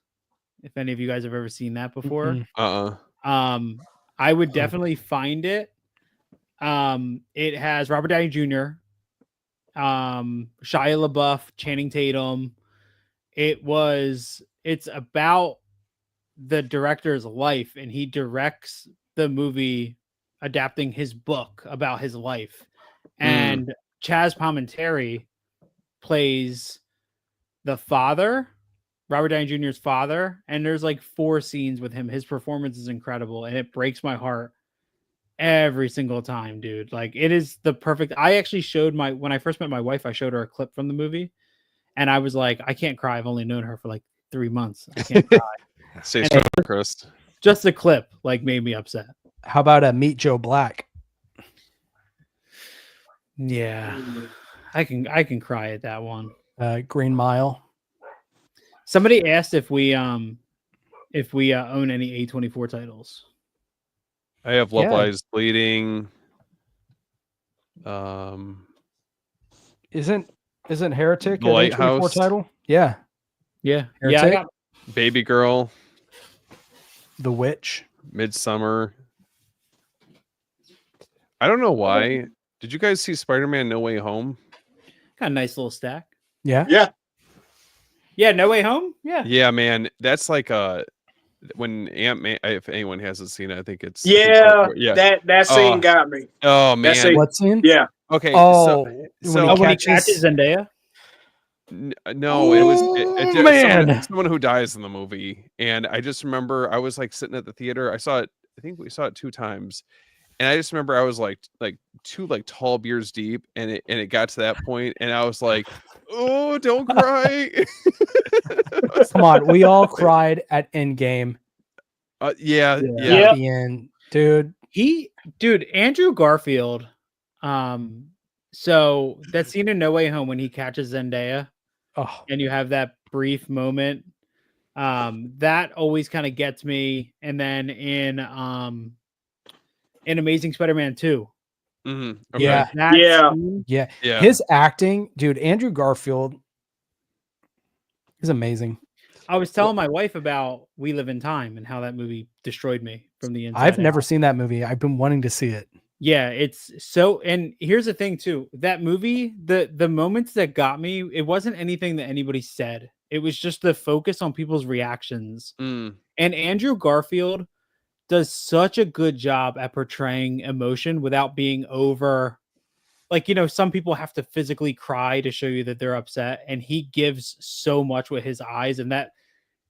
If any of you guys have ever seen that before, I would definitely find it. It has Robert Downey Jr., Shia LaBeouf, Channing Tatum. It's about the director's life, and he directs the movie adapting his book about his life. And Chaz Palminteri plays the father, Robert Downey Jr.'s father, and there's like 4 scenes with him. His performance is incredible, and it breaks my heart every single time, dude. Like, it is the perfect. I actually showed when I first met my wife, I showed her a clip from the movie, and I was like, I can't cry. I've only known her for like 3 months. I can't cry.
Say strong, Chris.
Just the clip like made me upset.
How about Meet Joe Black?
Yeah, I can cry at that one.
Green Mile.
Somebody asked if we own any A24 titles.
I have Love Lies Bleeding.
Isn't Heretic
The
an
Lighthouse
A24 title? Yeah.
Yeah.
Heretic?
Yeah.
Baby Girl.
The Witch.
Midsummer. I don't know why. Did you guys see Spider-Man No Way Home?
Got a nice little stack.
Yeah.
Yeah.
Yeah, No Way Home? Yeah.
Yeah, man. That's like when Ant-Man, if anyone hasn't seen it, I think it's
that scene got me.
Oh man.
Scene,
what scene?
Yeah.
Okay.
Oh,
so
when he catches Zendaya?
No, it was someone who dies in the movie. And I just remember I was like sitting at the theater. I think we saw it 2 times. And I just remember I was like 2 like tall beers deep, and it got to that point, and I was like, "Oh, don't cry!"
Come on, we all cried at Endgame.
Yeah.
At the end, dude.
Andrew Garfield. So that scene in No Way Home when he catches Zendaya, and you have that brief moment, that always kind of gets me. And then in Amazing Spider-Man 2.
Mm-hmm.
Okay. Yeah. His acting, dude, Andrew Garfield is amazing.
I was telling my wife about We Live in Time and how that movie destroyed me from the inside.
I've never seen that movie. I've been wanting to see it.
Yeah, it's so, and here's the thing too, that movie, the moments that got me, it wasn't anything that anybody said. It was just the focus on people's reactions. And Andrew Garfield does such a good job at portraying emotion without being over, like, some people have to physically cry to show you that they're upset, and he gives so much with his eyes, and that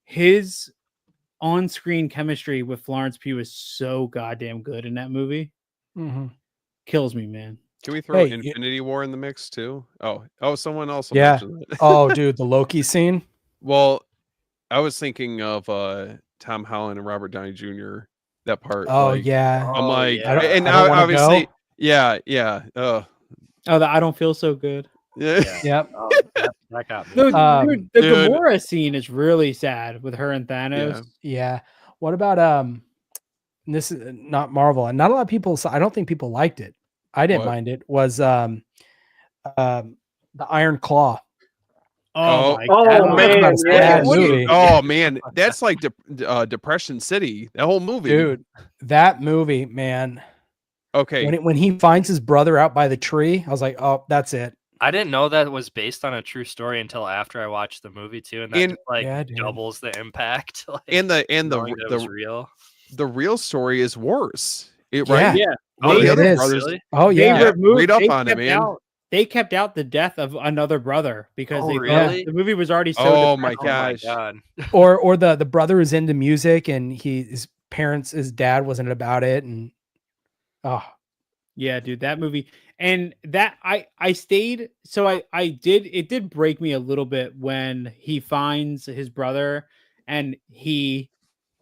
his on-screen chemistry with Florence Pugh is so goddamn good in that movie. Kills me, man.
Can we throw Infinity War in the mix too? Oh, someone else.
Yeah. Oh, dude, the Loki scene.
Well, I was thinking of Tom Holland and Robert Downey Jr. That part.
Oh, yeah.
I'm like,
yeah.
and
I
obviously, yeah.
Oh, that I don't feel so good.
Yep.
Oh, that got me.
No, dude, the Gamora scene is really sad with her and Thanos.
Yeah. What about this is not Marvel, and not a lot of people. I don't think people liked it. I didn't mind it. Was the Iron Claw.
Oh
man!
Oh man, that's like Depression City. That whole movie,
dude. That movie, man.
Okay.
When he finds his brother out by the tree, I was like, oh, that's it.
I didn't know that was based on a true story until after I watched the movie too, and that doubles the impact. Like,
and the
real.
The real story is worse.
Right?
Yeah.
Oh,
it is.
Really?
Oh yeah.
Read up on it, man.
They kept out the death of another brother because
really?
The movie was already so.
Oh my gosh!
Or the brother is into music and his dad wasn't about it, and
yeah, dude, that movie. And that I stayed, so it did break me a little bit when he finds his brother and he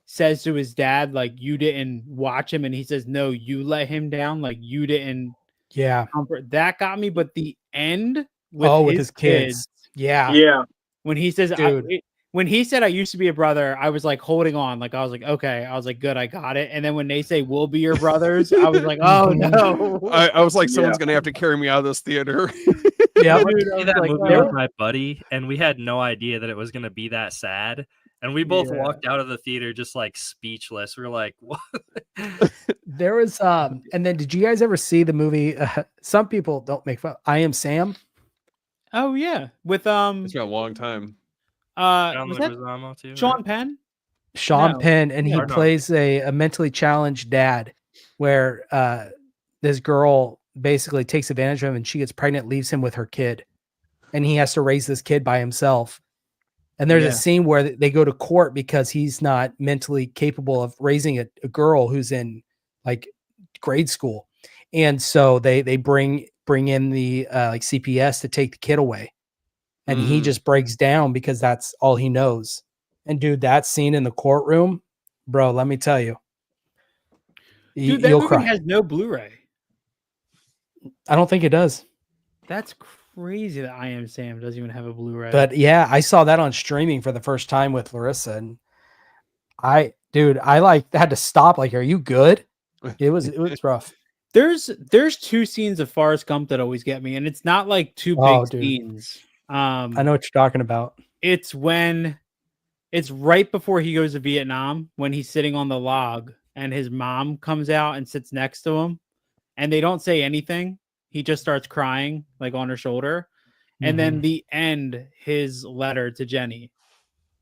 says to his dad, like, you didn't watch him, and he says, no, you let him down, like, you didn't.
Yeah,
that got me. But the end with his kids,
yeah,
when he says,
dude,
when he said I used to be a brother, I was like holding on. Like I was like, okay. I was like, good, I got it. And then when they say we'll be your brothers, I was like, oh no.
I was like, someone's gonna have to carry me out of this theater.
Yeah, I
Dude,
went to
I
see
was
that
like,
movie
oh.
with my buddy, and we had no idea that it was gonna be that sad. And we both walked out of the theater just like speechless. We were like, what?
There was and then did you guys ever see the movie? Some people don't make fun. I Am Sam.
Oh yeah, with
It's been a long time.
was that
Leguizamo too,
Sean
right?
Penn?
Sean
No.
Penn, and he
Yeah.
plays a mentally challenged dad, where this girl basically takes advantage of him, and she gets pregnant, leaves him with her kid, and he has to raise this kid by himself. And there's a scene where they go to court because he's not mentally capable of raising a girl who's in like grade school, and so they bring in the like CPS to take the kid away, and he just breaks down because that's all he knows. And dude, that scene in the courtroom, bro, let me tell you,
Dude, that
you'll
movie
cry.
has no Blu-ray.
I don't think it does.
That's crazy that I Am Sam doesn't even have a Blu-ray.
But yeah, I saw that on streaming for the first time with Larissa, and I like had to stop. Like, are you good? It was rough.
There's two scenes of Forrest Gump that always get me, and it's not like two big scenes.
I know what you're talking about.
It's right before he goes to Vietnam, when he's sitting on the log and his mom comes out and sits next to him, and they don't say anything. He just starts crying like on her shoulder. And then the end, his letter to Jenny.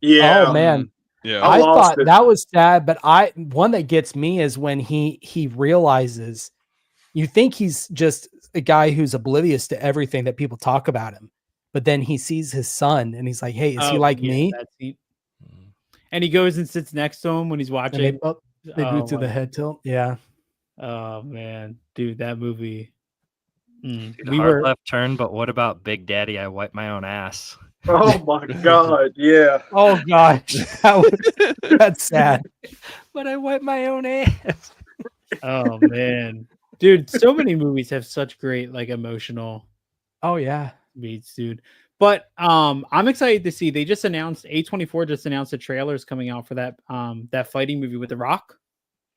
Yeah.
Oh man.
Yeah.
I thought that was sad, but one that gets me is when he realizes, you think he's just a guy who's oblivious to everything that people talk about him. But then he sees his son and he's like, hey, is he like me?
And he goes and sits next to him when he's watching.
They do to the head tilt. Yeah.
Oh man, dude, that movie.
Dude, left turn, but what about Big Daddy? I wipe my own ass.
Oh my god, yeah.
Oh gosh, that's sad.
But I wipe my own ass.
Oh man, dude, so many movies have such great like emotional.
Oh yeah,
beats, dude. But I'm excited to see. They just announced A24 just announced a trailer is coming out for that fighting movie with The Rock.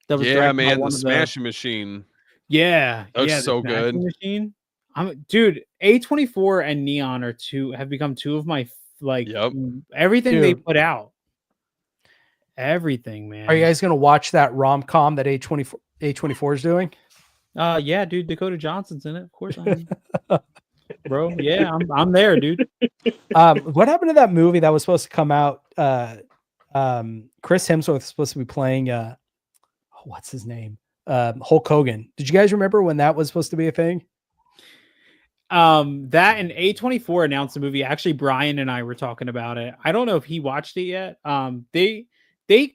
That was man, the Smashing Machine.
Yeah,
that was so good.
Machine. Dude, A24 and Neon have become two of my everything they put out. Everything, man.
Are you guys gonna watch that rom-com that A24 is doing?
Yeah, dude. Dakota Johnson's in it. Of course I am. Bro, yeah, I'm there, dude.
What happened to that movie that was supposed to come out? Chris Hemsworth was supposed to be playing what's his name? Hulk Hogan. Did you guys remember when that was supposed to be a thing?
That and A24 announced the movie. Actually, Brian and I were talking about it. I don't know if he watched it yet. They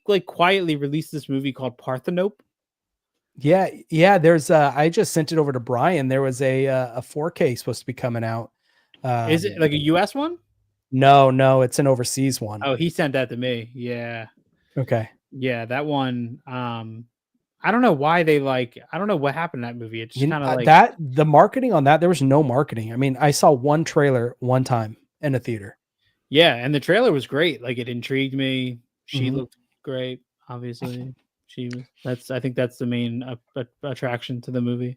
like quietly released this movie called Parthenope.
Yeah. There's I just sent it over to Brian. There was a 4K supposed to be coming out.
Is it like a US one?
No, it's an overseas one.
Oh, he sent that to me. Yeah.
Okay.
Yeah, that one. I don't know why I don't know what happened in that movie. It's just kind of like
that. The marketing on that, there was no marketing. I mean, I saw one trailer one time in a theater.
Yeah, and the trailer was great. Like, it intrigued me. She looked great. Obviously, I think that's the main attraction to the movie.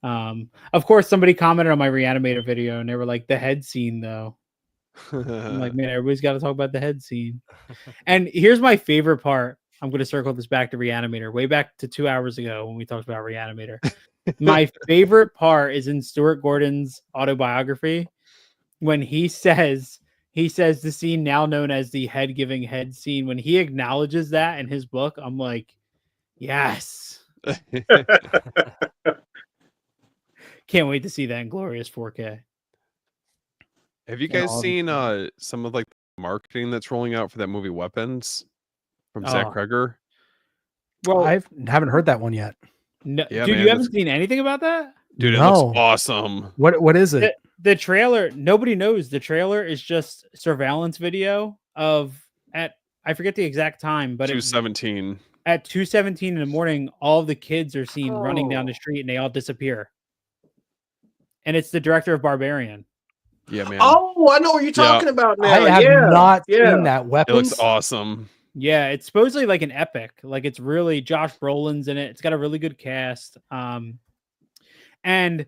Of course, somebody commented on my Reanimator video, and they were like, "The head scene, though." I'm like, man, everybody's got to talk about the head scene. And here's my favorite part. I'm going to circle this back to Reanimator, way back to 2 hours ago when we talked about Reanimator. My favorite part is in Stuart Gordon's autobiography when he says the scene now known as the head giving head scene. When he acknowledges that in his book, I'm like, yes. Can't wait to see that in glorious 4K.
Have you guys seen some of like the marketing that's rolling out for that movie Weapons from Zach Kreger?
Well, I haven't heard that one yet.
No, yeah, dude, man, you haven't seen anything about that?
Dude, it looks awesome.
What is it?
The trailer, nobody knows. The trailer is just surveillance video I forget the exact time, but
2:17.
At 2:17 in the morning, all the kids are seen running down the street and they all disappear. And it's the director of Barbarian.
Yeah, man.
Oh Oh, I know what you're talking about now.
I have not seen that.
It
Weapons.
looks awesome.
Yeah, it's supposedly like an epic. Like it's really Josh Brolin's in it. It's got a really good cast. And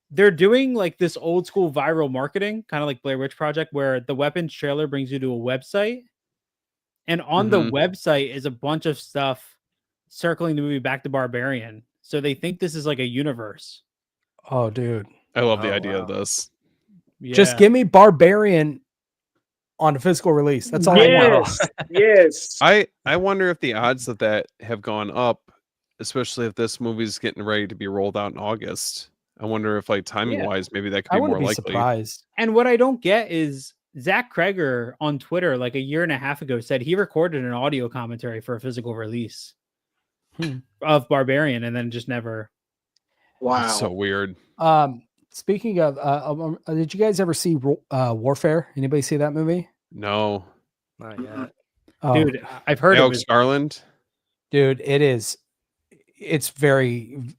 they're doing like this old school viral marketing, kind of like Blair Witch Project, where the Weapons trailer brings you to a website. And on the website is a bunch of stuff circling the movie back to Barbarian. So they think this is like a universe.
Oh, dude.
I love the idea of this.
Yeah.
Just give me Barbarian on a physical release. That's all I want.
Yes.
I wonder if the odds of that have gone up, especially if this movie's getting ready to be rolled out in August. I wonder if, like, timing wise, maybe that could be more likely.
Surprised.
And what I don't get is Zach Kreger on Twitter, like a year and a half ago, said he recorded an audio commentary for a physical release of Barbarian, and then just never.
Wow,
that's so weird.
Speaking of, did you guys ever see Warfare? Anybody see that movie?
No,
not yet.
Oh,
dude, I've heard
Alex Garland.
Dude, it is. It's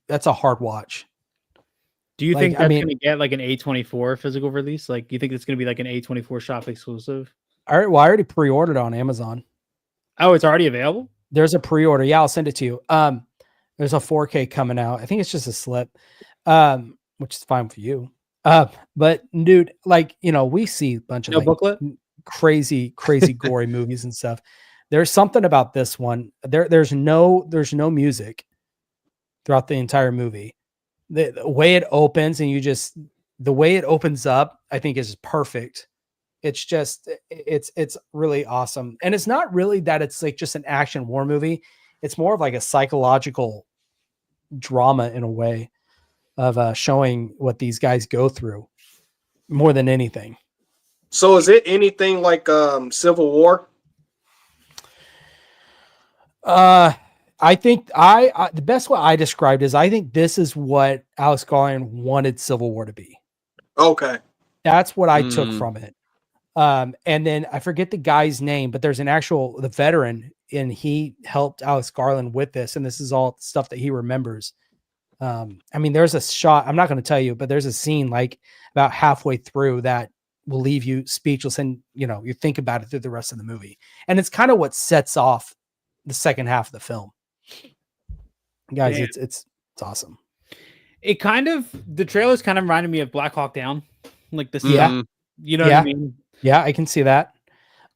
that's a hard watch.
Do you think that's going to get like an A24 physical release? Like, you think it's going to be like an A24 shop exclusive?
I already pre-ordered on Amazon.
Oh, it's already available?
There's a pre-order. Yeah, I'll send it to you. There's a 4K coming out. I think it's just a slip, which is fine for you. But dude, like, we see a bunch of
booklet,
crazy gory movies and stuff. There's something about this one. There's no music throughout the entire movie. The way it opens and the way it opens up, I think is perfect. It's just, it's really awesome. And it's not really that it's like just an action war movie. It's more of like a psychological drama in a way of showing what these guys go through more than anything.
So is it anything like Civil War?
I think the best way I described is I think this is what Alex Garland wanted Civil War to be.
Okay.
That's what I took from it. And then I forget the guy's name, but there's the veteran, and he helped Alex Garland with this. And this is all stuff that he remembers. I mean, there's a shot, I'm not going to tell you, but there's a scene like about halfway through that will leave you speechless. And, you think about it through the rest of the movie. And it's kind of what sets off the second half of the film. Guys, it's awesome.
The trailers kind of reminded me of Black Hawk Down, like the you know what I mean?
Yeah, I can see that.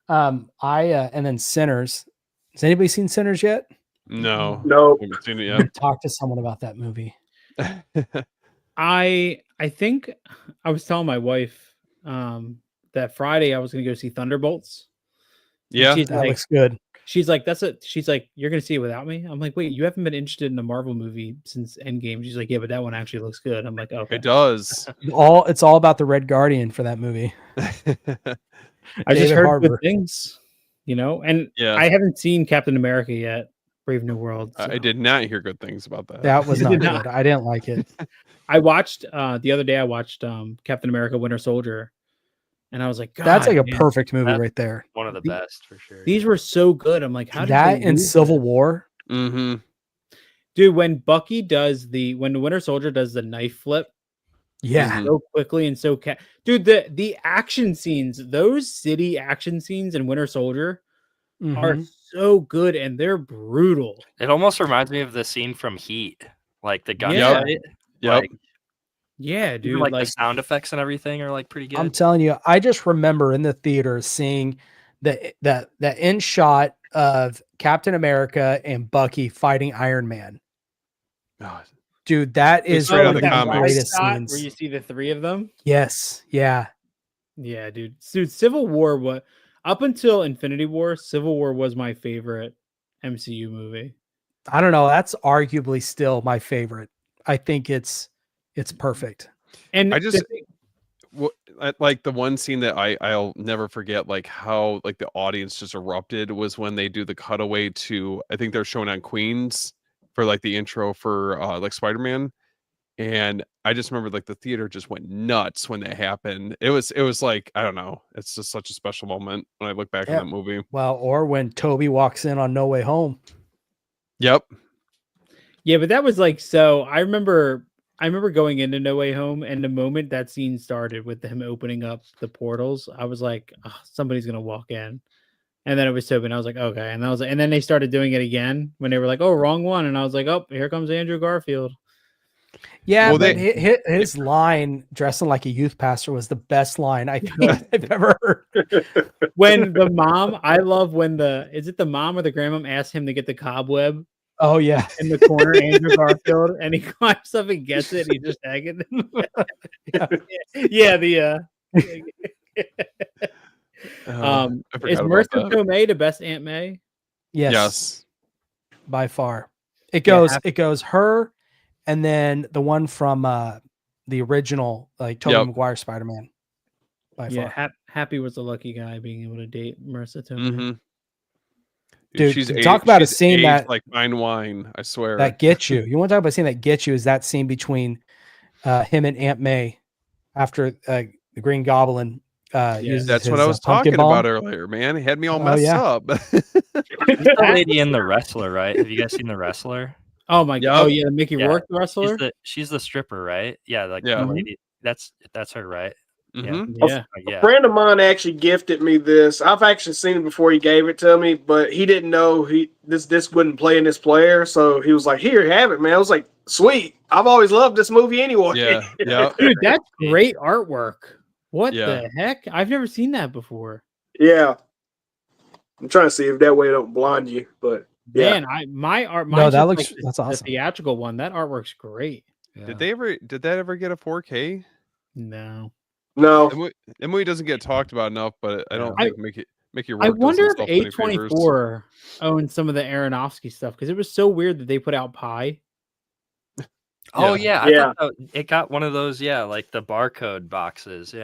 And then Sinners. Has anybody seen Sinners yet?
No,
haven't
seen it yet.
Talk to someone about that movie.
I think I was telling my wife that Friday I was going to go see Thunderbolts.
Yeah,
that looks good.
She's like, she's like, you're going to see it without me? I'm like, wait, you haven't been interested in a Marvel movie since Endgame. She's like, yeah, but that one actually looks good. I'm like, okay.
It does.
It's all about the Red Guardian for that movie.
I just heard good things, and I haven't seen Captain America yet, Brave New World. So.
I did not hear good things about that.
That was not good. I didn't like it.
I watched, the other day I watched Captain America Winter Soldier. And I was like, God,
that's like a perfect movie right there.
One of the best for sure.
These were so good. I'm like, how did
that in Civil War?
Mm-hmm.
Dude, when Bucky when the Winter Soldier does the knife flip, so quickly and so dude, the action scenes, those city action scenes in Winter Soldier are so good, and they're brutal.
It almost reminds me of the scene from Heat, like the gunfight.
Yep.
Like,
yeah, dude.
Like the sound effects and everything are like pretty good.
I'm telling you, I just remember in the theater seeing the end shot of Captain America and Bucky fighting Iron Man.
God.
Dude, that is one of the greatest scenes.
Where you see the three of them.
Yes. Yeah.
Yeah, dude. Civil War, up until Infinity War, Civil War was my favorite MCU movie.
I don't know. That's arguably still my favorite. I think it's perfect.
And
I just like the one scene that I'll never forget, like how like the audience just erupted was when they do the cutaway to, I think they're showing on Queens for like the intro for like Spider-Man. And I just remember like the theater just went nuts when that happened. It was like, I don't know. It's just such a special moment when I look back on that movie.
Well, or when Toby walks in on No Way Home.
Yep.
Yeah, but that was like, so I remember I remember going into No Way Home, and the moment that scene started with him opening up the portals, I was like, oh, somebody's gonna walk in. And then it was Toby, and I was like, okay. And I was like, and then they started doing it again when they were like, oh, wrong one. And I was like, oh, here comes Andrew Garfield.
Yeah, well, but his line, dressing like a youth pastor, was the best line I think I've ever heard.
When the mom, I love when is it the mom or the grandmom asked him to get the cobweb?
Oh, yeah.
In the corner, Andrew Garfield, and he climbs up and gets it, and he just hanging. Yeah, is Marissa Tomei the best Aunt May?
Yes. By far. It goes her, and then the one from the original, like Tobey Maguire Spider-Man. By far.
Happy was the lucky guy being able to date Marissa Tomei.
Mm-hmm.
Dude, talk about a scene that
like fine wine, I swear.
That gets you. You want to talk about a scene that gets you is that scene between him and Aunt May after the Green Goblin uses
that's what I was talking about earlier, man. He had me all messed up.
The lady in The Wrestler, right? Have you guys seen The Wrestler?
Oh my god! Oh yeah, Mickey Rourke, The Wrestler.
She's the stripper, right? Yeah, the lady. That's her, right?
Mm-hmm.
A friend of mine actually gifted me this. I've actually seen it before he gave it to me, but he didn't know this wouldn't play in this player, so he was like, "Here, have it, man." I was like, "Sweet." I've always loved this movie anyway.
Yeah.
Dude, that's great artwork. What the heck? I've never seen that before.
Yeah. I'm trying to see if that way it don't blind you, but
man,
that's awesome.
The theatrical one, that artwork's great.
Yeah. Did that ever get a 4K?
No.
No.
That movie doesn't get talked about enough, but I don't think Mickey Rourke.
I wonder if A24 owns some of the Aronofsky stuff, because it was so weird that they put out Pi.
Oh yeah, I thought it got one of those, like the barcode boxes,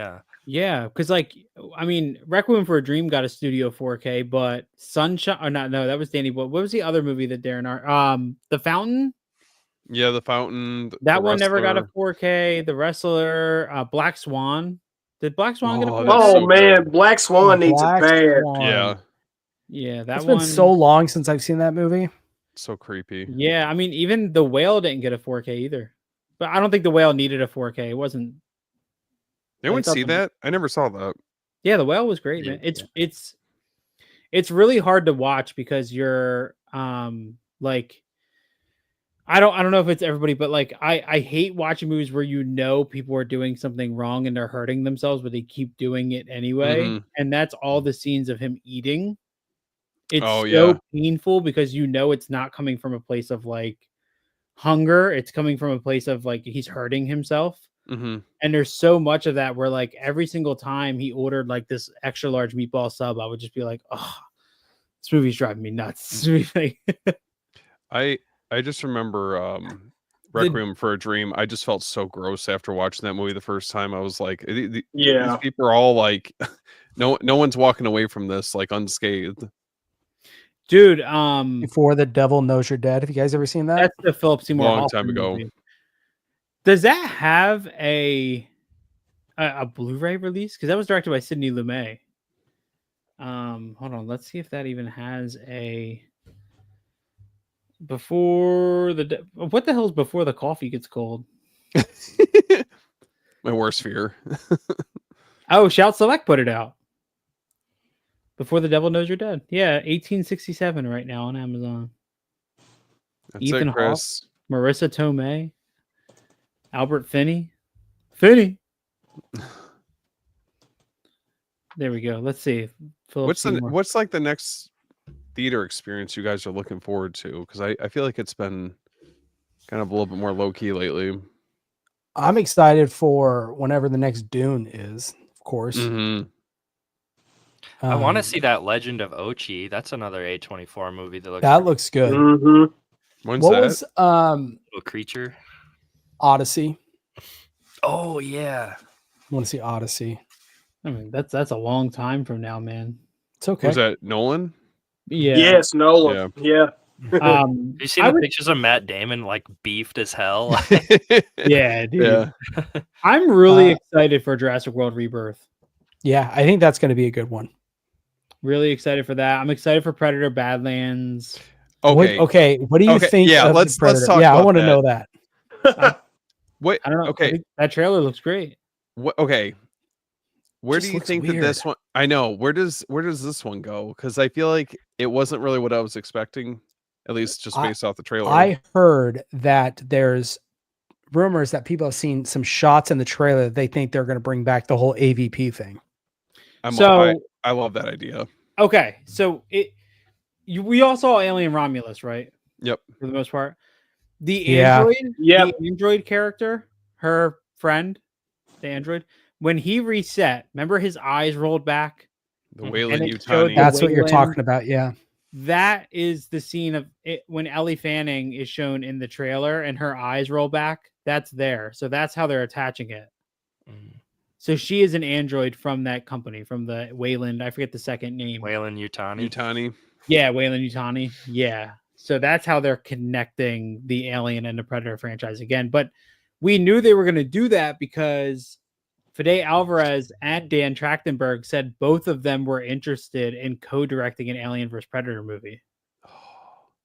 Yeah, because Requiem for a Dream got a Studio 4K, but Sunshine, or not? No, that was Danny. What was the other movie that Darren The Fountain?
Yeah, The Fountain.
That one never got a 4K. The Wrestler, Black Swan. Did Black Swan get a 4K?
Oh man, Black Swan needs it bad.
Yeah,
it's been so long since I've seen that movie.
So creepy.
Yeah, even The Whale didn't get a 4K either. But I don't think The Whale needed a 4K. It wasn't.
Anyone see that? I never saw that.
Yeah, The Whale was great, man. It's really hard to watch because you're I don't know if it's everybody, but I hate watching movies where people are doing something wrong and they're hurting themselves, but they keep doing it anyway. Mm-hmm. And that's all the scenes of him eating. It's so painful because it's not coming from a place of hunger. It's coming from a place of he's hurting himself.
Mm-hmm.
And there's so much of that where every single time he ordered this extra large meatball sub, I would just be like, oh, this movie's driving me nuts.
I just remember Requiem for a Dream. I just felt so gross after watching that movie the first time. I was like, these people are all no one's walking away from this unscathed.
Dude,
Before the Devil Knows You're Dead. Have you guys ever seen that?
That's the Philip Seymour
long time ago.
Movie. Does that have a Blu-ray release? Because that was directed by Sidney Lumet. Hold on, let's see if that even has a what the hell is Before the Coffee Gets Cold?
My worst fear.
Oh, Shout Select put it out. Before the Devil Knows You're Dead. Yeah, 1867 right now on Amazon.
That's
Ethan
it, Chris.
Hawke, Marissa Tomei, Albert Finney. There we go. Let's see.
What's the next theater experience you guys are looking forward to? Because I feel like it's been kind of a little bit more low key lately.
I'm excited for whenever the next Dune is, of course.
Mm-hmm.
I want to see that Legend of Ochi. That's another A24 movie
that looks good.
Mm-hmm.
When's that?
Was
Little Creature?
Odyssey.
Oh yeah.
I want to see Odyssey.
That's a long time from now, man.
It's okay.
Was that Nolan?
Yeah.
Yes, Nolan. Yeah.
Have you seen the pictures of Matt Damon beefed as hell?
Yeah, dude.
Yeah.
I'm really excited for Jurassic World Rebirth.
Yeah, I think that's going to be a good one.
Really excited for that. I'm excited for Predator Badlands.
Okay. What do you think?
Yeah, let's talk.
Yeah, I want to know that.
What?
I don't know. I
Okay.
think that trailer looks great.
What? Okay. Where
Just
do you
looks
think that
weird.
this one? I know. Where does this one go? Because I feel like it wasn't really what I was expecting, at least just based off the trailer.
I heard that there's rumors that people have seen some shots in the trailer that they think they're going to bring back the whole AVP thing.
I love that idea.
Okay, so we all saw Alien Romulus, right?
Yep.
For the most part, the
Yeah.
android character, her friend, the android, when he reset, remember his eyes rolled back.
The Wayland
it showed
Yutani.
That's what you're
Wayland.
talking about. Yeah.
That is the scene of it when Ellie Fanning is shown in the trailer and her eyes roll back. That's there. So that's how they're attaching it. So she is an android from that company, from the Wayland. I forget the second name.
Wayland Yutani.
Yutani.
Yeah, Wayland Yutani. Yeah. So that's how they're connecting the Alien and the Predator franchise again. But we knew they were going to do that because Fede Alvarez and Dan Trachtenberg said both of them were interested in co-directing an Alien vs. Predator movie.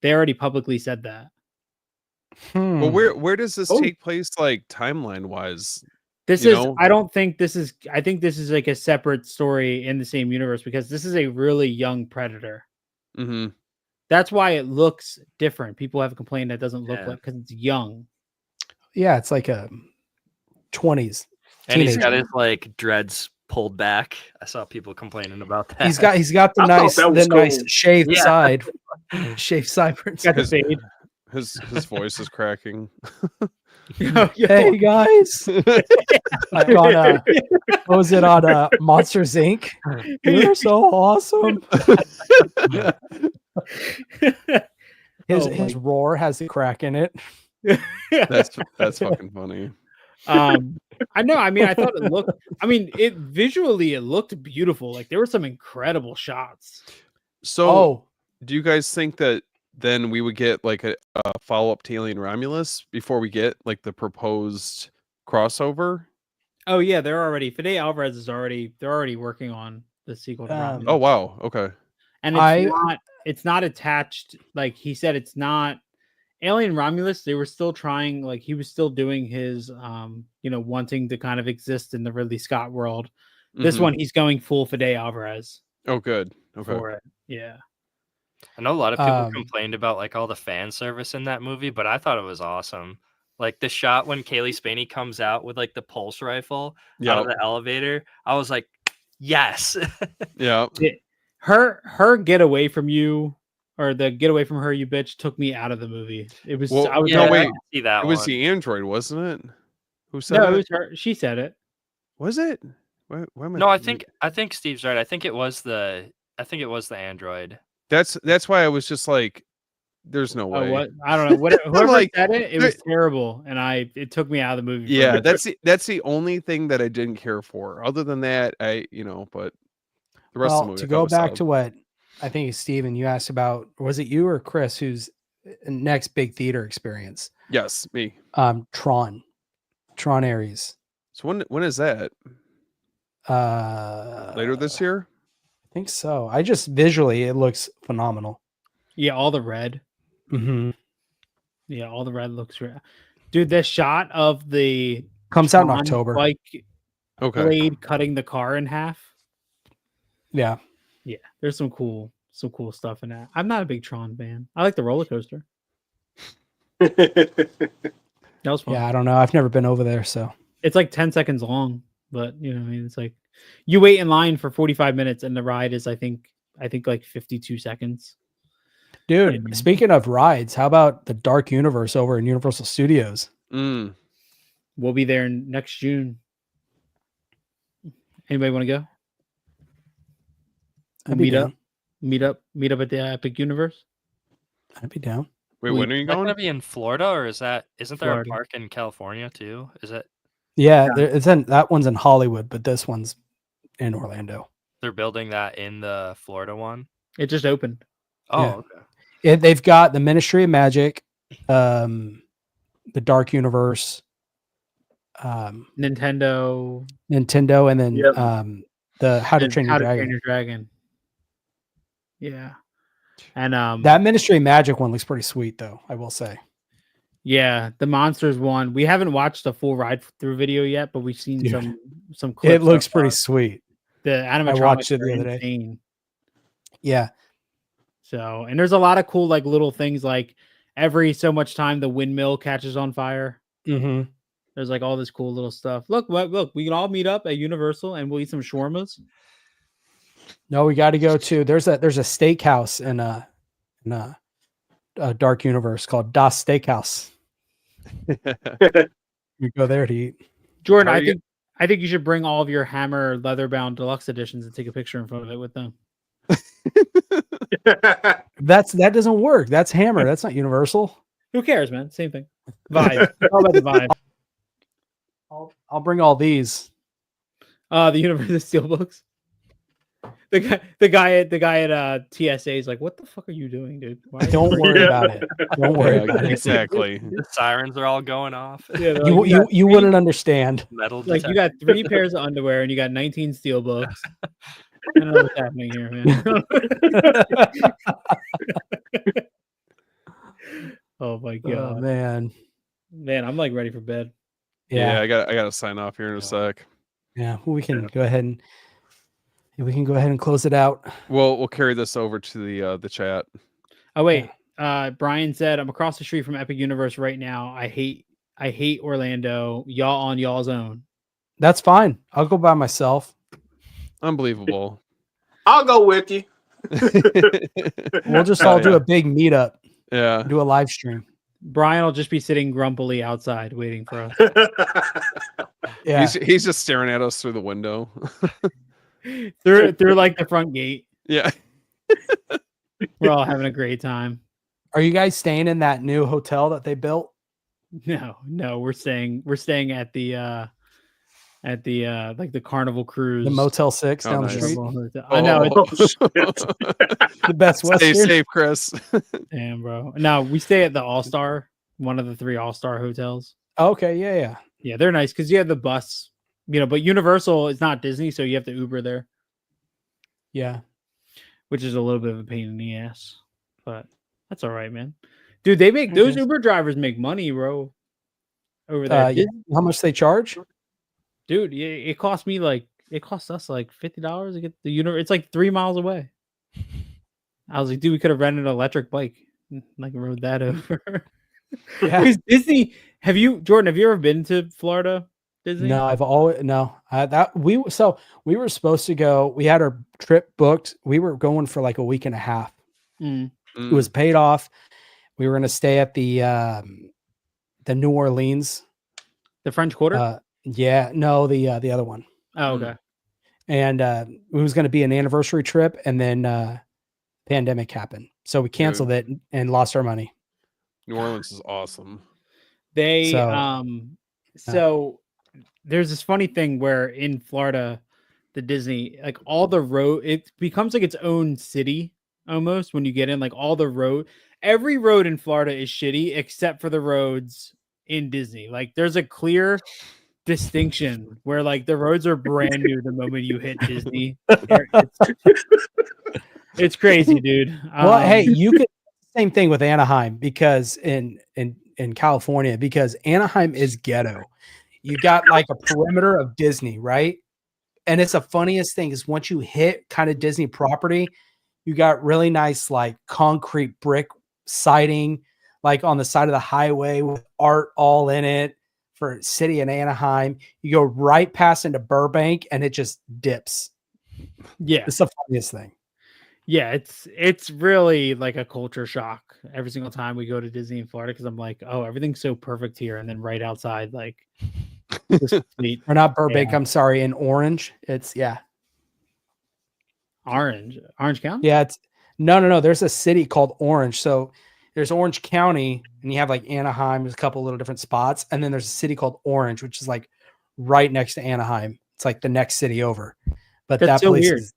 They already publicly said that.
Well, where does this take place, like timeline wise?
I think this is like a separate story in the same universe because this is a really young Predator.
Mm-hmm.
That's why it looks different. People have complained that it doesn't look like because it's young.
Yeah, it's like a 20s.
And he's got his like dreads pulled back. I saw people complaining about that.
He's got the nice shaved side. Shaved sideburns.
Got the fade.
His voice is cracking.
Hey guys. Like on what was it on Monsters Inc? You're so awesome. His roar has a crack in it.
That's fucking funny.
I know. I mean, I thought it looked. I mean, it looked beautiful. Like there were some incredible shots.
So, do you guys think that then we would get like a follow-up to Alien Romulus before we get like the proposed crossover?
Oh yeah, Fede Alvarez is they're already working on the sequel to Romulus.
Oh wow, okay.
And it's not attached. Like he said, it's not Alien Romulus. They were still trying. Like he was still doing his, wanting to kind of exist in the Ridley Scott world. This one, he's going full Fede Alvarez.
Oh, good. Okay.
For it. Yeah.
I know a lot of people complained about like all the fan service in that movie, but I thought it was awesome. Like the shot when Kaylee Spaney comes out with like the pulse rifle out of the elevator, I was like, yes.
Yeah.
Her get away from you, or the get away from her, you bitch, took me out of the movie. It was.
Well,
see that
it was the android, wasn't it? Who said
it was her. She said it.
Was it? Why
no, I think Steve's right. I think it was the android.
That's why I was just like, "There's no way."
What? I don't know. Whoever said it, it was terrible, and it took me out of the movie.
Yeah, that's the only thing that I didn't care for. Other than that, but the rest of the movie.
To go back to what I think Steven, you asked about, was it you or Chris who's next big theater experience?
Yes, me.
Tron Ares.
So when is that? Later this year.
I think so. I just visually it looks phenomenal.
Yeah, all the red.
Mm-hmm.
Yeah, all the red looks red. Dude, the shot of the
comes out in October.
Like blade cutting the car in half. Yeah. Yeah. There's some cool stuff in that. I'm not a big Tron fan. I like the roller coaster. That was fun.
Yeah, I don't know. I've never been over there, so
it's like 10 seconds long, but it's like you wait in line for 45 minutes and the ride is I think like 52 seconds.
Dude, speaking of rides, how about the Dark Universe over in Universal Studios?
We'll be there next June. Anybody want to go? Meet up at the Epic Universe.
I'd be down.
Wait, when are you going?
Going to be in Florida, or isn't there a park in California too? Is it?
Yeah, that one's in Hollywood, but this one's in Orlando.
They're building that in the Florida one.
It just opened.
Oh,
yeah.
Okay.
They've got the Ministry of Magic, the Dark Universe,
Nintendo,
and then the How to Train Your
Dragon. Yeah. And
that Ministry of Magic one looks pretty sweet, though, I will say.
Yeah, the Monsters one. We haven't watched a full ride through video yet, but we've seen some clips.
It looks pretty sweet.
The animatronics
I watched it
are
the other
insane.
day. Yeah.
So, and there's a lot of cool like little things like every so much time the windmill catches on fire.
Mm-hmm.
There's like all this cool little stuff. Look, we can all meet up at Universal and we'll eat some shawarmas.
No, we got to go to. There's a steakhouse in a dark universe called Das Steakhouse. You go there to eat.
Jordan, I think you should bring all of your Hammer leather-bound deluxe editions and take a picture in front of it with them.
That doesn't work. That's Hammer. That's not Universal.
Who cares, man? Same thing. Vibe. All about the vibe.
I'll bring all these.
The Universal Steelbooks. The guy at TSA is like, "What the fuck are you doing, dude?
Don't worry about it. Don't worry about it.
Exactly.
The sirens are all going off.
Yeah,
you wouldn't understand.
Metal
like you got 3 pairs of underwear and you got 19 Steelbooks. I don't know what's happening here, man. Oh my god,
oh, man,
I'm like ready for bed.
Yeah, I got to sign off here in a sec.
Yeah, we can go ahead and close it out.
We'll carry this over to the chat.
Oh wait, Brian said I'm across the street from Epic Universe right now. I hate Orlando. Y'all on y'all's own.
That's fine. I'll go by myself.
Unbelievable.
I'll go with you.
We'll just all do a big meetup.
Yeah.
Do a live stream.
Brian will just be sitting grumpily outside waiting for us.
Yeah.
He's just staring at us through the window.
through like the front gate.
Yeah.
We're all having a great time.
Are you guys staying in that new hotel that they built?
No, we're staying at the like the Carnival Cruise,
the Motel 6 down
nice.
the street.
I know it's
The best Western.
Stay safe, Chris.
damn, bro. No, we stay at the All-Star, one of the 3 All-Star hotels.
Okay, yeah.
Yeah, they're nice because you have the bus, but Universal is not Disney, so you have to Uber there.
Yeah.
Which is a little bit of a pain in the ass. But that's all right, man. Dude, they make those Uber drivers make money, bro. Over there.
Yeah. How much they charge?
Dude, it cost us like $50 to get the Universal. It's like 3 miles away. I was like, dude, we could have rented an electric bike and like rode that over.
Yeah.
Because Disney, Jordan, have you ever been to Florida? Disney?
No, we were supposed to go. We had our trip booked. We were going for like a week and a half.
Mm.
It was paid off. We were going to stay at the New Orleans,
The French Quarter?
the other one.
Oh, okay.
And it was going to be an anniversary trip, and then pandemic happened, so we canceled it and lost our money.
New Orleans is awesome.
So there's this funny thing where in Florida, the Disney, like all the road, it becomes like its own city almost when you get in. Like every road in Florida is shitty except for the roads in Disney. Like there's a clear distinction where like the roads are brand new the moment you hit Disney. It's crazy, dude.
Well, hey, you could same thing with Anaheim because in California, because Anaheim is ghetto. You got like a perimeter of Disney, right? And it's the funniest thing is once you hit kind of Disney property, you got really nice like concrete brick siding, like on the side of the highway with art all in it for city in Anaheim. You go right past into Burbank and it just dips.
Yeah.
It's the funniest thing.
Yeah, it's really like a culture shock every single time we go to Disney in Florida because I'm like, oh, everything's so perfect here, and then right outside, like,
or not Burbank. Yeah. I'm sorry, in Orange. It's
Orange County.
Yeah, it's no. There's a city called Orange. So there's Orange County, and you have like Anaheim. There's a couple little different spots, and then there's a city called Orange, which is like right next to Anaheim. It's like the next city over. But
that's
that
so
place
weird.
is.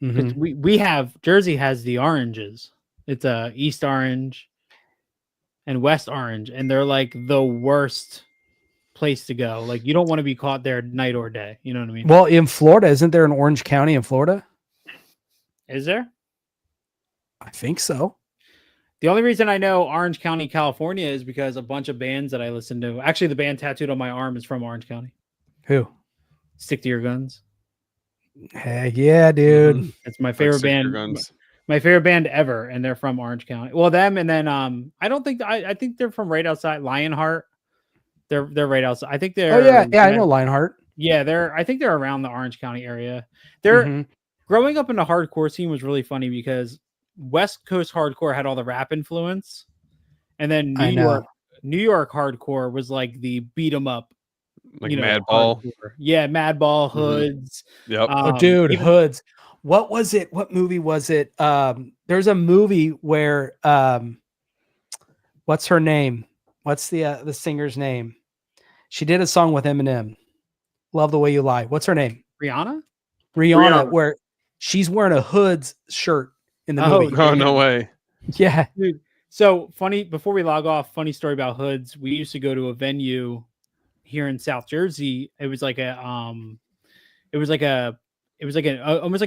Mm-hmm.
We have Jersey has the oranges. It's East Orange and West Orange, and they're like the worst place to go. Like you don't want to be caught there night or day. You know what I mean?
Well, in Florida, isn't there an Orange County in Florida?
Is there?
I think so.
The only reason I know Orange County, California is because a bunch of bands that I listen to. Actually, the band tattooed on my arm is from Orange County.
Who?
Stick to Your Guns.
Heck yeah, dude.
It's my favorite band. My favorite band ever, and they're from Orange County. Well, them, and then I don't think I think they're from right outside Lionheart. They're right outside. I think they're.
Oh yeah, I know Lionheart.
Yeah, I think they're around the Orange County area. They're growing up in the hardcore scene was really funny because West Coast hardcore had all the rap influence, and then New York hardcore was like the beat 'em up,
like Madball.
Yeah, Madball, Hoods.
Yep.
Oh, dude, Hoods. What was it? What movie was it? There's a movie where what's her name? What's the singer's name? She did a song with Eminem. Love the Way You Lie. What's her name?
Rihanna,
where she's wearing a Hoods shirt in the movie.
Oh, no way.
Yeah.
Dude. So funny, before we log off, funny story about Hoods. We used to go to a venue here in South Jersey. It was like almost like a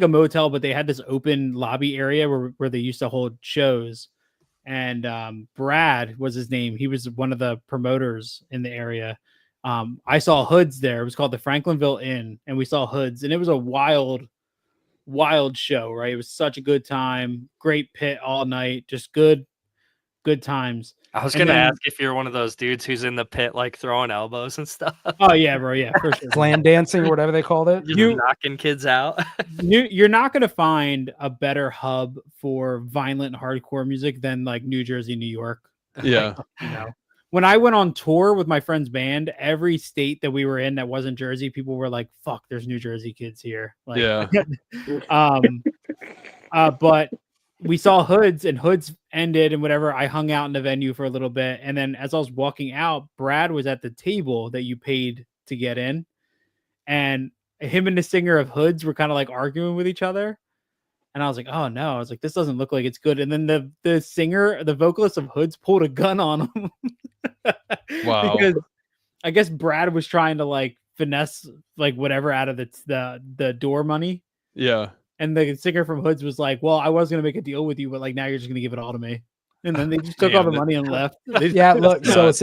motel, but they had this open lobby area where they used to hold shows. And Brad was his name. He was one of the promoters in the area. I saw Hoods there. It was called the Franklinville Inn, and we saw Hoods, and it was a wild show, right? It was such a good time. Great pit all night, just good times.
I was gonna ask if you're one of those dudes who's in the pit like throwing elbows and stuff.
Oh yeah, bro, yeah, for sure.
Land dancing or whatever they called it.
You knocking kids out.
You're not gonna find a better hub for violent hardcore music than like New Jersey, New York.
Yeah.
When I went on tour with my friend's band, every state that we were in that wasn't Jersey, people were like, "Fuck, there's New Jersey kids here." Like,
yeah.
But we saw Hoods, and Hoods ended and whatever. I hung out in the venue for a little bit, and then as I was walking out, Brad was at the table that you paid to get in, and him and the singer of Hoods were kind of like arguing with each other. And I was like, oh no, I was like, this doesn't look like it's good. And then the vocalist of Hoods pulled a gun on him.
Wow.
Because I guess Brad was trying to like finesse like whatever out of the door money.
Yeah.
And the singer from Hoods was like, well, I was going to make a deal with you, but like now you're just going to give it all to me. And then they just took all the money and left.
Yeah, look, so it's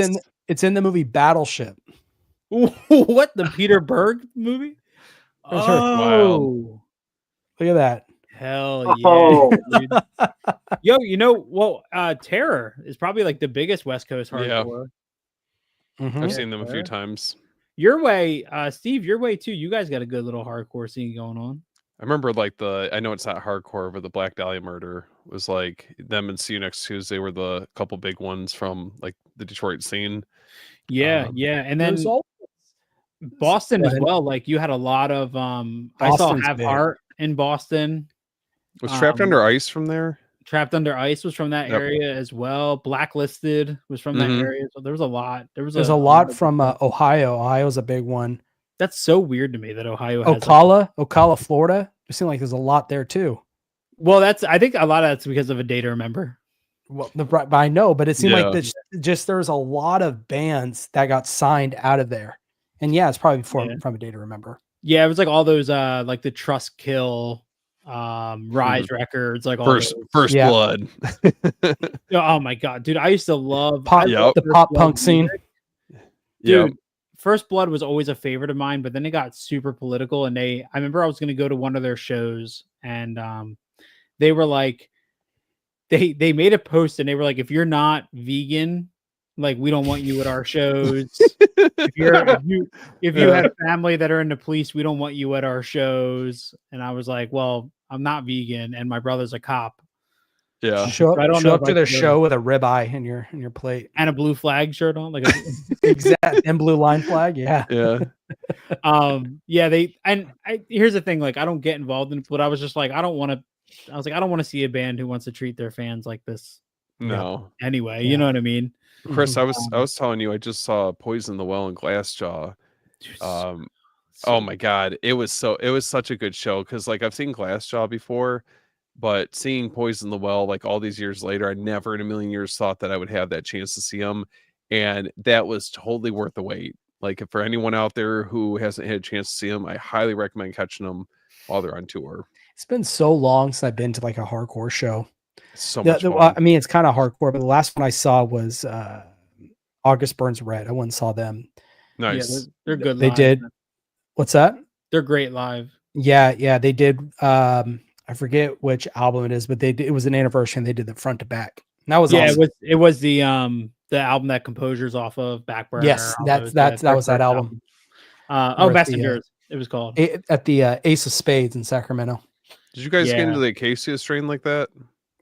in the movie Battleship.
What, the Peter Berg movie?
Oh, look at that.
Hell yeah, dude. Yo, Terror is probably like the biggest West Coast hardcore.
Yeah. I've seen them a few times.
Your way, Steve, your way too. You guys got a good little hardcore scene going on.
I remember like I know it's not hardcore, but the Black Dahlia murder was like them and See You Next Tuesday were the couple big ones from like the Detroit scene.
Yeah, and then Boston as well. Like you had a lot of I saw Have Heart in Boston.
Was Trapped Under Ice from there?
Trapped Under Ice was from that area as well. Blacklisted was from that area. So there was a lot. There's a lot
from Ohio. Ohio's a big one.
That's so weird to me that Ohio has
Ocala, Florida. It seems like there's a lot there too.
Well, I think a lot of that's because of A Day to Remember.
Well, I know, but it seemed like there's a lot of bands that got signed out of there. And yeah, it's probably from A Day to Remember.
Yeah, it was like all those like the Trust Kill, Rise Records, like all
First Blood.
Oh my god, dude! I used to love
the pop punk scene.
Dude, First Blood was always a favorite of mine, but then it got super political. And I remember I was going to go to one of their shows, and they were like, they made a post, and they were like, if you're not vegan, like we don't want you at our shows. if you have family that are in the police, we don't want you at our shows. And I was like, well, I'm not vegan, and my brother's a cop.
Yeah.
Show up to their show with a ribeye in your plate
and a blue flag shirt on, like
exact and blue line flag. Yeah.
Yeah.
Here's the thing, like I don't get involved in it, but I was just like, I don't want to see a band who wants to treat their fans like this.
No.
Anyway, you know what I mean?
Chris, I was telling you, I just saw Poison the Well in Glassjaw. Oh my god, it was such a good show because like I've seen Glassjaw before, but seeing Poison the Well like all these years later, I never in a million years thought that I would have that chance to see them, and that was totally worth the wait. Like for anyone out there who hasn't had a chance to see them, I highly recommend catching them while they're on tour.
It's been so long since I've been to like a hardcore show.
So much fun.
I mean, it's kind of hardcore, but the last one I saw was August Burns Red. I went and saw them.
Nice.
Yeah, they're good.
They
live.
did. What's that?
They're great live.
Yeah, they did. I forget which album it is, but it was an anniversary and they did the front to back. And that was awesome.
It was the album that Composure's off of, Back Burner.
Yes, that was that album.
Messengers. It was called
at the Ace of Spades in Sacramento.
Did you guys get into the Acacia strain like that?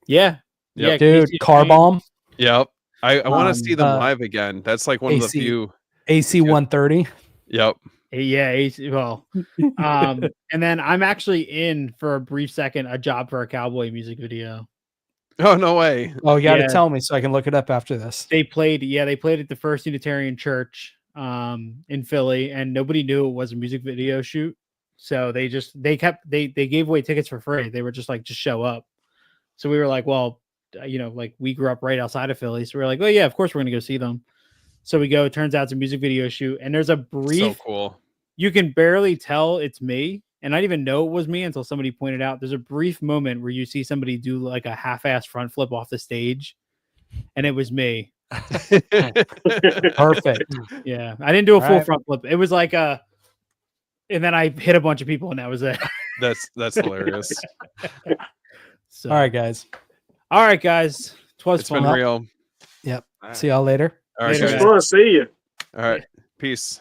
Yeah.
Yeah, dude, Car Bomb.
Yep. I want to see them live again. That's like one of the few.
AC 130.
Yep.
Yeah, well, and then I'm actually in for a brief second a job for a cowboy music video.
Oh, no way.
Oh, you got to tell me so I can look it up after this.
They played at the First Unitarian Church in Philly, and nobody knew it was a music video shoot. So they gave away tickets for free. They were just like, just show up. So we were like, well, like we grew up right outside of Philly. So we were like, oh yeah, of course we're going to go see them. So we go, it turns out it's a music video shoot. And there's a brief,
so cool.
You can barely tell it's me. And I didn't even know it was me until somebody pointed out there's a brief moment where you see somebody do like a half-ass front flip off the stage. And it was me.
Perfect.
Yeah. I didn't do a full front flip. It was like and then I hit a bunch of people and that was it.
That's hilarious.
So, all right, guys.
It's
been real.
Yep. See y'all later.
All right,
just want to see you.
All right. Peace.